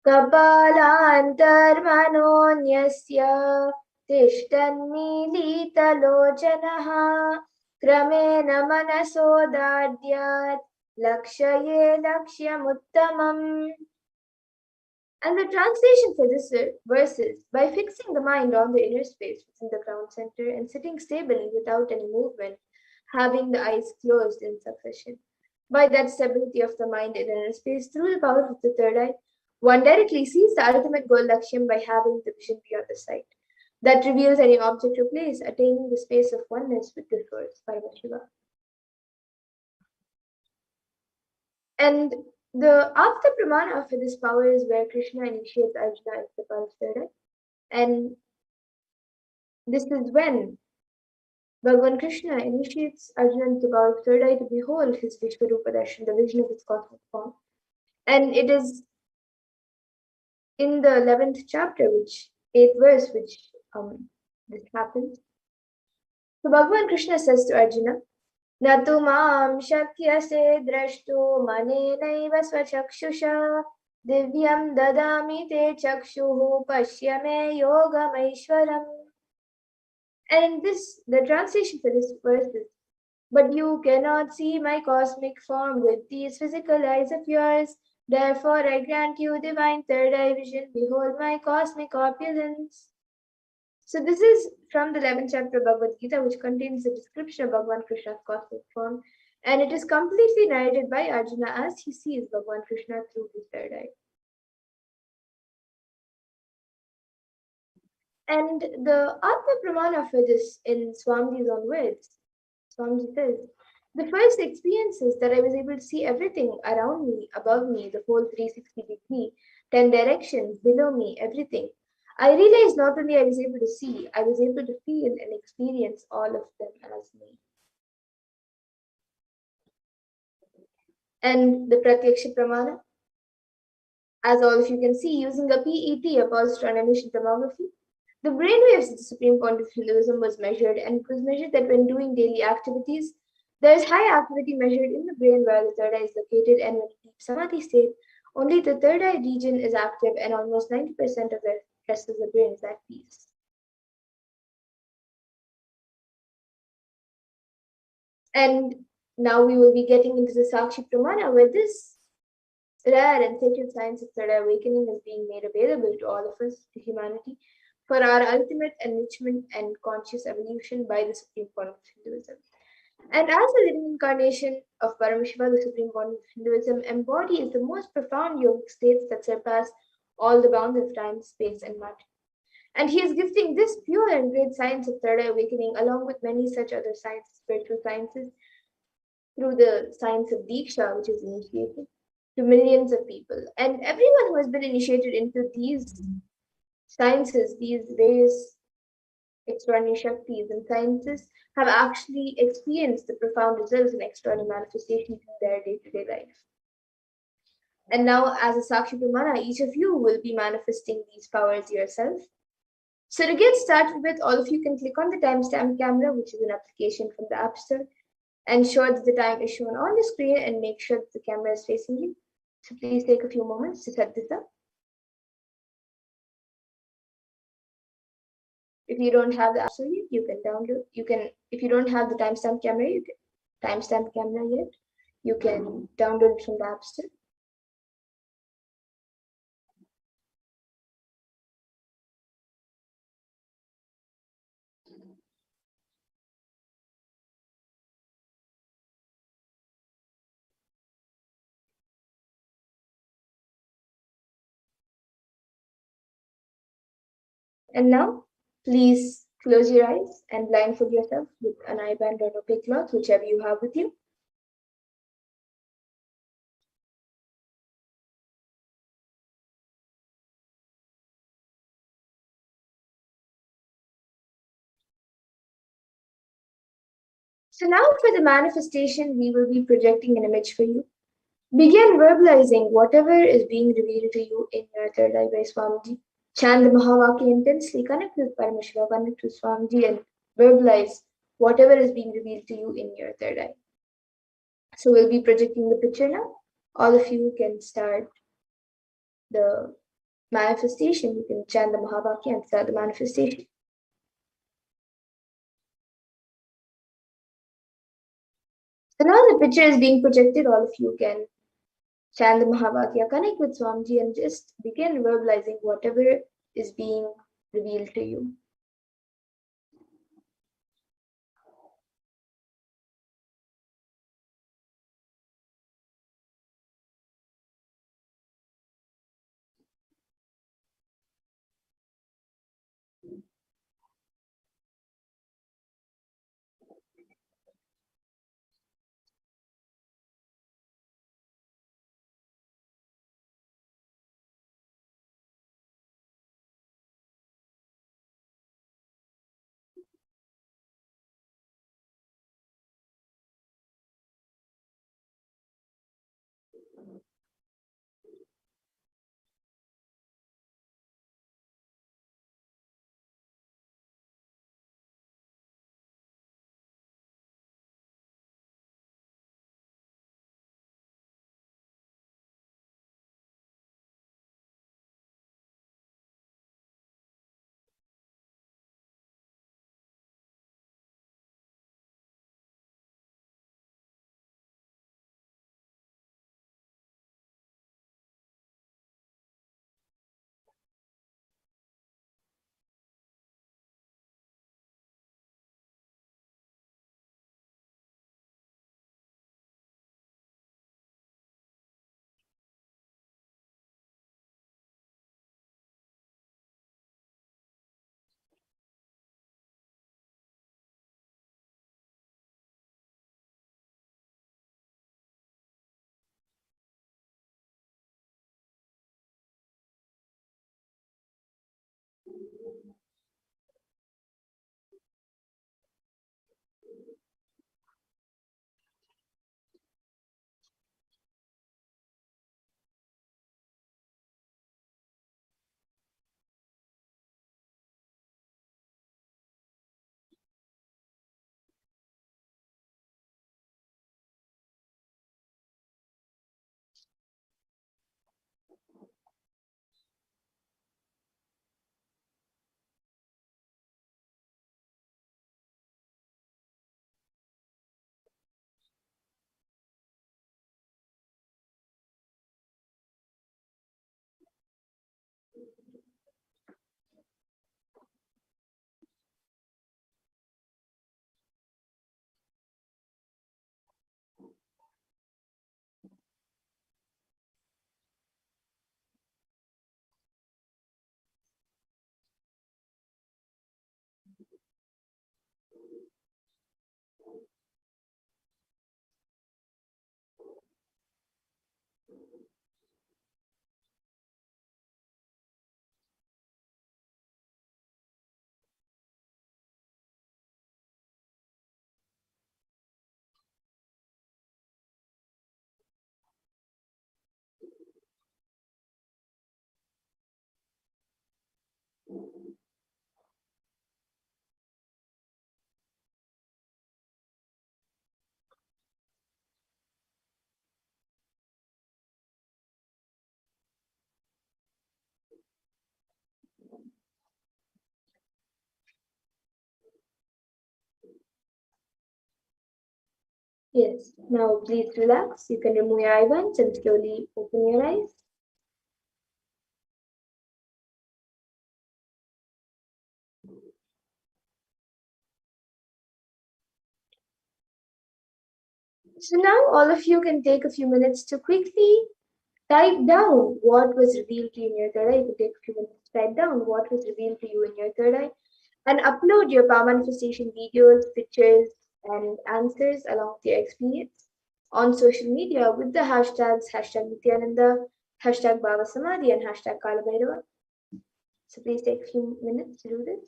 Kapalantarmanonyasya tishtannilitalochanaha kramen manasodadyat lakshaye lakshyamuttamam. And the translation for this verse is, by fixing the mind on the inner space within the crown center and sitting stably without any movement, having the eyes closed in sufficient. By that stability of the mind in inner space through the power of the third eye, one directly sees the ultimate goal Lakshyam by having the vision beyond the sight. That reveals any object or place, attaining the space of oneness with the source, Paramashiva. And the after Pramana for this power is where Krishna initiates Arjuna into the power of third eye. And this is when Bhagavan Krishna initiates Arjuna into the power of third eye to behold his Vishvarupa Darshan, the vision of his cosmic form. And it is in the 11th chapter, 8th verse, which this happens. So Bhagavan Krishna says to Arjuna, Natu mam shakyase drashtu manenaiva svachakshushā divyam dadami te chakshuhu pashyame yogamaishwaram. And the translation for this verse is, but you cannot see my cosmic form with these physical eyes of yours. Therefore, I grant you divine third eye vision. Behold my cosmic opulence. So this is from the 11th chapter of Bhagavad Gita, which contains the description of Bhagavan Krishna's cosmic form. And it is completely narrated by Arjuna as he sees Bhagavan Krishna through his third eye. And the Atma Pramana for this in Swamiji's own words, Swamiji says, the first experience is that I was able to see everything around me, above me, the whole 360 degree, 10 directions, below me, everything. I realized not only I was able to see, I was able to feel and experience all of them as me. And the Pratyaksha Pramana, as all of you can see, using a PET, a positron emission tomography, the brainwaves of the supreme point of Hinduism was measured, and it was measured that when doing daily activities, there is high activity measured in the brain where the third eye is located, and when in deep samadhi state, only the third eye region is active, and almost 90% of the rest of the brain is at peace. And now we will be getting into the Sakshi Pramana, where this rare and sacred science of third eye awakening is being made available to all of us, to humanity, for our ultimate enrichment and conscious evolution by the supreme point of Hinduism. And as a living incarnation of Paramashiva, the supreme point of Hinduism embodies the most profound yogic states that surpass all the bounds of time, space, and matter. And he is gifting this pure and great science of third eye awakening, along with many such other sciences, spiritual sciences, through the science of Diksha, which is initiated to millions of people. And everyone who has been initiated into these sciences, these various extraordinary Shaktis and sciences, have actually experienced the profound results and extraordinary manifestations in their day-to-day life. And now, as a Sakshi Pramana, each of you will be manifesting these powers yourself. So to get started with, all of you can click on the timestamp camera, which is an application from the App Store, and ensure that the time is shown on the screen and make sure that the camera is facing you. So please take a few moments to set this up. If you don't have the App Store yet, you can download. If you don't have the timestamp camera, yet, you can download it from the App Store. And now, please close your eyes and blindfold yourself with an eye band or an opaque cloth, whichever you have with you. So now for the manifestation, we will be projecting an image for you. Begin verbalizing whatever is being revealed to you in your third eye by Swamiji. Chant the Mahavakya intensely, connect with Paramashiva, connect with Swamiji, and verbalize whatever is being revealed to you in your third eye. So we'll be projecting the picture now. All of you can start the manifestation. You can chant the Mahavakya and start the manifestation. So now the picture is being projected. All of you can chant the Mahavakya, connect with Swamiji, and just begin verbalizing whatever is being revealed to you. Yes. Now please relax. You can remove your eyebands and slowly open your eyes. So now all of you can take a few minutes to quickly type down what was revealed to you in your third eye. You could take a few minutes to type down what was revealed to you in your third eye and upload your power manifestation videos, pictures, and answers along with your experience on social media with the hashtags #Nithyananda, #Bhavasamadhi, and #Kalabhairava. So please take a few minutes to do this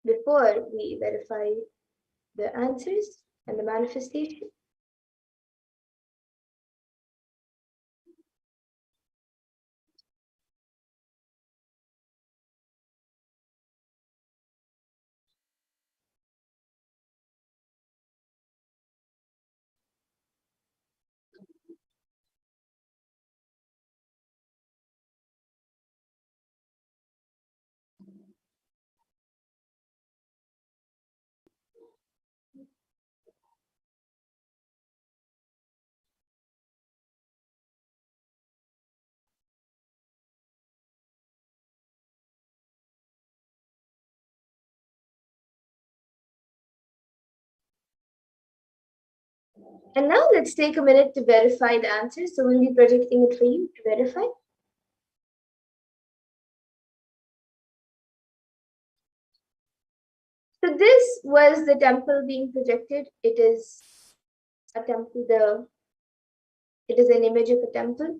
before we verify the answers and the manifestation. And now let's take a minute to verify the answers. So we'll be projecting it for you to verify. So this was the temple being projected. It is a temple, it is an image of a temple.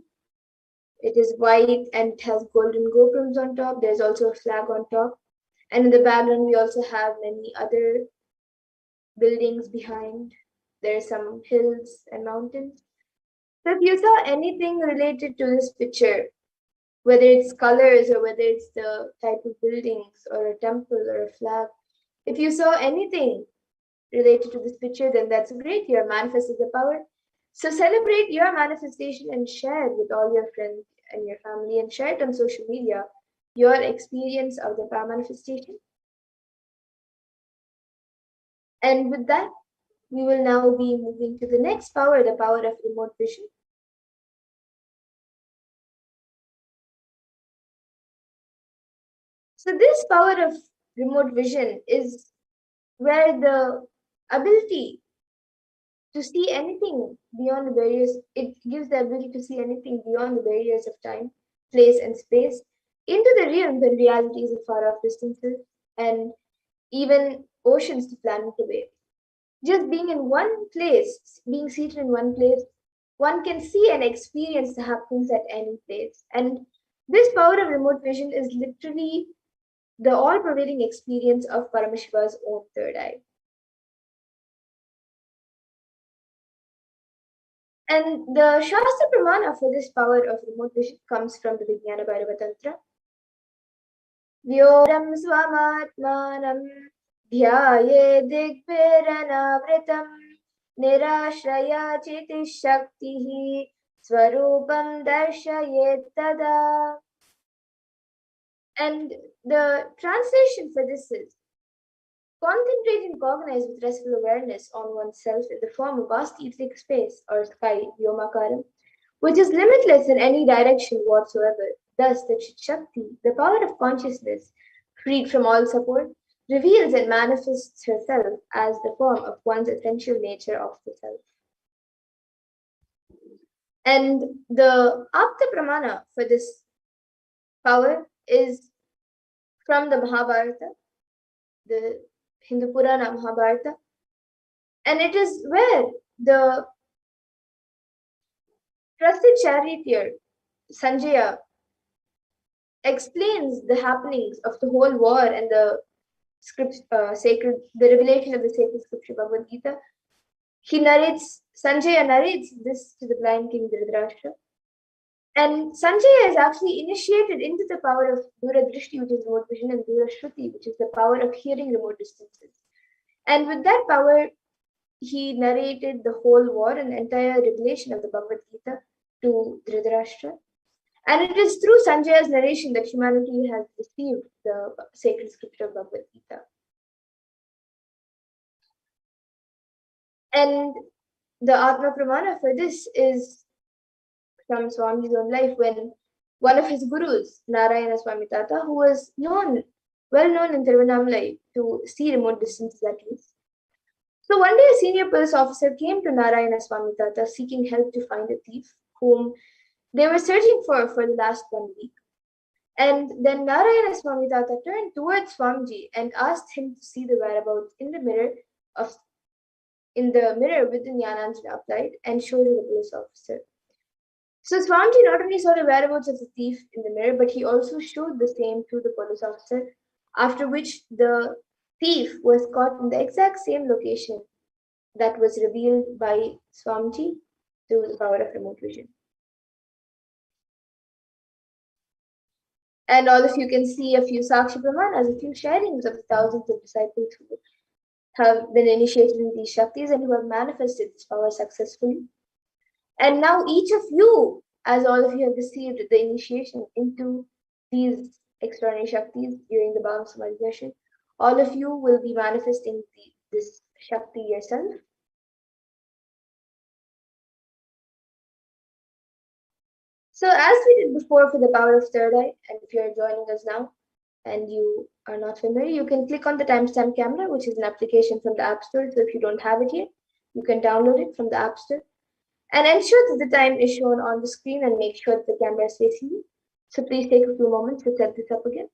It is white and it has golden gopurams on top. There's also a flag on top. And in the background, we also have many other buildings behind. There are some hills and mountains. So if you saw anything related to this picture, whether it's colors or whether it's the type of buildings or a temple or a flag, if you saw anything related to this picture, then that's great. You have manifested the power. So celebrate your manifestation and share it with all your friends and your family and share it on social media, your experience of the power manifestation. And with that, we will now be moving to the next power, the power of remote vision. So this power of remote vision is where the ability to see anything beyond the barriers, it gives the ability to see anything beyond the barriers of time, place, and space into the realms and realities of far off distances and even oceans to planet away. Just being in one place, being seated in one place, one can see and experience the happenings at any place. And this power of remote vision is literally the all-pervading experience of Paramashiva's own third eye. And the Shastra Pramana for this power of remote vision comes from the Vijnana Bhairava Tantra. Vyoram swamatmanam dhyaye digviranavritam nirashraya chiti shaktihi swarupam darshayet tada. And the translation for this is: concentrate and cognize with restful awareness on oneself in the form of vast etheric space or sky, Vyomakaram, which is limitless in any direction whatsoever. Thus, the Chit Shakti, the power of consciousness, freed from all support, reveals and manifests herself as the form of one's essential nature of the self. And the Apta Pramana for this power is from the Mahabharata, the Hindu Purana Mahabharata, and it is where the trusted charioteer Sanjaya explains the happenings of the whole war and the the revelation of the sacred scripture Bhagavad Gita. Sanjaya narrates this to the blind king Dhritarashtra. And Sanjaya is actually initiated into the power of Dura Drishti, which is remote vision, and Dura Shruti, which is the power of hearing remote distances. And with that power, he narrated the whole war and the entire revelation of the Bhagavad Gita to Dhritarashtra. And it is through Sanjaya's narration that humanity has received the sacred scripture of Bhagavad Gita. And the Atma Pramana for this is from Swami's own life, when one of his gurus, Narayana Swami Tata, who was well known in Tiruvannamalai to see remote distances at least. So one day a senior police officer came to Narayana Swami Tata seeking help to find a thief. whom they were searching for the last 1 week. And then Narayana Swami Tata turned towards Swamiji and asked him to see the whereabouts in the mirror with the Jnananjana applied and showed to the police officer. So Swamiji not only saw the whereabouts of the thief in the mirror, but he also showed the same to the police officer, after which the thief was caught in the exact same location that was revealed by Swamiji through the power of remote vision. And all of you can see a few Sakshi Pramanas, a few sharings of the thousands of disciples who have been initiated in these Shaktis and who have manifested this power successfully. And now each of you, as all of you have received the initiation into these extraordinary Shaktis during the Bhava Samadhi session, all of you will be manifesting this Shakti yourself. So as we did before for the power of third eye, and if you're joining us now and you are not familiar, you can click on the timestamp camera, which is an application from the App Store. So if you don't have it yet, you can download it from the App Store. And ensure that the time is shown on the screen and make sure that the camera is facing you. So please take a few moments to set this up again.